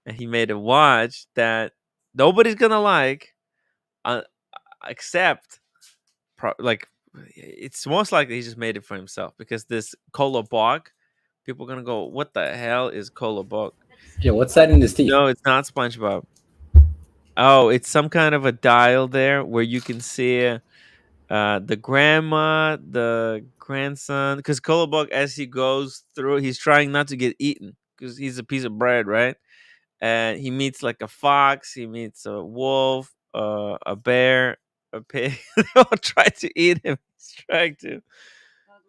and he made a watch that nobody's gonna like, uh, except like it's most likely he just made it for himself because this kolobok, people are gonna go, what the hell is kolobok?
Yeah, what's that in his teeth?
No, it's not SpongeBob. Oh, it's some kind of a dial there where you can see the grandma, the grandson, because kolobok, as he goes through, he's trying not to get eaten because he's a piece of bread, right? And he meets like a fox, he meets a wolf, a bear, a pig. They all try to eat him. He's trying to.
The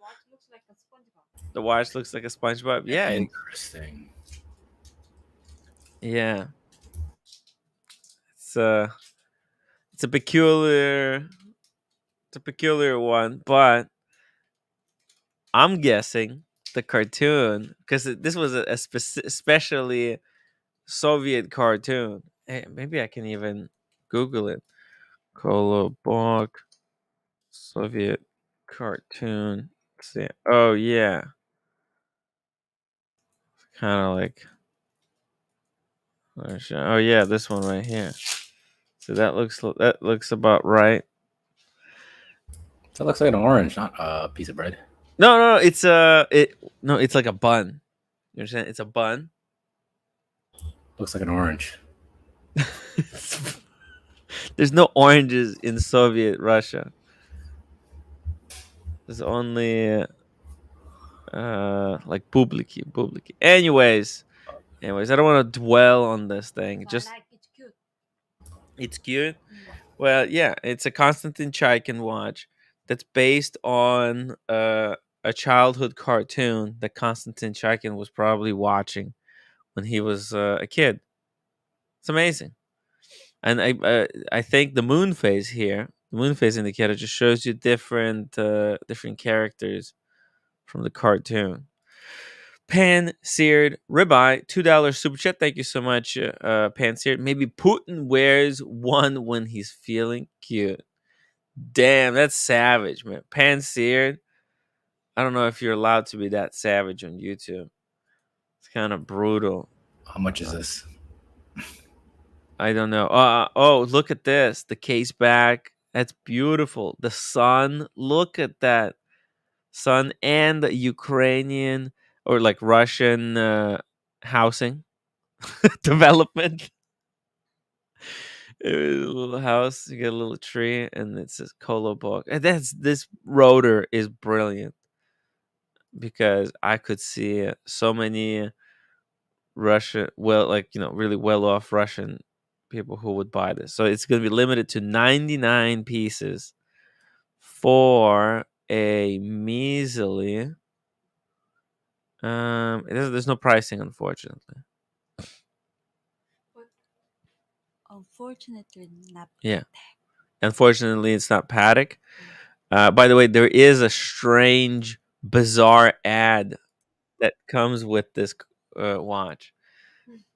watch looks like a SpongeBob.
The watch looks like a SpongeBob. Yeah,
Interesting.
yeah. It's a it's a peculiar one, but I'm guessing the cartoon because this was a especially Soviet cartoon. Hey, maybe I can even Google it. Kolobok Soviet cartoon. Let's see. Oh yeah, kind of like. Oh yeah, this one right here. So that looks about right.
That looks like an orange, not a piece of bread.
No, it's it's like a bun. You understand? It's a bun.
Looks like an orange.
There's no oranges in Soviet Russia. There's only like bubliki. Anyways, I don't want to dwell on this thing.
So
Just
I like it's cute.
it's cute. Well, yeah, it's a Konstantin Chaikin watch that's based on a childhood cartoon that Konstantin Chaikin was probably watching when he was a kid. It's amazing. And I think the moon phase here, the moon phase indicator, just shows you different characters from the cartoon. Pan seared ribeye, $2 super chat. Thank you so much, pan seared. Maybe Putin wears one when he's feeling cute. Damn, that's savage, man. Pan seared. I don't know if you're allowed to be that savage on YouTube. It's kind of brutal.
How much is this?
I don't know. Oh, look at this. The case back. That's beautiful. The sun. Look at that. Sun and the Ukrainian or like Russian housing development. A little house. You get a little tree and it says Kolobok. And this rotor is brilliant because I could see so many Russian, really well off Russian people who would buy this. So it's going to be limited to 99 pieces for a measly. There's no pricing, unfortunately.
Unfortunately, not.
Yeah, unfortunately, it's not Paddock. By the way, there is a strange, bizarre ad that comes with this watch.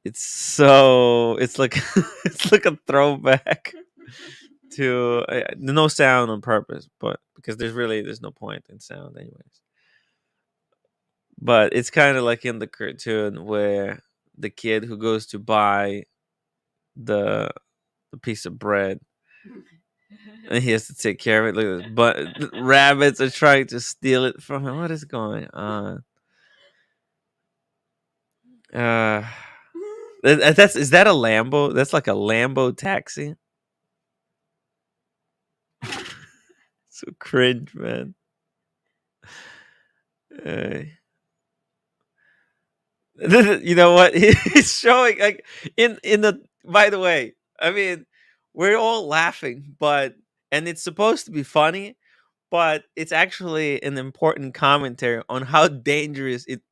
It's like it's like a throwback to no sound on purpose, but because there's no point in sound anyways. But it's kind of like in the cartoon where the kid who goes to buy the piece of bread and he has to take care of it. Look at this, but rabbits are trying to steal it from him. What is going on? Is that a Lambo? That's like a Lambo taxi. So cringe, man. You know what? He's showing like in the. By the way, I mean we're all laughing, and it's supposed to be funny, but it's actually an important commentary on how dangerous it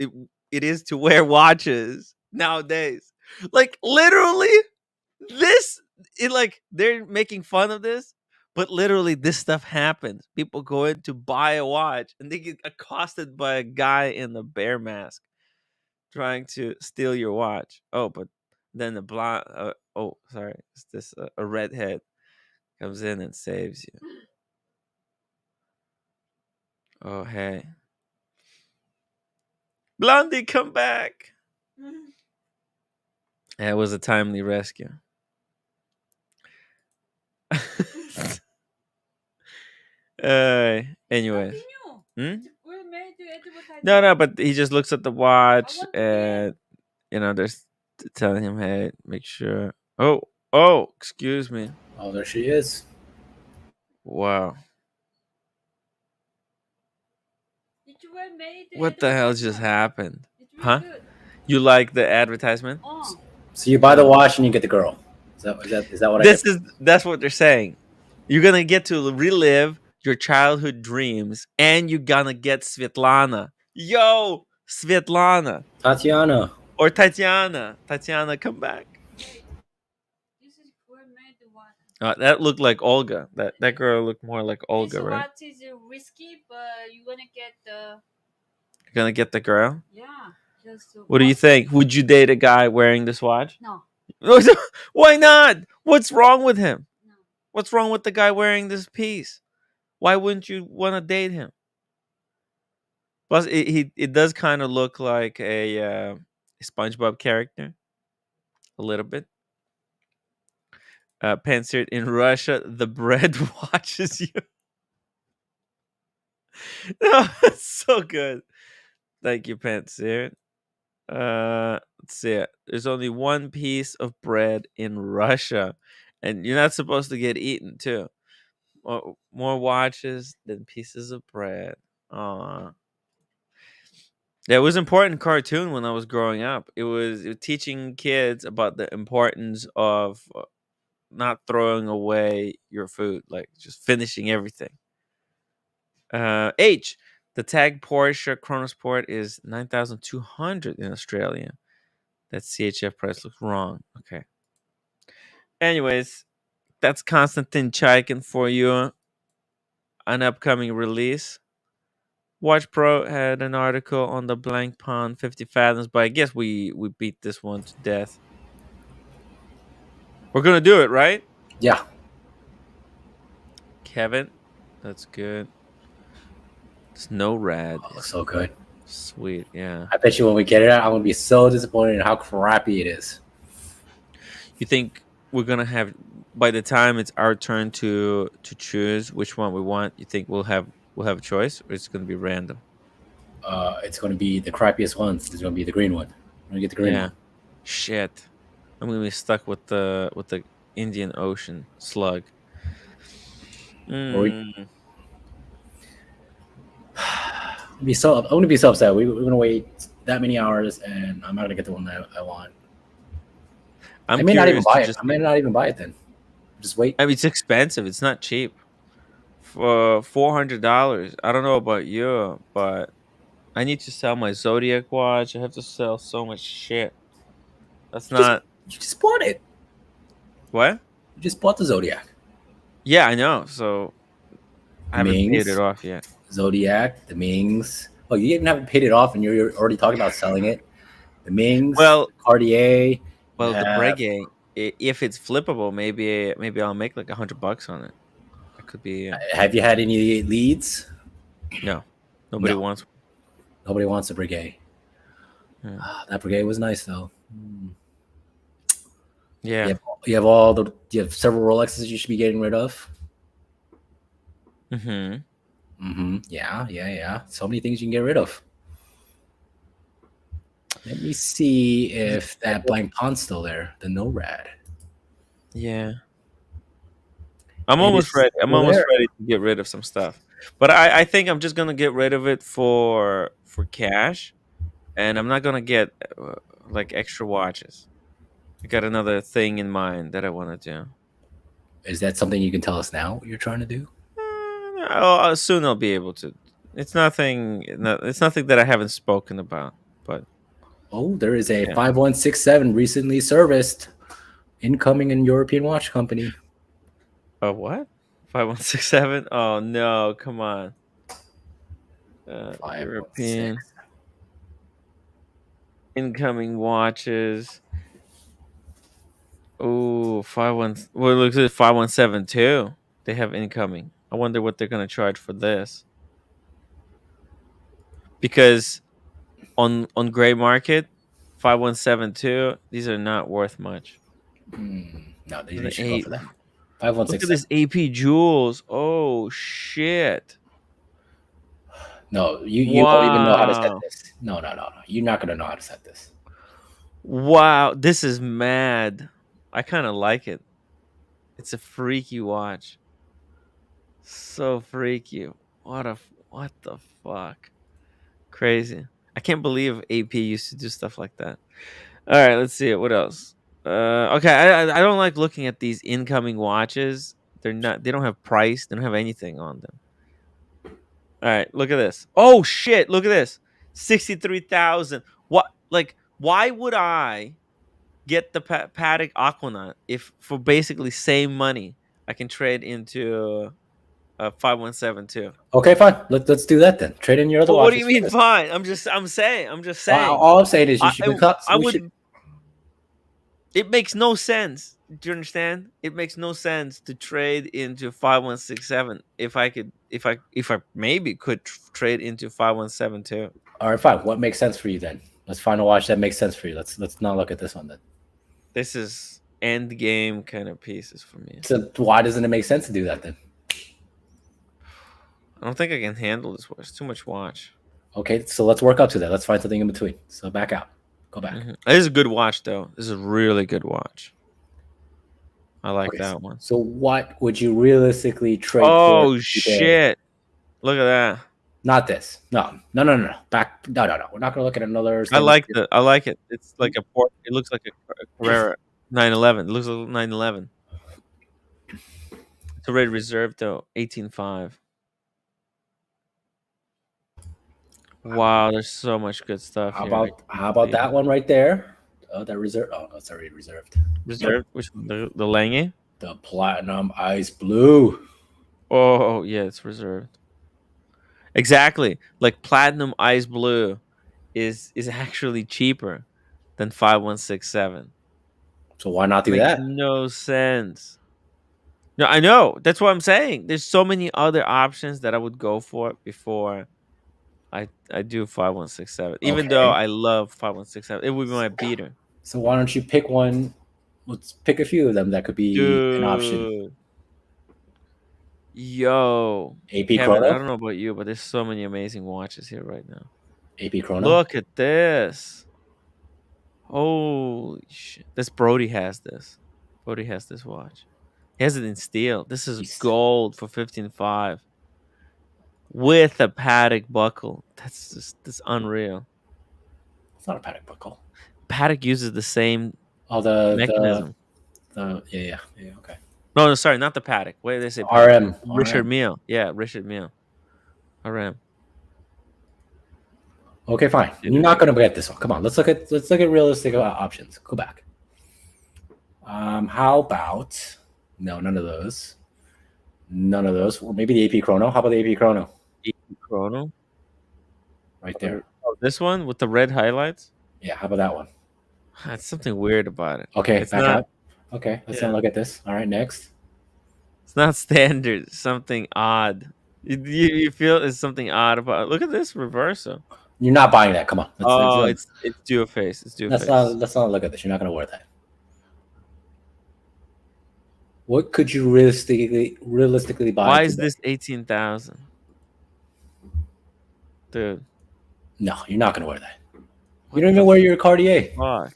is to wear watches nowadays. Like literally, they're making fun of this, but literally this stuff happens. People go in to buy a watch and they get accosted by a guy in a bear mask trying to steal your watch. Oh, but then the blonde. Oh, sorry, it's this a redhead comes in and saves you. Oh, hey, Blondie, come back! That was a timely rescue. Anyways. No, but he just looks at the watch and they're telling him, "Hey, make sure." Oh, excuse me.
Oh, there she is.
Wow. What the hell just happened? Huh? You like the advertisement?
So you buy the watch and you get the girl. Is that what
That's what they're saying. You're gonna get to relive your childhood dreams, and you're gonna get Svetlana. Yo, Svetlana.
Tatiana.
Or Tatiana. Tatiana, come back. That looked like Olga. That girl looked more like Olga,
this
right?
watch is risky, but you're gonna get the.
You're gonna get the girl?
Yeah. Just
what do you think? Would you date a guy wearing this watch?
No.
Why not? What's wrong with him?
No.
What's wrong with the guy wearing this piece? Why wouldn't you want to date him? Plus, it does kind of look like a SpongeBob character, a little bit. Pansirt, in Russia, the bread watches you. No, it's so good. Thank you, Pansirt. Let's see it. There's only one piece of bread in Russia, and you're not supposed to get eaten too. More watches than pieces of bread. Aw. Yeah, it was an important cartoon when I was growing up. It was teaching kids about the importance of not throwing away your food, like just finishing everything. H, the tag Porsche Chronosport is 9,200 in Australia. That CHF price looks wrong. Okay. Anyways, that's Konstantin Chaikin for you. An upcoming release. Watch Pro had an article on the Blank Pond 50 Fathoms, but I guess we beat this one to death. We're gonna do it, right?
Yeah.
Kevin, that's good. Snow Rad.
Oh, so good.
Sweet, yeah.
I bet you when we get it out, I'm gonna be so disappointed in how crappy it is.
You think we're gonna have, by the time it's our turn to choose which one we want, you think we'll have a choice, or it's gonna be random?
It's gonna be the crappiest one. It's gonna be the green one. I'm gonna get the green one.
Shit. I'm gonna be stuck with the Indian Ocean slug.
I'm gonna be so upset. We're gonna wait that many hours, and I'm not gonna get the one that I want. I may not even buy it. I may not even buy it then. Just wait.
I mean, it's expensive. It's not cheap. For $400. I don't know about you, but I need to sell my Zodiac watch. I have to sell so much shit. You
just bought it.
What?
You just bought the Zodiac.
Yeah, I know. So I haven't paid it off yet.
Zodiac, the Mings. Oh, you even haven't paid it off, and you're already talking about selling it. The Mings.
Well,
Cartier.
Well, the Breguet. if it's flippable, maybe I'll make like $100 on it. That could be.
Have you had any leads?
No, nobody
No.
wants.
Nobody wants a Brigade.
Yeah.
That Brigade was nice though.
Yeah.
You have several Rolexes you should be getting rid of. Yeah. So many things you can get rid of. Let me see if that blank pawn's still there. The NORAD.
Yeah. I'm almost ready. I'm
still
almost
there.
ready to get rid of some stuff, but I think I'm just gonna get rid of it for cash, and I'm not gonna get like extra watches. I got another thing in mind that I want to do.
Is that something you can tell us now? What you're trying to do?
Soon I'll be able to. It's nothing. It's nothing that I haven't spoken about. But
there is a 5167 recently serviced, incoming in European watch company.
A what? 5167? Oh no! Come on. European incoming watches. Oh, 51. Well, it looks like 5172. They have incoming. I wonder what they're gonna charge for this. Because on gray market, 5172, these are not worth much.
No, they should go for that. 5167.
Look at this AP jewels. Oh shit.
No, you won't even know how to set this. No. You're not gonna know how to set this.
Wow, this is mad. I kind of like it. It's a freaky watch. So freaky. What the fuck? Crazy. I can't believe AP used to do stuff like that. All right, let's see it. What else? Okay, I don't like looking at these incoming watches. They don't have price. They don't have anything on them. All right, look at this. Oh shit, look at this. 63,000. What, like, why would I get the Patek Aquanaut if for basically same money I can trade into a 5172?
Okay, fine. Let's do that then. Trade in your other watches.
What do you mean fine? I'm just saying.
All I'm saying is you should
It makes no sense. Do you understand? It makes no sense to trade into 5167 if I maybe could trade into 5172.
All right, fine. What makes sense for you then? Let's find a watch that makes sense for you. Let's not look at this one then.
This is end game kind of pieces for me.
So why doesn't it make sense to do that then?
I don't think I can handle this watch. It's too much watch.
Okay, so let's work up to that. Let's find something in between. So back out. Go back.
This is a good watch, though. This is a really good watch. I like that one.
So what would you realistically trade for?
Oh, shit. Look at that.
Not this. No. Back. No. We're not going to look at another.
I like it. It's like a port. It looks like a Carrera 911. It looks like a 911. It's already reserved, though. 18.5. Wow, there's so much good stuff.
How about that one right there? Oh, that reserved. Oh, no, it's already reserved.
Reserved? Which one? The Lange?
The Platinum Ice Blue.
Oh, yeah, it's reserved. Exactly. Like Platinum Ice Blue is actually cheaper than 5167.
So why not do that?
No sense. No, I know. That's what I'm saying. There's so many other options that I would go for before I do 5167. Even though I love 5167, it would be my beater.
So why don't you pick one? Let's pick a few of them that could be an option.
Yo,
AP
Kevin,
Chrono.
I don't know about you, but there's so many amazing watches here right now.
AP Chrono.
Look at this. Holy shit. Brody has this. Brody has this watch. He has it in steel. This is gold for 15.5 with a Patek buckle. That's unreal.
It's not a Patek buckle.
Patek uses the same mechanism.
Yeah, okay.
No, sorry, not the Patek. What did they say?
RM.
Richard Mael. Yeah, Richard Mael. RM.
Okay, fine. You're not gonna get this one. Come on, let's look at realistic options. Go back. How about none of those. Or maybe the AP Chrono. How about the AP Chrono?
AP Chrono.
Right there.
Oh, this one with the red highlights?
Yeah, how about that one?
That's something weird about it.
Okay, back out. Okay, let's
Yeah.
not look at this. All right, next.
It's not standard. It's something odd. You feel it's something odd about. Look at this reversal.
You're not buying that. Come on.
Oh, it's dual face. It's dual face.
Let's not look at this. You're not gonna wear that. What could you realistically buy
Why
today?
is this 18,000? Dude.
No, you're not gonna wear that. You don't even wear your Cartier.
Fuck.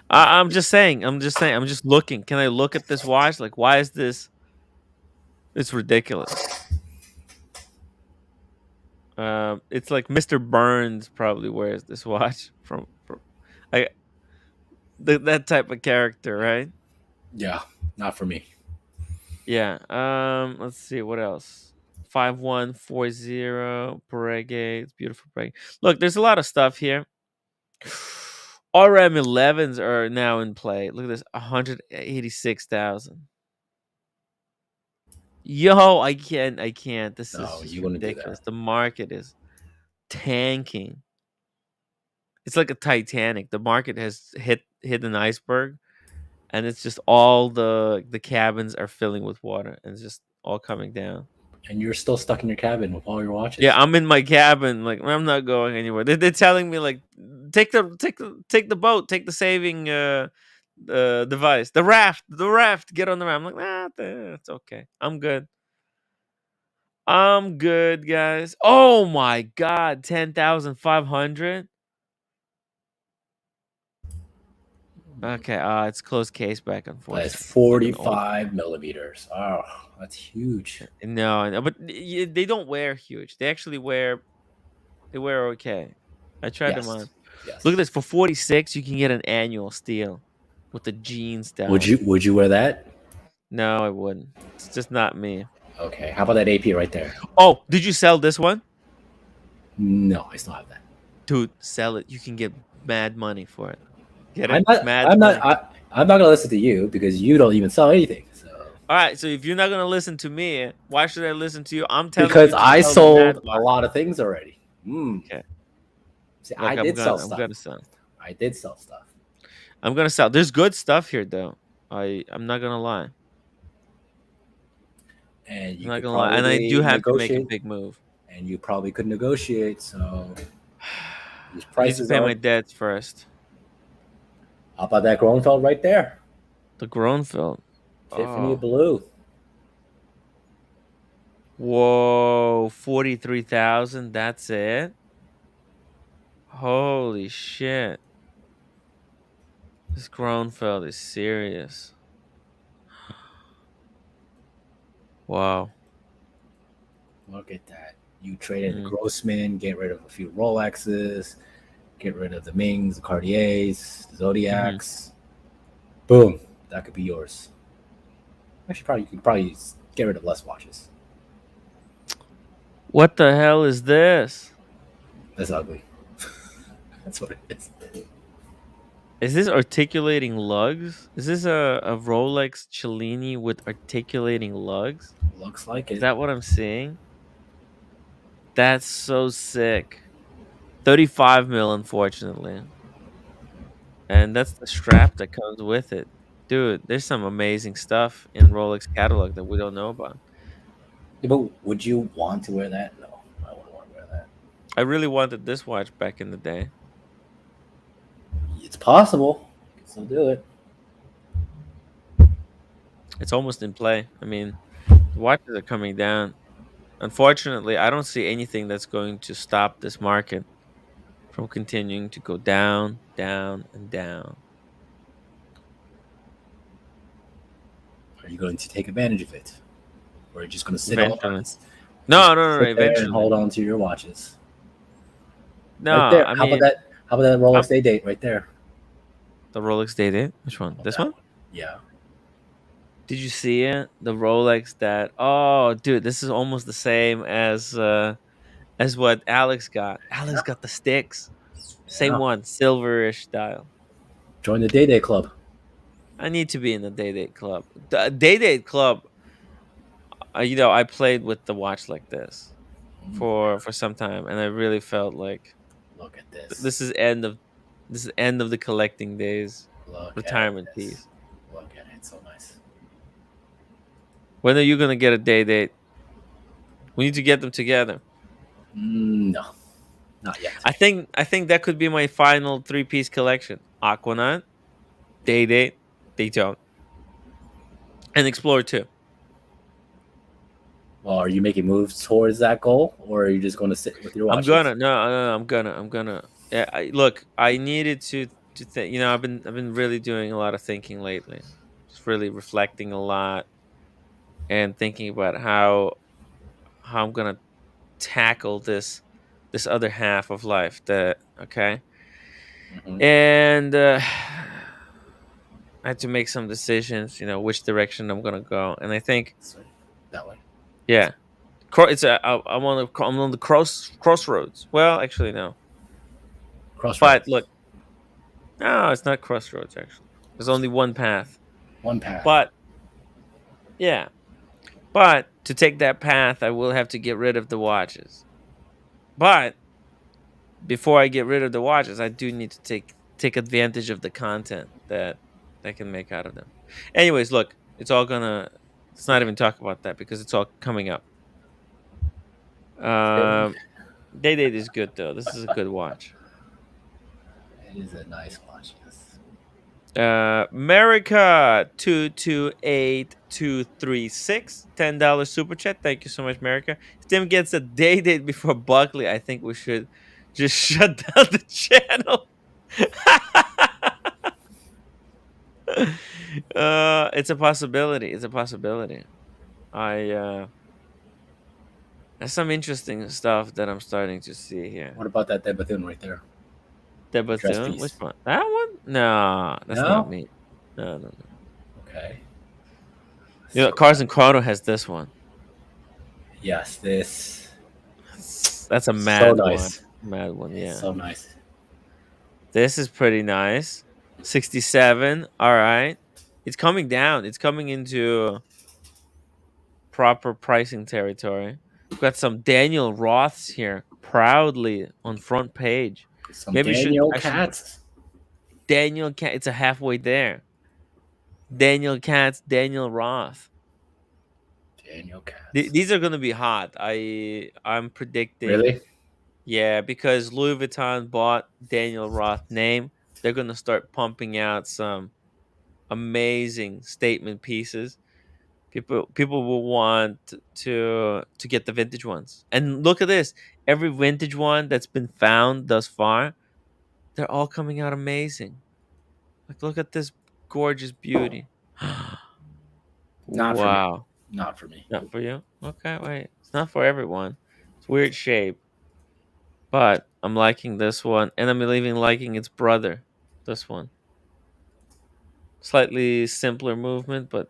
I'm just saying. I'm just looking. Can I look at this watch? Like, why is this? It's ridiculous. It's like Mr. Burns probably wears this watch from I that type of character, right?
Yeah, not for me.
Yeah. Let's see what else. 5140 Perege. It's beautiful Perege. Look, there's a lot of stuff here. RM11s are now in play. Look at this, 186,000. Yo, I can't. This is
No,
just
you wouldn't do
ridiculous.
that.
The market is tanking. It's like a Titanic. The market has hit an iceberg, and it's just all the cabins are filling with water, and it's just all coming down.
And you're still stuck in your cabin with all your watches.
Yeah, I'm in my cabin. Like, I'm not going anywhere. They're telling me like, take the boat, take the saving device, the raft. Get on the raft. I'm like, it's okay. I'm good. I'm good, guys. Oh my god, 10,500. Okay, it's closed case back,
But
unfortunately.
it's 45 millimeters. Oh, that's huge.
No, but they don't wear huge. They actually wear okay. I tried them on.
Yes.
Look at this. For 46, you can get an annual steal with the jeans down.
Would you wear that?
No, I wouldn't. It's just not me.
Okay. How about that AP right there?
Oh, did you sell this one?
No, I still have that.
Dude, sell it. You can get mad money for it. Get it?
I'm not gonna listen to you because you don't even sell anything. So.
All right, so if you're not gonna listen to me, why should I listen to you? I'm telling
because
you.
I sold a lot of things already.
Okay.
See, I did sell stuff.
I'm gonna sell.
I did sell stuff.
I'm gonna sell. There's good stuff here, though. I'm not gonna lie.
And
I'm not gonna lie. And I do have to make a big move.
And you probably could negotiate. So
these prices. I need to pay my debts first.
How about that Groenfeld right there?
The Groenfeld.
Tiffany blue.
Whoa, 43,000. That's it. Holy shit. This Groenfeld is serious. Wow.
Look at that. You traded the Grossman, get rid of a few Rolexes, get rid of the Mings, the Cartiers, the Zodiacs. Boom. That could be yours. Actually, you could probably get rid of less watches.
What the hell is this?
That's ugly. That's what it is.
Is this articulating lugs? Is this a Rolex Cellini with articulating lugs?
Looks like it.
Is that what I'm seeing? That's so sick. 35 mil, unfortunately. And that's the strap that comes with it. Dude, there's some amazing stuff in Rolex catalog that we don't know about.
Yeah, but would you want to wear that? No, I wouldn't want to wear that.
I really wanted this watch back in the day.
It's possible. You can still do it.
It's almost in play. I mean, the watches are coming down. Unfortunately, I don't see anything that's going to stop this market from continuing to go down, down, and down.
Are you going to take advantage of it? Or are you just going to sit on it?
No, eventually.
And hold on to your watches.
No,
right there.
I
how
mean,
about that Rolex Day Date right there?
The Rolex Day Date? Which one? This one?
Yeah.
Did you see it? The Rolex that? Oh, dude, this is almost the same as what Alex got. Alex got the sticks. Same one, silverish style.
Join the Day Date Club.
I need to be in the Day Date Club. The Day Date Club. I played with the watch like this for some time, and I really felt like,
look at this.
This is end of the collecting days.
Look
retirement piece.
Look at it.
When are you gonna get a day date? We need to get them together.
No, not yet.
I think that could be my final 3-piece collection: Aquanaut, Day Date, Daytona, and Explorer 2.
Well, are you making moves towards that goal, or are you just going to sit with your
I'm
watches?
gonna no, I'm gonna. Yeah, look, I needed to think. I've been really doing a lot of thinking lately. Just really reflecting a lot and thinking about how I'm gonna tackle this other half of life. That okay,
Mhm.
and I had to make some decisions. Which direction I'm gonna go, and I think
So, that way.
yeah, I'm on the crossroads. Well, actually no, but
Crossroads.
look. No, it's not crossroads actually. There's only one path.
One path.
But yeah, but to take that path, I will have to get rid of the watches. But before I get rid of the watches, I do need to take advantage of the content that I can make out of them. Anyways, look, let's not even talk about that because it's all coming up.
Okay.
Um Day Date is good though. This is a good watch.
It is a nice watch. Yes.
America 228236 $10 super chat. Thank you so much, America. If Tim gets a day date before Buckley, I think we should just shut down the channel. It's a possibility. It's a possibility. There's some interesting stuff that I'm starting to see here.
What about that Bethune right there?
The
Dress
Bethune, which
piece.
one? That one? No, that's
No?
not me. No, no, no.
Okay.
Cars and Chrono has this one.
Yes, this.
That's a
So
mad one.
nice.
Mad one, yeah.
So nice.
This is pretty nice. 67. All right. It's coming down. It's coming into proper pricing territory. We've got some Daniel Roths here proudly on front page.
Some
Maybe
Daniel
I should
Katz.
Daniel Cat. It's a halfway there. Daniel Katz, Daniel Roth.
Daniel Katz.
These are gonna be hot. I'm predicting.
Really?
Yeah, because Louis Vuitton bought Daniel Roth name, they're gonna start pumping out some amazing statement pieces. People will want to get the vintage ones. And look at this. Every vintage one that's been found thus far, they're all coming out amazing. Like look at this gorgeous beauty.
Not for me.
Wow.
Not for me.
Not for you? Okay, wait. It's not for everyone. It's weird shape. But I'm liking this one, and I'm even liking its brother. This one. Slightly simpler movement, but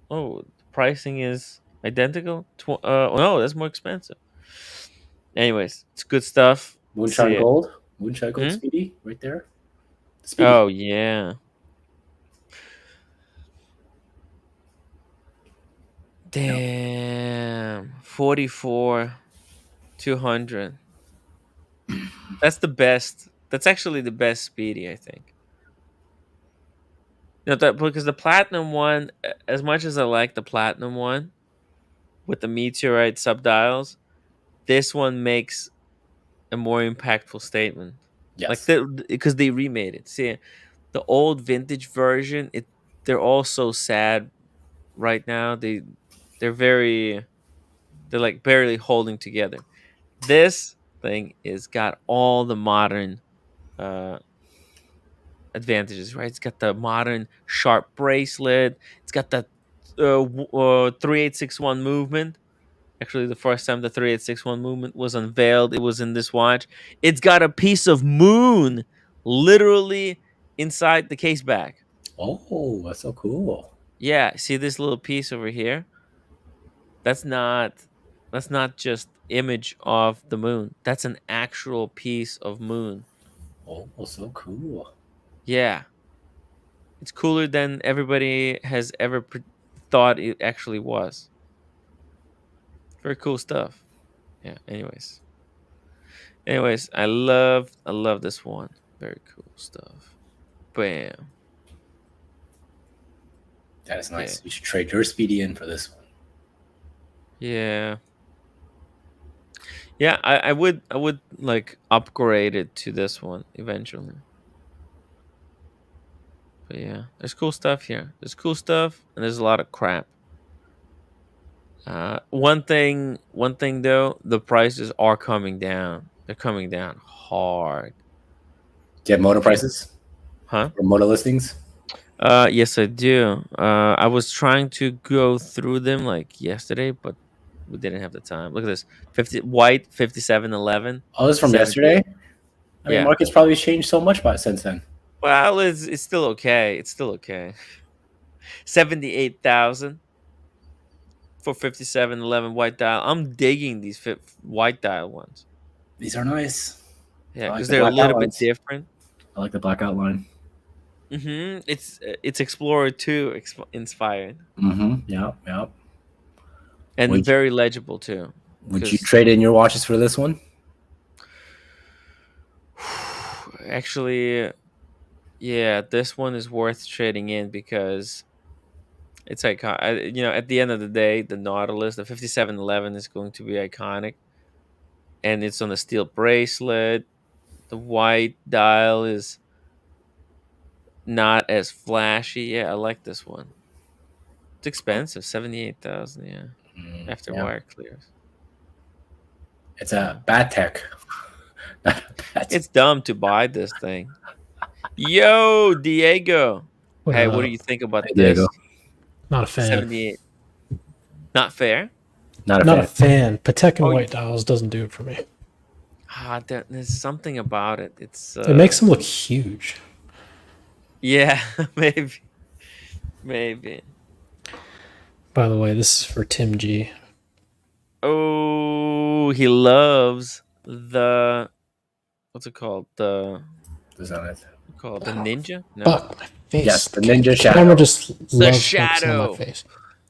the pricing is identical. No, that's more expensive. Anyways, it's good stuff. See
Moonshine
it.
Gold. Moonshine Gold
Hmm?
Speedy right there. Speedy.
Oh yeah. Damn. 44 200. That's the best. That's actually the best speedy, I think. Because the platinum one, as much as I like the platinum one with the meteorite subdials, this one makes a more impactful statement. Like
Yes.
because they remade it. See, the old vintage version, they're all so sad right now. They're like barely holding together. This thing is got all the modern uh advantages, right? It's got the modern sharp bracelet. It's got the 3861 movement. Actually, the first time the 3861 movement was unveiled, it was in this watch. It's got a piece of moon literally inside the case back.
Oh, that's so cool.
Yeah, see this little piece over here? That's not just image of the moon. That's an actual piece of moon.
Oh, so cool.
Yeah. It's cooler than everybody has ever thought it actually was. Very cool stuff. Yeah. Anyways, I love this one. Very cool stuff. Bam.
That is nice.
Yeah.
You should trade your Speedy in for this one.
Yeah. Yeah, I would like upgrade it to this one eventually. But yeah, there's cool stuff here. There's cool stuff and there's a lot of crap. One thing though, the prices are coming down. They're coming down hard.
Do you have motor prices
Huh?
or motor listings?
Yes, I do. I was trying to go through them like yesterday, but we didn't have the time. Look at this. 50 white 5711.
Oh, this is from
78.
yesterday? I mean,
Yeah.
market's probably changed so much since then.
Well, it's still okay. It's still okay. 78,000 for 5711 white dial. I'm digging these white dial ones.
These are nice.
Yeah,
I like
because
the
they're a
black
little
outlines.
bit different.
I like the black outline.
It's Explorer 2 inspired
Yeah.
and
Would you-
very legible too.
Would you
'cause-
trade in your watches for this one?
Actually, yeah, this one is worth trading in because it's iconic. At the end of the day, the Nautilus, the 5711 is going to be iconic, and it's on a steel bracelet. The white dial is not as flashy. Yeah, I like this one. It's expensive, 78,000. Yeah, after
Yeah.
wire clears.
It's a bad tech.
It's dumb to buy this thing. Yo, Diego. What do you think about
Hey,
this?
Diego.
Not a fan.
78. Not fair?
Not
a fan. Patek and
Oh,
white dials doesn't do it for me.
There's something about it.
It makes them look huge.
Yeah, maybe.
By the way, this is for Tim G.
Oh, he loves the what's it called? The ninja? No.
Fuck my face.
Yes, the ninja shadow.
Camera just
The
loves focusing
shadow.
on my face.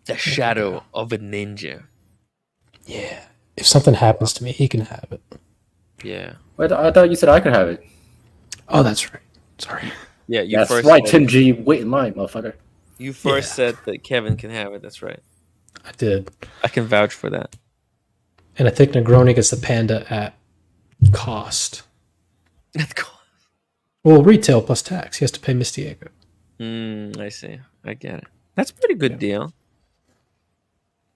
The shadow of a ninja.
Yeah. If something happens to me, he can have it.
Yeah.
Wait, I thought you said I could have it.
Oh, that's right. Sorry.
Yeah, you
That's
first
right,
said
Tim G. Wait in line, motherfucker.
You first said that Kevin can have it. That's right.
I did.
I can vouch for that.
And I think Negroni gets the Panda at cost. Well, retail plus tax. He has to pay Miss Diego.
I see. I get it. That's a pretty good deal.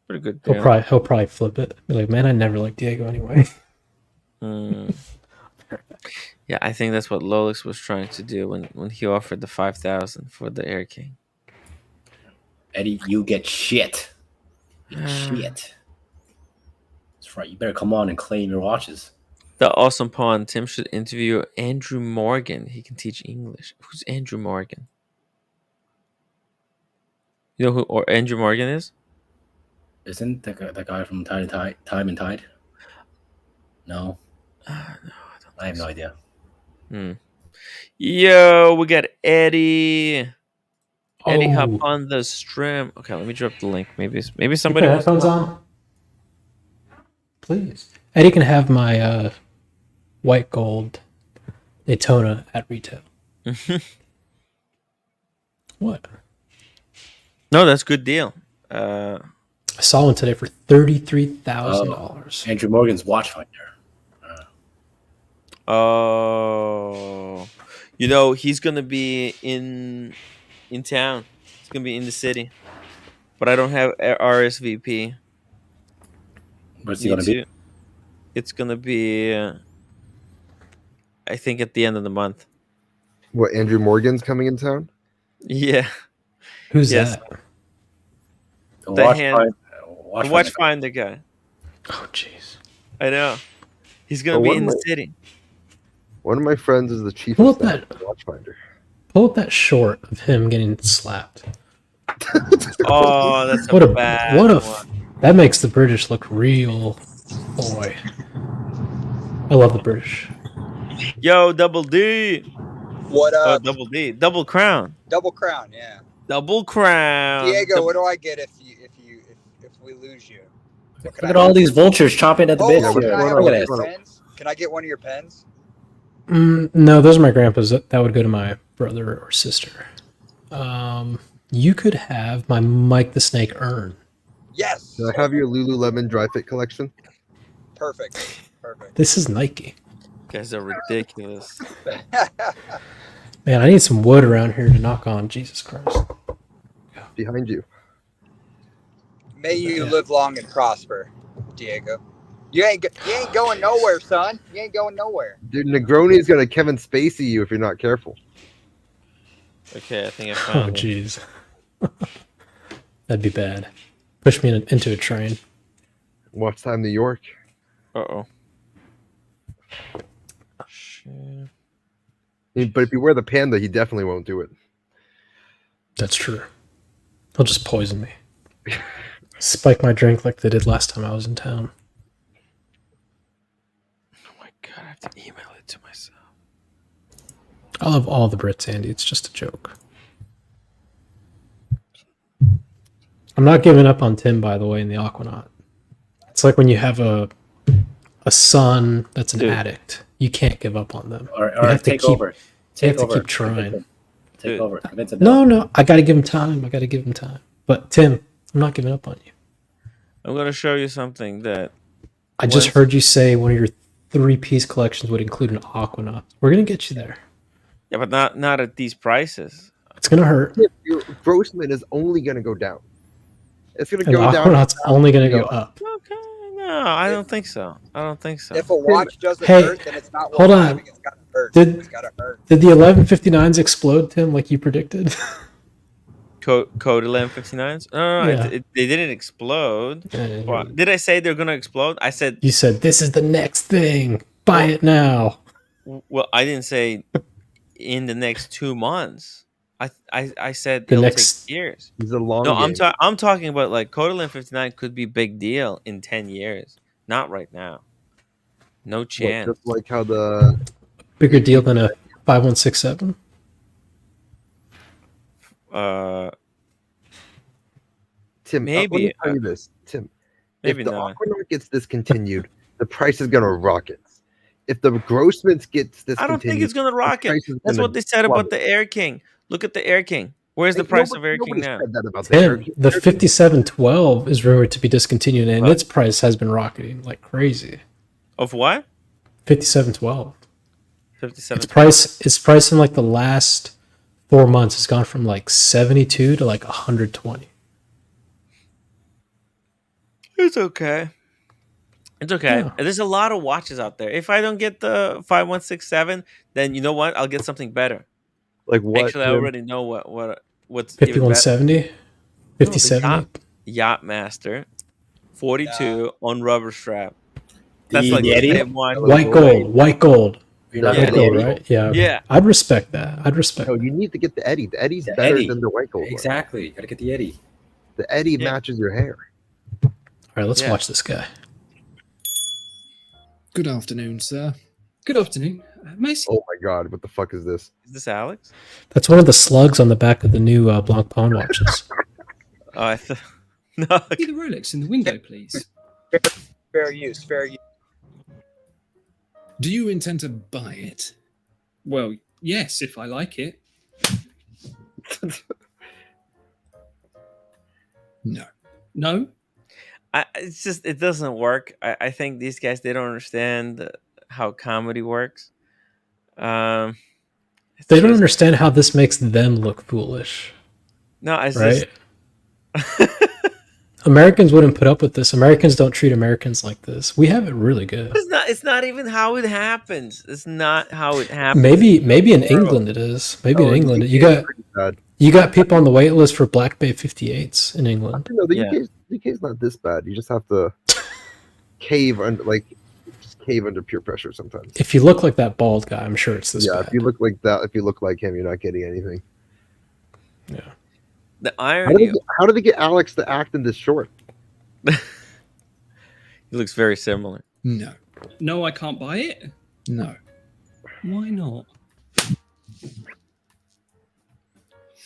Pretty good deal.
He'll probably flip it. Be like, man, I never liked Diego anyway.
Yeah, I think that's what Lolix was trying to do when he offered the 5,000 for the Air King.
Eddie, you get shit. Shit. That's right. You better come on and claim your watches.
The awesome pawn Tim should interview Andrew Morgan. He can teach English. Who's Andrew Morgan? You know who Andrew Morgan is?
Isn't that guy from Time and Tide? No.
No,
I have no idea.
Yo, we got Eddie. Eddie, hop
Oh.
on the stream. Okay, let me drop the link. Maybe
You
somebody
put
wants to
headphones on? Please. Eddie can have my white gold Daytona at retail. What?
No, that's a good deal.
I saw one today for $33,000.
Andrew Morgan's watch finder.
Oh, he's gonna be in town. He's gonna be in the city, but I don't have RSVP.
Where's he gonna be?
It's gonna be, I think, at the end of the month.
What, Andrew Morgan's coming in town?
Yeah.
Who's that?
The
watchfinder guy.
Oh, jeez.
I know. He's gonna be in the city.
One of my friends is the chief
Pull
of
up
staff
that-
of Watchfinder.
Pull up that short of him getting slapped.
Oh, that's
What a
bad
what a
one.
that makes the British look real. Boy, I love the British.
Yo, Double D.
What
Oh,
up?
Double D. Double Crown.
Double crown, yeah.
Double Crown.
Diego, what do I get if we lose you?
Look at all these vultures chomping at the bits
can
here.
I have
Look
one
at
of your
this.
pens? Can I get one of your pens?
No, those are my grandpa's. That would go to my brother or sister. You could have my Mike the Snake urn.
Yes.
Can I have your Lululemon dry fit collection?
Perfect. Perfect.
This is Nike.
You guys are ridiculous.
Man, I need some wood around here to knock on. Jesus Christ.
Behind you.
May you live long and prosper, Diego. You ain't going nowhere, son. You ain't going nowhere.
Dude, Negroni's gonna Kevin Spacey you if you're not careful.
Okay, I think I
Oh,
found it.
jeez. That'd be bad. Push me into a train.
Watch Time New York.
Uh-oh. Shit.
But if you wear the panda, he definitely won't do it.
That's true. He'll just poison me. Spike my drink like they did last time I was in town.
Oh my god, I have to email it to myself.
I love all the Brits, Andy. It's just a joke. I'm not giving up on Tim, by the way, in the Aquanaut. It's like when you have a son that's an addict. You can't give up on them.
Or
you have to
take
keep,
over.
You have to keep trying.
Take over. Convince him.
No, I got to give him time. But Tim, I'm not giving up on you.
I'm going to show you something that...
I just heard you say one of your 3-piece collections would include an Aquanaut. We're going to get you there.
Yeah, but not at these prices.
It's going to hurt.
Your Grossman is only going to go down. It's going to
And
go down.
Aquanaut's only going to go up.
Okay, no, I don't think so.
If a watch doesn't
Hey,
hurt, then it's not worth
hold on.
having. It's gotta hurt.
Did
It's gotta hurt.
the 1159s explode, Tim, like you predicted?
Code 1159s? No,
Yeah.
they didn't explode.
Yeah.
Well, did I say they're going to explode? I said...
You said, this is the next thing. Buy it now.
Well, I didn't say in the next 2 months. I said
The
it'll
next-
take years.
It's a long
No,
game.
I'm talking about like Code 1159 could be big deal in 10 years. Not right now. No chance.
Just like how the...
Bigger deal than a 5167?
Tim,
maybe.
let me tell you this, Tim.
Maybe
if the
not.
Aquanaut gets discontinued, the price is going to rocket. If the Grossmans gets discontinued,
I don't think it's going to
the
rocket.
price is
That's
gonna
what they said about
plummet.
the Air King. Look at the Air King. Where's the price of Air King
Nobody
now?
said that about the Air
Tim,
King.
the 5712 is rumored to be discontinued, and
What?
its price has been rocketing like crazy.
Of what?
5712.
57.
Its price in like the last 4 months has gone from like 72 to like 120.
It's okay. It's okay.
Yeah.
There's a lot of watches out there. If I don't get the 5167, then you know what? I'll get something better.
Like what?
Actually, I
Tim?
already know what's even better.
5170? 5070?
Yacht Master, 42 on rubber strap.
The
That's like the
Yeti?
same one.
White gold.
You're not
Yeah.
White
gonna
gold,
get
right? Yeah.
Yeah.
I'd respect that.
No, you need to get the Eddie. The Eddie's
The
better
Eddie.
than the white gold. one.
Exactly. You gotta get the Yeti.
The Eddie
Yeah.
matches your hair.
All right, let's
Yeah.
watch this guy.
Good afternoon, sir. Good afternoon. May I see
Oh my god, what the fuck is this?
Is this Alex?
That's one of the slugs on the back of the new Blancpain watches.
Oh, I thought. No.
the Rolex in the window, please?
Fair use. Fair use.
Do you intend to buy it? Well, yes, if I like it. No. No?
It's just it doesn't work. I think these guys they don't understand how comedy works. It's
They don't
just-
understand how this makes them look foolish,
No, it's
right?
just
Americans wouldn't put up with this. Americans don't treat Americans like this. We have it really good.
it's not even how it happens. It's not how it happens.
Maybe in England it is. Maybe in England you got people on the wait list for Black Bay 58s in England.
No, the
Yeah.
UK's not this bad. You just have to cave under peer pressure sometimes.
If you look like that bald guy, I'm sure it's this
Yeah,
bad.
if you look like that, if you look like him, you're not getting anything.
Yeah.
The
How
irony.
did they get Alex to act in this short?
He looks very similar.
No.
No, I can't buy it.
No.
Why not?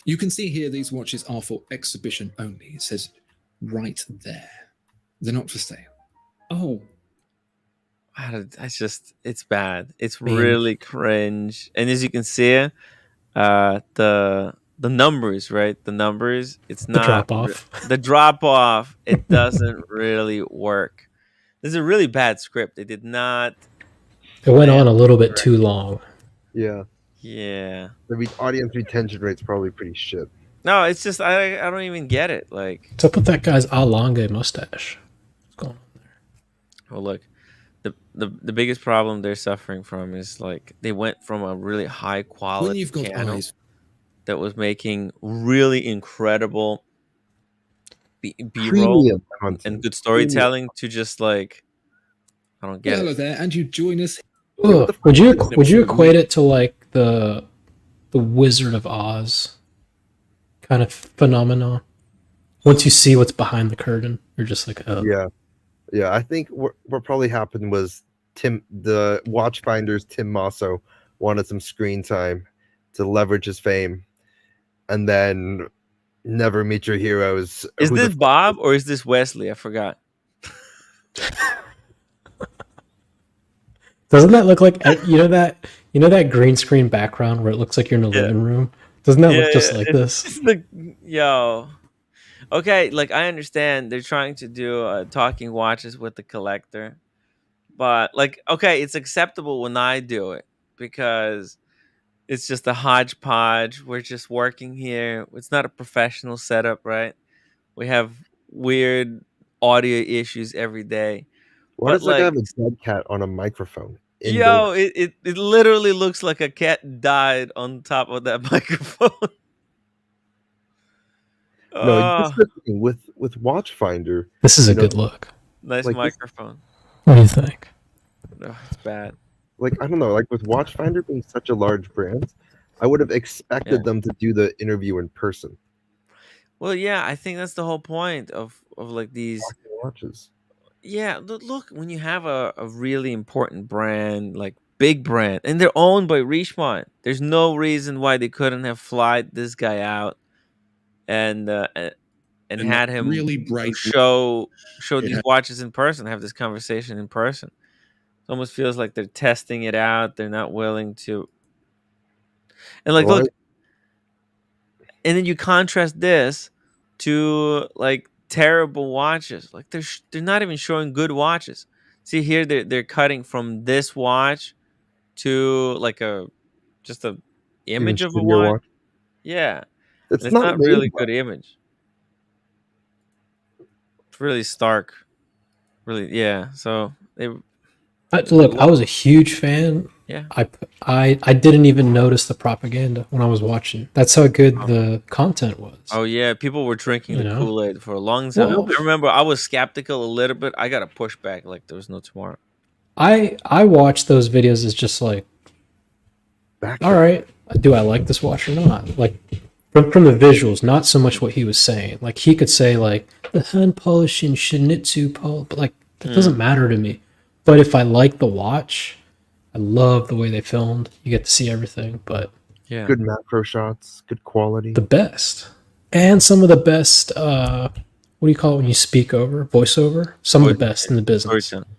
You can see here these watches are for exhibition only. It says right there. They're not for sale.
Oh,
It's bad. It's
Man.
really cringe. And as you can see, the the numbers, right? The numbers, it's
The
not
drop off.
the drop off. It doesn't really work. This is a really bad script. They did not.
It went
plan
on a little bit
correct.
too long.
Yeah.
Yeah.
The audience retention rate's probably pretty shit.
No, it's just I don't even get it. Like,
What's up with that guy's Alonge mustache? What's going on there?
oh look, the biggest problem they're suffering from is like they went from a really high
When
quality
you've got
channel
eyes,
that was making really incredible B-roll
Premium
and
content.
good storytelling to just like I don't
well,
get
hello
it.
there, and you join us.
Ugh, would you equate it to like the Wizard of Oz kind of phenomenon? Once you see what's behind the curtain, you're just like, oh.
Yeah. I think what probably happened was the Watchfinder's Tim Mosso wanted some screen time to leverage his fame, and then Never Meet Your Heroes.
Is this Bob or is this Wesley? I forgot.
Doesn't that look like you know that green screen background where it looks like you're in a living room? Doesn't that look just like this?
It's yo. Okay, like I understand they're trying to do talking watches with the collector, but like okay, it's acceptable when I do it because it's just a hodgepodge. We're just working here. It's not a professional setup, right? We have weird audio issues every day.
Why
But
does that guy
like,
have a dead cat on a microphone?
yo,
Indoors?
it literally looks like a cat died on top of that microphone.
No, this is the thing with Watchfinder.
This is a good look.
Nice
like
microphone.
What do you think?
No, it's bad.
Like I don't know, like with Watchfinder being such a large brand, I would have expected them to do the interview in person.
Well, yeah, I think that's the whole point of like these
watches.
Yeah, look, when you have a really important brand, like big brand, and they're owned by Richemont, there's no reason why they couldn't have flied this guy out and
And
had him
really bright
show
It
these
had-
watches in person, have this conversation in person. It almost feels like they're testing it out. They're not willing to. And like,
Well,
look, and then you contrast this to like terrible watches. Like they're not even showing good watches. See here, they're cutting from this watch to like just a image of a
studio
watch.
watch.
Yeah,
It's
and it's
not
not
made
really
by-
good image. It's really stark. Really, yeah. So they
Look, I was a huge fan.
Yeah.
I didn't even notice the propaganda when I was watching. That's how good the content was.
Oh yeah, people were drinking
You
the
know?
Kool-Aid for a long time.
Well-
I remember I was skeptical a little bit. I got a pushback like there was no tomorrow.
I watch those videos as just like, all right, do I like this watch or not? Like from the visuals, not so much what he was saying. Like he could say like the hand polishing Shinitsu polish, but like that doesn't matter to me. But if I like the watch, I love the way they filmed. You get to see everything, but
Yeah.
Good macro shots, good quality.
the best. And some of the best what do you call it when you speak over? Voiceover? Some of the best in the business.
Storytelling.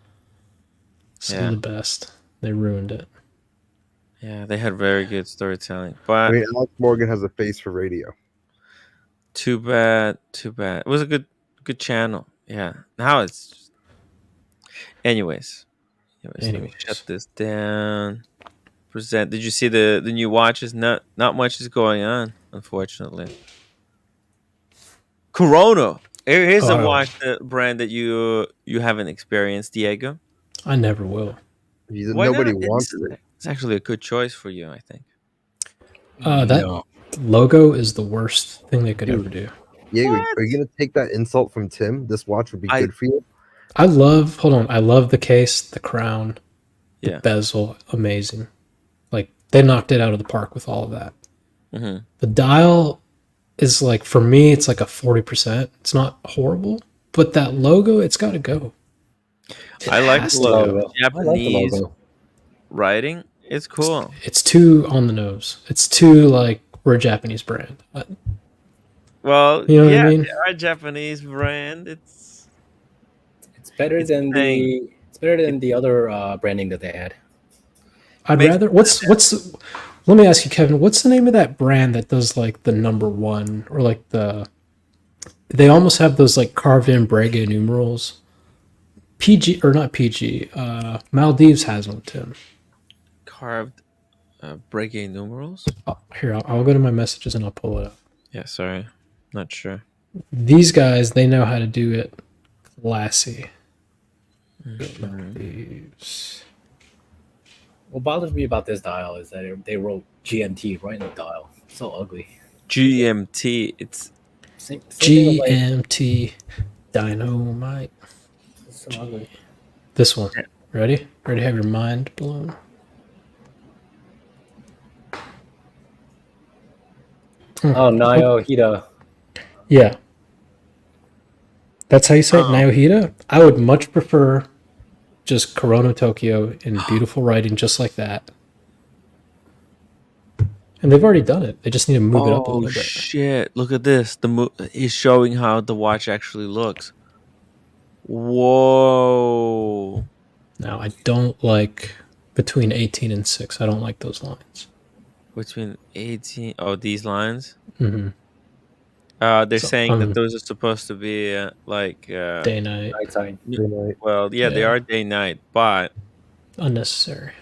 Some
Yeah.
of the best. They ruined it.
Yeah, they had very good storytelling.
I
But
mean, Alex Morgan has a face for radio.
too bad. It was a good channel. Yeah. Now it's anyways, let me shut this down. Present. Did you see the new watches? Not much is going on, unfortunately. Corona. Here's a
Oh.
watch brand that you haven't experienced, Diego.
I never will.
Why
Nobody
not?
wants it.
It's actually a good choice for you, I think.
That
No.
logo is the worst thing they could ever do.
Yeah, are you gonna take that insult from Tim? This watch would be good for you.
I love the case, the crown, the
Yeah.
bezel, amazing. Like they knocked it out of the park with all of that.
Mhm.
The dial is like for me, it's like a 40%. It's not horrible, but that logo, it's got to go.
I like
has
the
to go.
logo. Japanese writing. It's cool.
It's too on the nose. It's too like we're a Japanese brand.
Well,
You know what I
yeah,
mean?
they are a Japanese brand. It's
Better than
thing.
the other branding that they had.
I'd
Makes-
rather. What's Let me ask you, Kevin, what's the name of that brand that does like the #1 or like the? They almost have those like carved in Breguet numerals. PG or not PG? Maldives has one, Tim.
Carved Breguet numerals?
Oh, here, I'll go to my messages and I'll pull it up.
Yeah, sorry. Not sure.
These guys, they know how to do it classy. Maldives.
What bothers me about this dial is that they wrote GMT right in the dial. It's so ugly.
GMT. It's
Same thing with, like,
GMT Dynamite.
it's so ugly.
This one. Ready? Ready to have your mind blown?
Oh, Naohita.
Yeah. That's how you say it,
Oh.
Naohita? I would much prefer just Corona Tokyo in beautiful writing just like that. And they've already done it. They just need to move it up a little bit.
Shit! Look at this. He's showing how the watch actually looks. Whoa!
Now, I don't like between 18 and 6. I don't like those lines.
Between 18. Oh, these lines.
Mm-hmm.
They're
So,
saying that those are supposed to be like
day night.
Nighttime.
Well, yeah, they
Yeah.
are day night, but
Unnecessary.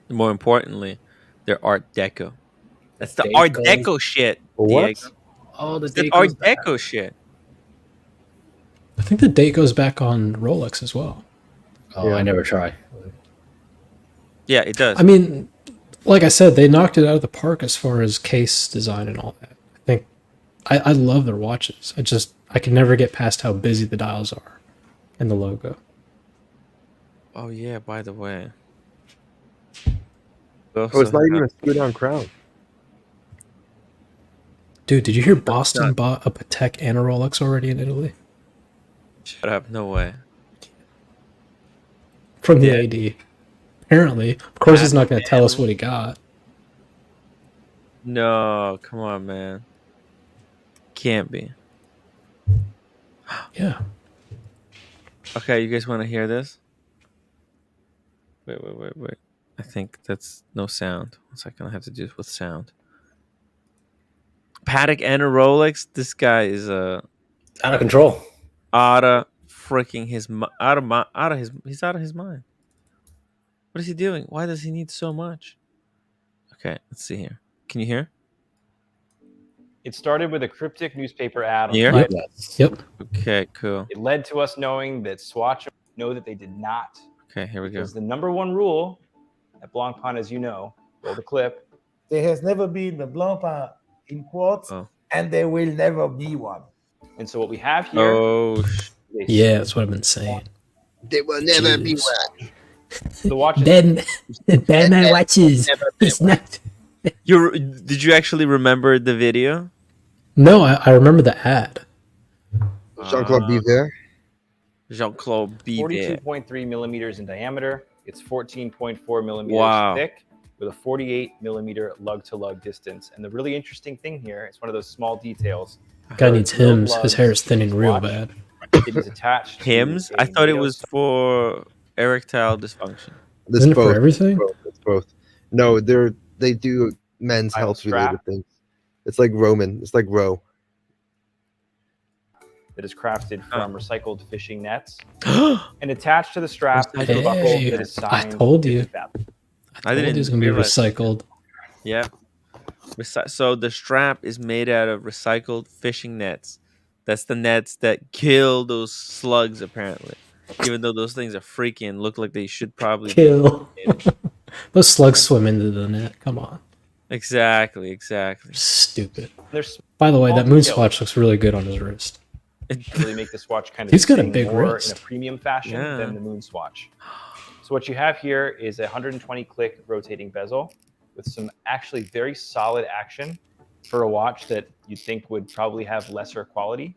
more importantly, they're Art Deco. That's the
Day
Art
goes-
Deco shit.
What?
Diego.
Oh, the
It's the
date
Art
goes back.
Deco shit.
I think the date goes back on Rolex as well.
Oh, I never try.
Yeah, it does.
I mean, like I said, they knocked it out of the park as far as case design and all that. I think I love their watches. I can never get past how busy the dials are and the logo.
Oh yeah, by the way.
Oh, it's not even a screw-down crown.
Dude, did you hear Boston bought a Patek and a Rolex already in Italy?
Shut up! No way.
From the AD. Apparently. Of course, he's not going to tell us what he got.
No, come on, man. Can't be.
Yeah.
Okay, you guys want to hear this? Wait. I think that's no sound. 1 second, I have to do this with sound. Patek and a Rolex. This guy is
out of control.
Out of freaking his he's out of his mind. What is he doing? Why does he need so much? Okay, let's see here. Can you hear?
It started with a cryptic newspaper ad on
Here?
Friday.
Yep.
Okay, cool.
It led to us knowing that Swatch know that they did not.
Okay, here we go.
Because the #1 rule at Blancpain, as you know, roll the clip.
There has never been a Blancpain in quartz,
Oh.
and there will never be one.
And so what we have here.
Yeah, that's what I've been saying.
There will never be one.
The watch
Batman watches. It's not.
Did you actually remember the video?
No, I remember the ad.
Jean-Claude Biver.
Jean-Claude Biver.
42.3 millimeters in diameter. It's 14.4 millimeters
Wow.
thick with a 48 millimeter lug-to-lug distance. And the really interesting thing here, it's one of those small details.
Guy needs hymns. His hair is thinning real bad.
It is attached.
Hymns? I thought it was for erectile dysfunction.
This
Isn't it for
both.
everything?
It's both. No, they do men's health related things. It's like Roman. It's like Roe.
That is crafted from recycled fishing nets. And attached to the strap is a buckle
Hey,
that is signed.
I told you.
I didn't.
It was going to be
realize-
recycled.
Yeah. So the strap is made out of recycled fishing nets. That's the nets that kill those slugs, apparently. Even though those things are freaky and look like they should probably
Kill. Those slugs swim into the net. Come on.
Exactly.
Stupid.
There's
By the way,
small
that moon
details
swatch looks really good on his wrist.
that really make this watch kind of
He's got a
sing
big
more
wrist.
in a premium fashion
Yeah.
than the moon swatch. So what you have here is a 120 click rotating bezel with some actually very solid action for a watch that you'd think would probably have lesser quality.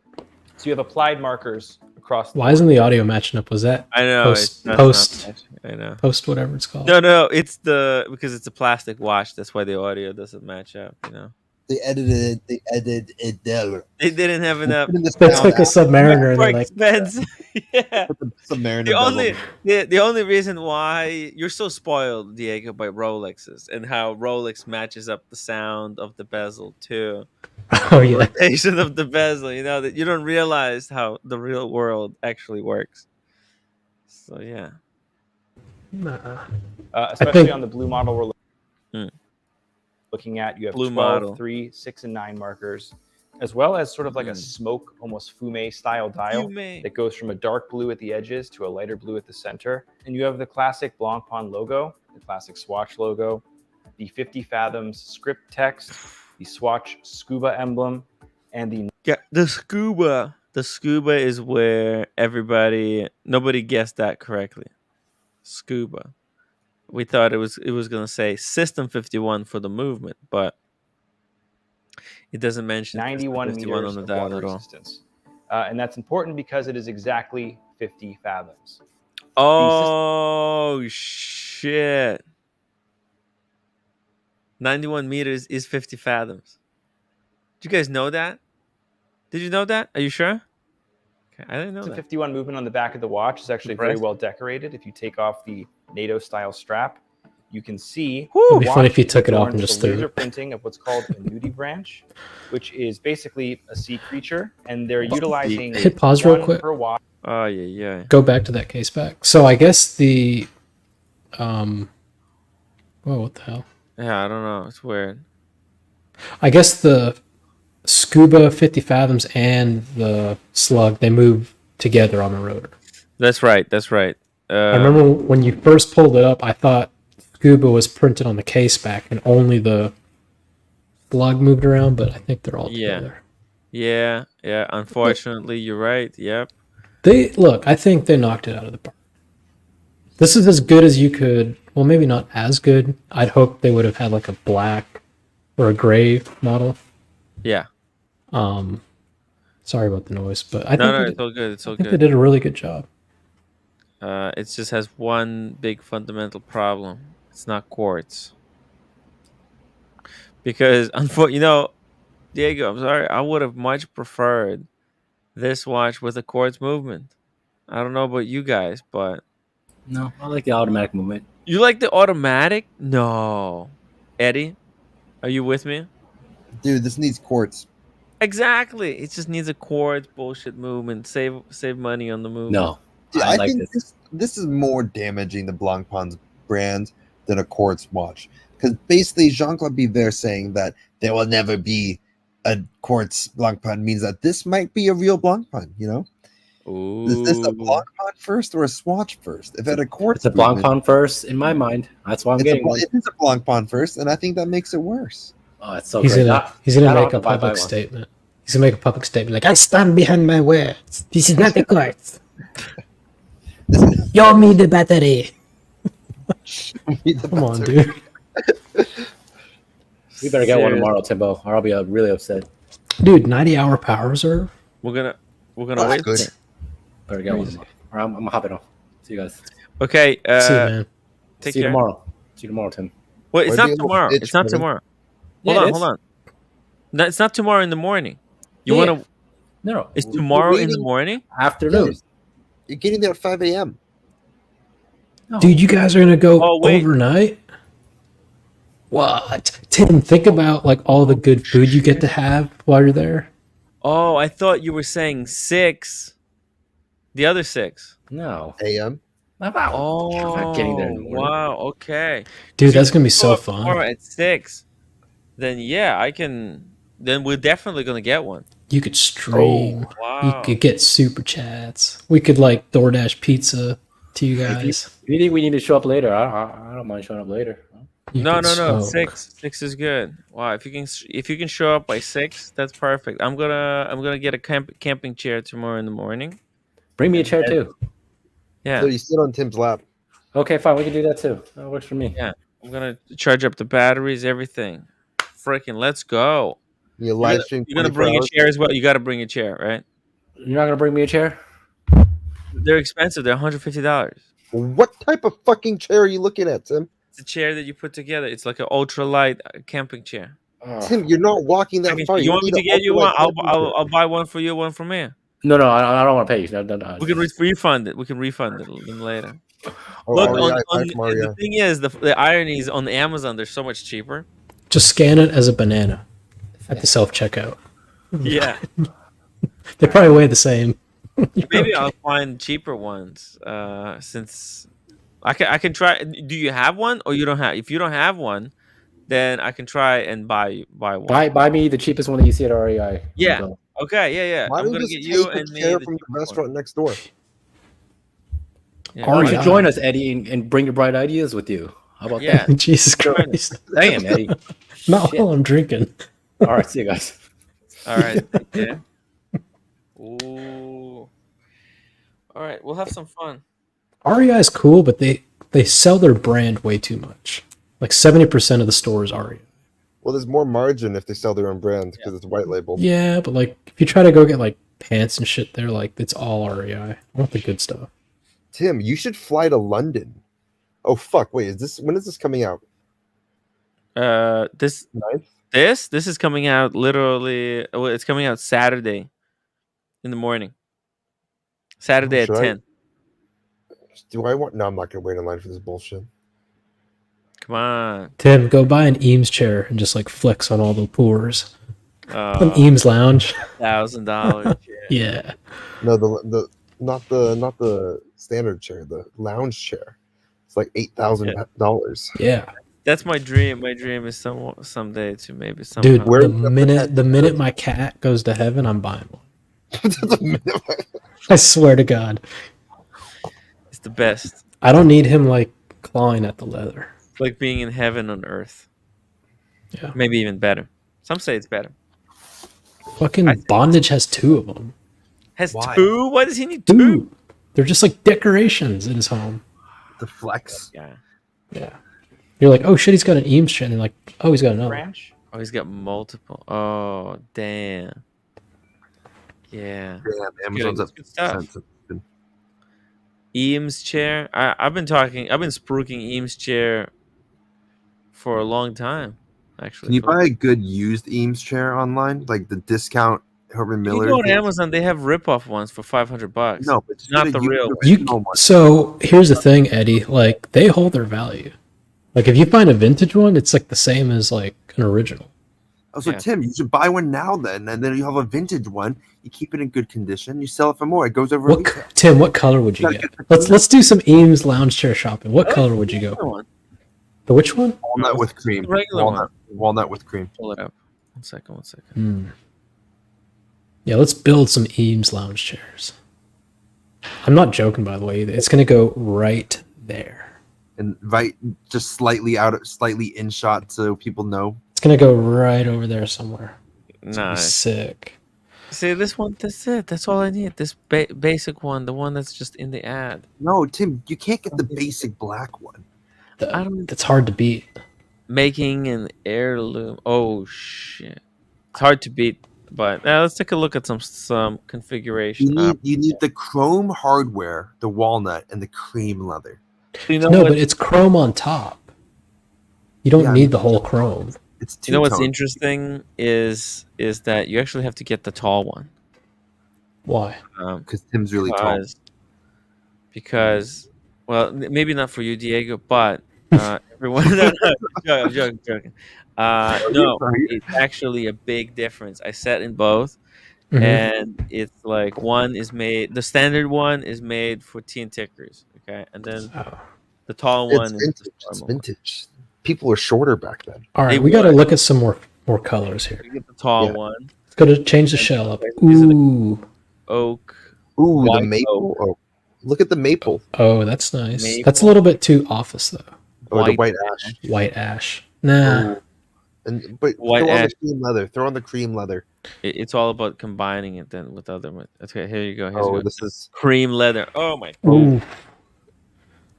So you have applied markers across.
Why isn't the audio matching up? Was that
I know.
post
not
post
matching. I know.
post whatever it's called?
No, it's because it's a plastic watch. That's why the audio doesn't match up. You know.
They edited it there.
They didn't have enough.
They took a Submariner and
More
they're like,
expensive. Yeah.
Put the Submariner
The only
bezel.
the only reason why you're so spoiled, Diego, by Rolexes and how Rolex matches up the sound of the bezel too.
oh
The
yeah.
rotation of the bezel, you know, that you don't realize how the real world actually works. So yeah.
Nah.
Especially
think-
on the blue model we're
Hmm.
looking at, you have
Blue
12,
model.
3, 6, and 9 markers, as well as sort of like a smoke, almost fume style dial
Fume.
that goes from a dark blue at the edges to a lighter blue at the center. And you have the classic Blancpain logo, the classic Swatch logo, the 50 fathoms script text, the Swatch scuba emblem, and the
Yeah, the scuba. The scuba is where nobody guessed that correctly. Scuba. We thought it was gonna say System 51 for the movement, but it doesn't mention
91
System 51
meters
on the
of
dial
water
at all.
resistance. And that's important because it is exactly 50 fathoms.
Oh shit! 91 meters is 50 fathoms. Did you guys know that? Did you know that? Are you sure? Okay, I didn't know
The
that.
51 movement on the back of the watch is actually very
Impressive.
well decorated. If you take off the NATO style strap, you can see
It'd be
the
funny
watch
if you
is
took it off
adorned
and
with
just
the
threw
laser
it.
printing of what's called a nudie branch, which is basically a sea creature, and they're utilizing
Hit pause real
one
quick.
per watch.
Oh yeah.
Go back to that case back. So I guess the whoa, what the hell?
Yeah, I don't know. It's weird.
I guess the Scuba 50 fathoms and the Slug, they move together on the rotor.
That's right. That's right.
I remember when you first pulled it up, I thought Scuba was printed on the case back and only the Slug moved around, but I think they're all together.
Yeah. Unfortunately, you're right. Yep.
I think they knocked it out of the park. This is as good as you could. Well, maybe not as good. I'd hope they would have had like a black or a gray model.
Yeah.
Sorry about the noise, but I
No,
think
it's all good. It's all
I think they
good.
did a really good job.
It just has one big fundamental problem. It's not quartz. Because Diego, I'm sorry, I would have much preferred this watch with a quartz movement. I don't know about you guys, but
No, I like the automatic movement.
you like the automatic? No. Eddie, are you with me?
Dude, this needs quartz.
Exactly. It just needs a quartz bullshit movement. Save money on the movement.
No,
Dude,
I
I
like
think this is more damaging the Blancpain's brand than a quartz watch. Because basically, Jean-Claude Biver saying that there will never be a quartz Blancpain means that this might be a real Blancpain, you know?
Ooh.
Is this a Blancpain first or a Swatch first? If it had a quartz,
It's a Blancpain first in my mind. That's why I'm getting one.
It is a Blancpain first, and I think that makes it worse.
Oh, it's so
He's
great.
gonna make a public statement. He's gonna make a public statement like, I stand behind my words. This is not the quartz. Show me the battery. Come on, dude.
We better get one tomorrow, Timbo, or I'll be really upset.
Dude, 90-hour power reserve.
We're gonna wait.
Good.
Better get one tomorrow. Or I'm hopping off. See you guys.
Okay.
See you, man.
Take
See you
care.
tomorrow. See you tomorrow, Tim.
Well, it's
Why
not
do you look
tomorrow.
bitch,
It's not
man?
tomorrow.
Yeah,
Hold
it
on. No, it's not tomorrow in the morning. You
Yeah.
want to?
No.
It's tomorrow in the
waiting-
morning.
Afternoon.
You're getting there at 5 a.m.
Dude, you guys are gonna go
Oh, wait.
overnight? What? Tim, think about like all the good food you get to have while you're there.
Oh, I thought you were saying 6. The other 6.
No.
a.m.
I'm not getting there in the
Oh,
morning.
wow. Okay.
Dude,
So
that's
if
gonna be
you
so
go up
fun.
Tomorrow at 6. Then yeah, I can. Then we're definitely gonna get one.
You could stream.
Oh, wow.
You could get super chats. We could like DoorDash pizza to you guys.
If you think we need to show up later, I don't mind showing up later.
You
No.
could smoke.
6 is good. Wow, if you can show up by 6, that's perfect. I'm gonna get a camping chair tomorrow in the morning.
Bring me a chair too.
Yeah.
So you sit on Tim's lap.
Okay, fine. We can do that too. That works for me.
Yeah. I'm gonna charge up the batteries, everything. Freaking let's go.
You live stream.
You're gonna
24
bring a
hours.
chair as well. You got to bring a chair, right?
You're not gonna bring me a chair?
They're expensive. They're $150.
What type of fucking chair are you looking at, Tim?
It's a chair that you put together. It's like an ultra light camping chair.
Tim, you're not walking that far.
You want me to get you one? I'll buy one for you, one for me.
No, I don't want to pay you. No.
We can refund it. We can refund it later.
Oh,
Look,
Mario.
the thing is, the irony is on Amazon, they're so much cheaper.
Just scan it as a banana at the self checkout.
Yeah.
They probably weigh the same.
Maybe I'll find cheaper ones. Since I can try. Do you have one or you don't have? If you don't have one, then I can try and buy one.
Buy me the cheapest one that you see at REI.
Yeah. Okay. Yeah.
Why
I'm
don't
gonna
you
get
just
you
take
and
a
me
chair
the
from the
cheapest
restaurant
one.
next door?
Yeah.
You should join us, Eddie, and bring your bright ideas with you. How about
Yeah.
that?
Jesus Christ.
Damn, Eddie.
Not while I'm drinking.
All right, see you guys.
All right. Yeah. Ooh. All right. We'll have some fun.
REI is cool, but they sell their brand way too much. Like 70% of the store is REI.
Well, there's more margin if they sell their own brand because it's white label.
Yeah, but like if you try to go get like pants and shit, they're like it's all REI. I want the good stuff.
Tim, you should fly to London. Oh fuck! Wait, when is this coming out?
This is coming out literally. Well, it's coming out Saturday in the morning. Saturday at 10.
Do I want? No, I'm not gonna wait in line for this bullshit.
Come on,
Tim, go buy an Eames chair and just like flex on all the pores. An
Uh,
Eames lounge.
$1,000.
Yeah.
No, the not the standard chair, the lounge chair. It's like $8,000.
Yeah.
That's my dream. My dream is someday to maybe somehow.
Dude, the minute my cat goes to heaven, I'm buying one. I swear to God.
It's the best.
I don't need him like clawing at the leather.
It's like being in heaven on earth.
Yeah.
Maybe even better. Some say it's better.
Fucking Bondage has 2 of them.
Has 2? Why does he need 2?
Dude, they're just like decorations in his home.
The flex.
Yeah.
Yeah. You're like, oh shit, he's got an Eames chair. And you're like, oh, he's got another.
Ranch? Oh, he's got multiple. Oh, damn. Yeah.
Damn, Amazon's up.
Good stuff. Eames chair. I've been spruiking Eames chair for a long time. Actually,
Can you buy a good used Eames chair online, like the discount Herman Miller?
You go on Amazon, they have rip-off ones for $500.
No, but
it's not the real one.
So here's the thing, Eddie. Like they hold their value. Like if you find a vintage one, it's like the same as like an original.
Oh, so Tim, you should buy one now then, and then you have a vintage one. You keep it in good condition. You sell it for more. It goes over.
Tim, what color would you get? Let's do some Eames lounge chair shopping. What color would you go? The which one?
Walnut with cream. Walnut with cream.
Pull it up. One second.
Yeah, let's build some Eames lounge chairs. I'm not joking, by the way. It's gonna go right there.
And right, just slightly in shot, so people know.
It's gonna go right over there somewhere. It's gonna be
Nice.
sick.
See, this one, that's it. That's all I need. This basic one, the one that's just in the ad.
No, Tim, you can't get the basic black one.
That's hard to beat.
Making an heirloom. Oh, shit. It's hard to beat, but let's take a look at some configuration.
You need the chrome hardware, the walnut, and the cream leather.
No, but it's chrome on top. You don't need the whole chrome.
It's
You know what's interesting is that you actually have to get the tall one.
Why?
Because Tim's really tall.
Because, well, maybe not for you, Diego, but everyone. No, I'm joking. No, it's actually a big difference. I sat in both, and it's like the standard one is made for teen tickers, okay, and then the tall one is
It's vintage. People were shorter back then.
All right, we got to look at some more colors here.
You get the tall one.
Let's go to change the shell up. Ooh.
Oak.
Ooh, the
white
maple.
oak.
Oh, look at the maple.
Oh, that's nice.
Maple.
That's a little bit too office though.
Or the white ash.
White ash. Nah.
But
White
throw on
ash.
the cream leather. Throw on the cream leather.
It's all about combining it then with other. Okay, here you go.
Oh, this is
cream leather. Oh my.
Ooh.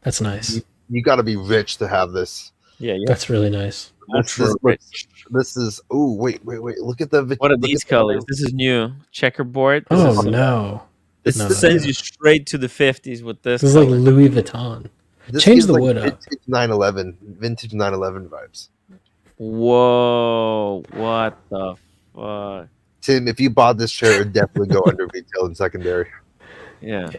That's nice.
You got to be rich to have this.
Yeah,
That's really nice.
This is. Oh, wait. Look at the.
What are these colors? This is new checkerboard.
Oh no.
This
No.
sends you straight to the 50s with this.
This is like
color.
Louis Vuitton.
This
Change
gives
the
like
wood up.
Vintage 911 vibes.
Whoa! What the fuck?
Tim, if you bought this chair, it would definitely go under retail and secondary.
Yeah.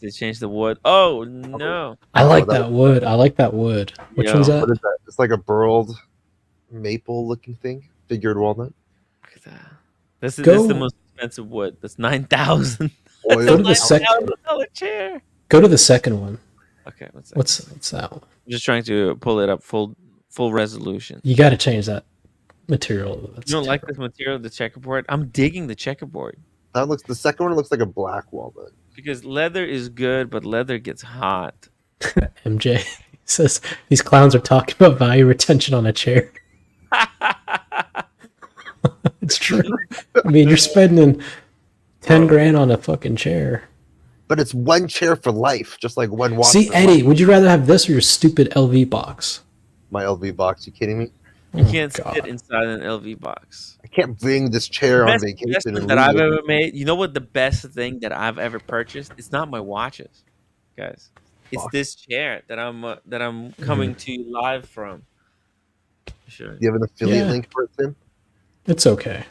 They changed the wood. Oh no!
I like
that
that wood. I like that wood. Which one's that?
What is that? It's like a burled maple looking thing, figured walnut.
Look at that. This is the most expensive wood. That's 9,000.
Go to the second
chair.
Go to the second one.
Okay,
what's that one?
I'm just trying to pull it up full resolution.
You got to change that material.
You don't like this material, the checkerboard? I'm digging the checkerboard.
The second one looks like a black walnut.
Because leather is good, but leather gets hot.
MJ says these clowns are talking about value retention on a chair. It's true. I mean, you're spending 10 grand on a fucking chair.
But it's one chair for life, just like one watch.
See, Eddie, would you rather have this or your stupid LV box?
My LV box? You kidding me?
You can't sit inside an LV box.
I can't bring this chair on vacation.
Investment that I've ever made. You know what the best thing that I've ever purchased? It's not my watches, guys. It's this chair that I'm coming to you live from. Sure.
Do you have an affiliate link for it, Tim?
It's okay.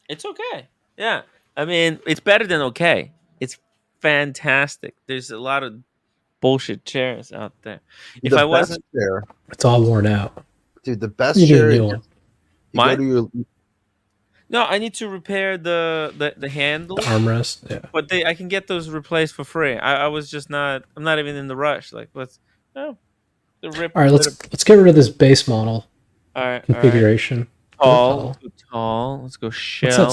It's okay. Yeah. I mean, it's better than okay. It's fantastic. There's a lot of bullshit chairs out there. If I wasn't
there,
it's all worn out.
Dude, the best chair is
mine? No, I need to repair the handle,
the armrest. Yeah,
but I can get those replaced for free. I was just not. I'm not even in the rush. Like, let's the rip.
All right, let's get rid of this base model.
All right,
configuration.
Tall. Let's go shell.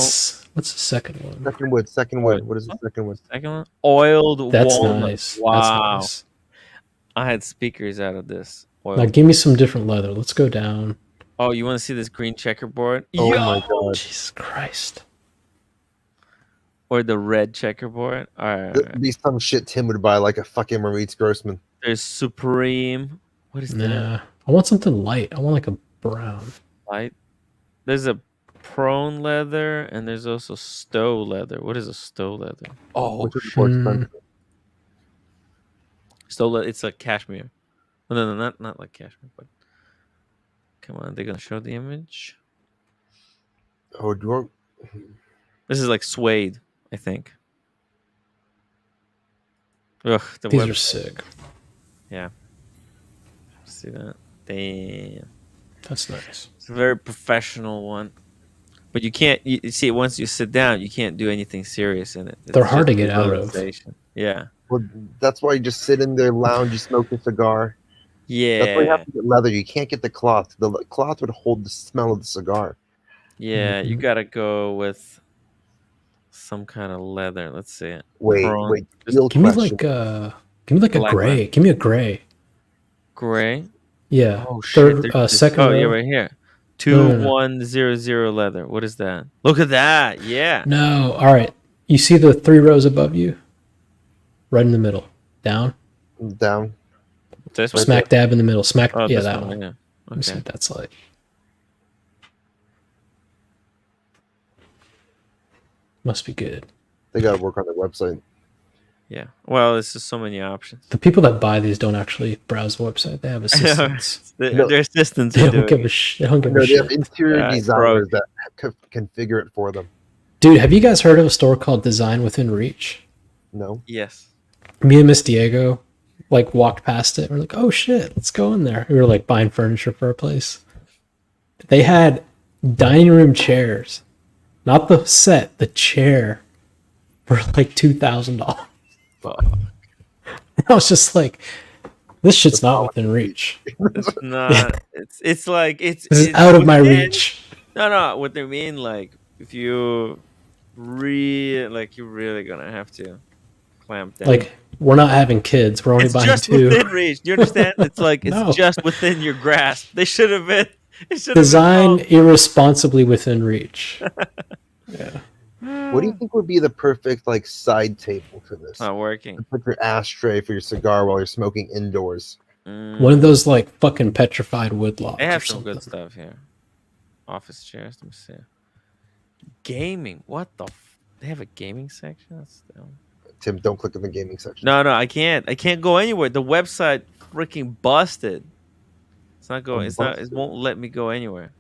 What's the second one?
Second wood. What is the second one?
Second one. Oiled
That's
walnut.
nice.
Wow.
That's nice.
I had speakers out of this.
Now give me some different leather. Let's go down.
Oh, you want to see this green checkerboard?
Oh my god!
Jesus Christ!
Or the red checkerboard? All right.
There'd be some shit Tim would buy, like a fucking Maurice Grossman.
There's Supreme. What is that?
I want something light. I want like a brown.
Light. There's a prone leather and there's also stow leather. What is a stow leather?
Oh, which is more expensive?
Stow leather. It's like cashmere. Oh, no, not like cashmere. But come on, they're gonna show the image.
Oh, do you want...
This is like suede, I think. Ugh,
these are sick.
Yeah. See that? Damn.
That's nice.
It's a very professional one. But you can't, you see, once you sit down, you can't do anything serious in it.
They're hard to get out of.
Yeah.
Well, that's why you just sit in there, lounge, you smoke a cigar.
Yeah.
That's why you have to get leather. You can't get the cloth. The cloth would hold the smell of the cigar.
Yeah, you gotta go with some kind of leather. Let's see it.
Wait.
Give me like a gray. Give me a gray.
Gray.
Yeah.
Oh shit.
Second.
Oh yeah, right here. 2100 leather. What is that? Look at that. Yeah.
No. All right. You see the 3 rows above you? Right in the middle. Down.
Down.
This one?
Smack dab in the middle. Smack.
Oh,
yeah, that one.
Yeah. Okay.
Let me see what that's like. Must be good.
They got to work on their website.
Yeah. Well, there's just so many options.
The people that buy these don't actually browse the website. They have assistants.
Their assistants.
They don't give a shit.
They have interior designers that configure it for them.
Dude, have you guys heard of a store called Design Within Reach?
No.
Yes.
Me and Miss Diego like walked past it. We're like, oh shit, let's go in there. We were like buying furniture for a place. They had dining room chairs, not the set, the chair, for like $2,000.
Fuck.
I was just like, this shit's not within reach.
It's not. It's like it's
out of my reach.
No. What they mean, like, if you you're really gonna have to clamp down.
Like, we're not having kids. We're only buying
just
2.
Within reach. Do you understand? It's like it's
No.
just within your grasp. They should have been.
Design irresponsibly within reach. Yeah.
What do you think would be the perfect like side table for this?
Not working.
Put your ashtray for your cigar while you're smoking indoors.
One of those like fucking petrified wood logs.
They have
or
some
something.
good stuff here. Office chairs. Let me see. Gaming. What the? They have a gaming section. That's dumb.
Tim, don't click on the gaming section.
No, I can't. I can't go anywhere. The website freaking busted. not going. It's not. It won't let me go anywhere.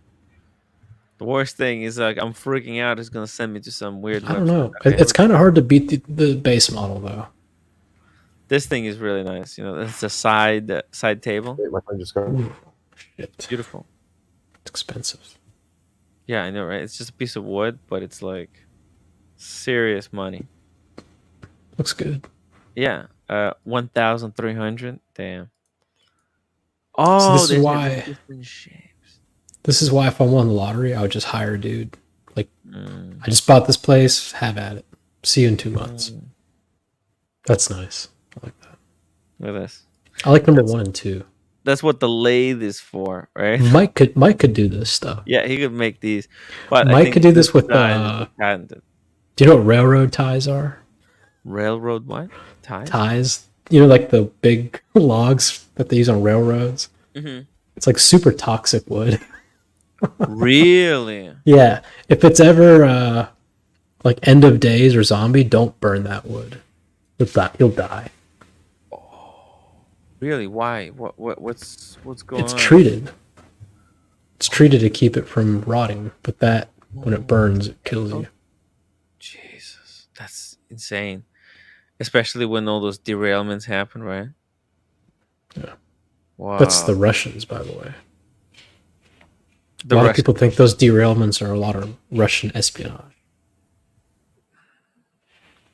The worst thing is like I'm freaking out. It's gonna send me to some weird
I don't
website.
know.
Okay,
It's kind of hard to beat the base model though.
this thing is really nice. You know, it's a side table.
Wait, my phone just got.
Ooh, shit.
Beautiful.
It's expensive.
Yeah, I know, right? It's just a piece of wood, but it's like serious money.
Looks good.
Yeah, 1,300. Damn.
So
Oh,
this is
there's
why.
different shapes.
This is why if I won the lottery, I would just hire a dude. Like, I just bought this place. Have at it. See you in 2 months. That's nice. I like that.
Look at this.
I like number 1 and 2.
That's what the lathe is for, right?
Mike could do this stuff.
Yeah, he could make these. But I
Mike
think
could do this with
design is patented.
Do you know what railroad ties are?
Railroad what? Ties?
Ties. You know, like the big logs that they use on railroads.
Mhm.
It's like super toxic wood.
Really?
Yeah. If it's ever like end of days or zombie, don't burn that wood. He'll die.
Really? Why? What's going
It's
on?
treated. It's treated to keep it from rotting, but that when it burns, it kills you.
Jesus, that's insane. Especially when all those derailments happen, right?
Yeah.
Wow.
That's the Russians, by the way.
The
a lot of
Russian-
people think those derailments are a lot of Russian espionage.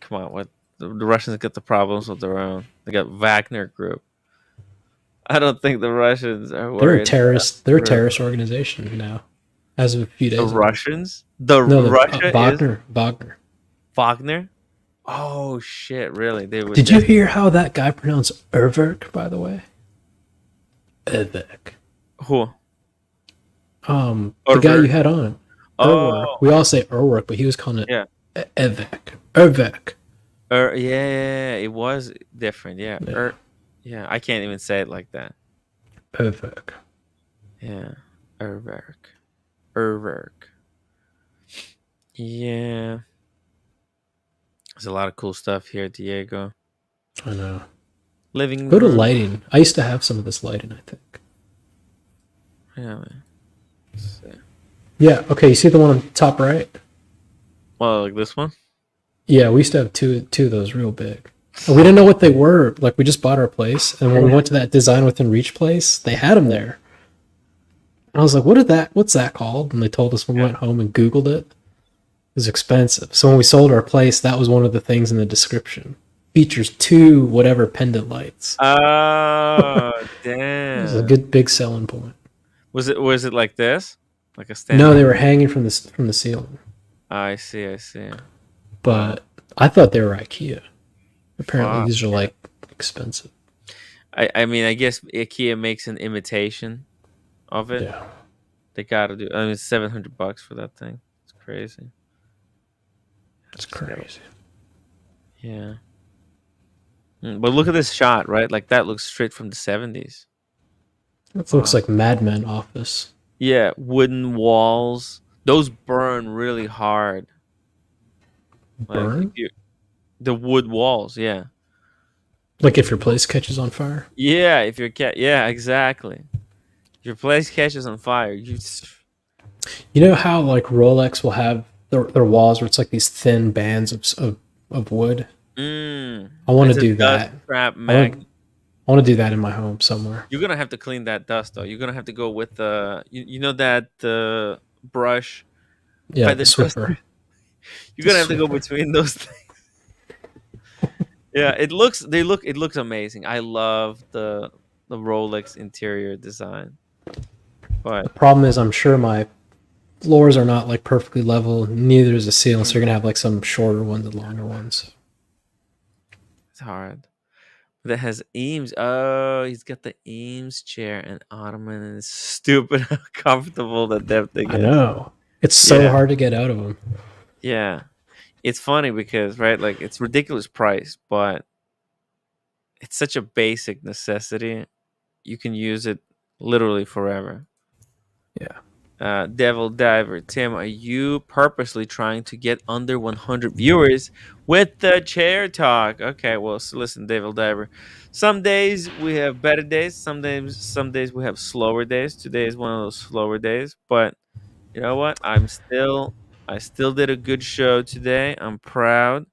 Come on, what? The Russians got the problems of their own. They got Wagner Group. I don't think the Russians are worried.
They're a terrorist. They're a
about-
terrorist organization now, as of a few days
The
ago.
Russians? Russia
Wagner.
is
Wagner.
Wagner? Oh shit! Really? They would.
Did you hear how that guy pronounced Erverk, by the way? Erverk.
Who?
The guy you had on.
Oh.
We all say Erwerk, but he was calling it
Yeah.
Erverk. Erverk.
Yeah, it was different. Yeah. Yeah, I can't even say it like that.
Erverk.
Yeah. Erverk. Yeah. There's a lot of cool stuff here, Diego.
I know.
Living
Go to
room.
lighting. I used to have some of this lighting, I think.
Really? Let's see.
Yeah, okay, you see the one on top right?
Well, like this one?
Yeah, we used to have two of those real big. And we didn't know what they were. Like, we just bought our place, and when we went to that Design Within Reach place, they had them there. And I was like, what's that called? And they told us when we went home and Googled it. It was expensive. So when we sold our place, that was one of the things in the description. Features 2 whatever pendant lights.
Oh,
It was a
damn.
good big selling point.
Was it like this? Like a stand?
No, they were hanging from the ceiling.
I see.
But I thought they were IKEA. Apparently,
Fuck.
these are like expensive.
I mean, I guess IKEA makes an imitation of it.
Yeah.
They gotta do. I mean, it's $700 for that thing. It's crazy.
It's crazy.
Yeah. But look at this shot, right? Like that looks straight from the 70s.
It looks like Mad Men office.
Yeah, wooden walls. Those burn really hard. Like,
Burn?
the wood walls, yeah.
Like if your place catches on fire.
Yeah, if your cat, yeah, exactly. If your place catches on fire, you.
You know how like Rolex will have their walls where it's like these thin bands of wood. I want to do that. I want to do that in my home somewhere.
You're gonna have to clean that dust though. You're gonna have to go with the you know that brush.
Yeah,
by
the Swiffer.
You're gonna have to go between those things. Yeah, it looks amazing. I love the Rolex interior design. But
The problem is I'm sure my floors are not like perfectly level. Neither is the ceiling, so you're gonna have like some shorter ones and longer ones.
it's hard. But it has Eames. Oh, he's got the Eames chair and ottoman, and it's stupid how comfortable that damn thing
I
is.
know. It's so
Yeah.
hard to get out of them.
Yeah. It's funny because, right, like it's ridiculous price, but it's such a basic necessity. You can use it literally forever.
Yeah.
Devil Diver, Tim, are you purposely trying to get under 100 viewers with the chair talk? Okay, well, so listen, Devil Diver. Some days we have better days. Some days we have slower days. Today is one of those slower days, but you know what? I still did a good show today. I'm proud.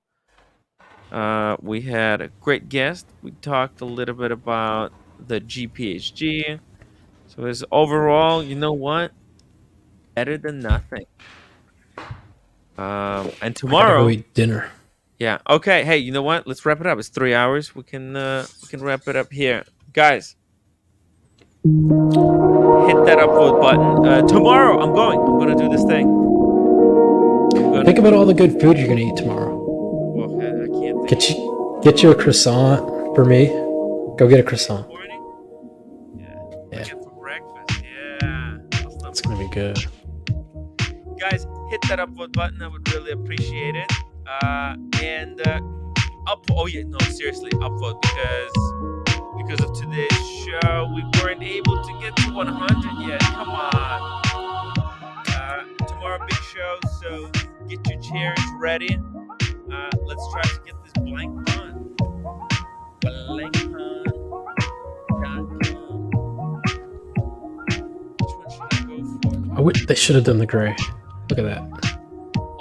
We had a great guest. We talked a little bit about the GPHG. So it's overall, you know what? Better than nothing. And
I gotta
tomorrow,
go eat dinner.
yeah. Okay. Hey, you know what? Let's wrap it up. It's 3 hours. We can wrap it up here, guys. Hit that upvote button. Tomorrow, I'm gonna do this thing.
Think about all the good food you're gonna eat tomorrow.
Well, I can't.
Get you a croissant for me. Go get a croissant.
Yeah. For breakfast. Yeah.
It's gonna be good.
Guys, hit that upvote button. I would really appreciate it. Oh yeah, no, seriously, upvote because of today's show, we weren't able to get to 100 yet. Come on. Tomorrow, big show, so get your chairs ready. Let's try to get this blank on. Blankpon.com. Which one should I go for?
They should have done the gray. Look at that.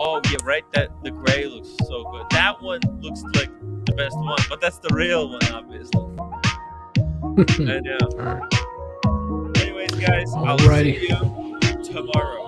Oh yeah, right. That the gray looks so good. That one looks like the best one, but that's the real one, obviously. I know.
All right.
Anyways, guys, I'll
Alrighty.
see you tomorrow.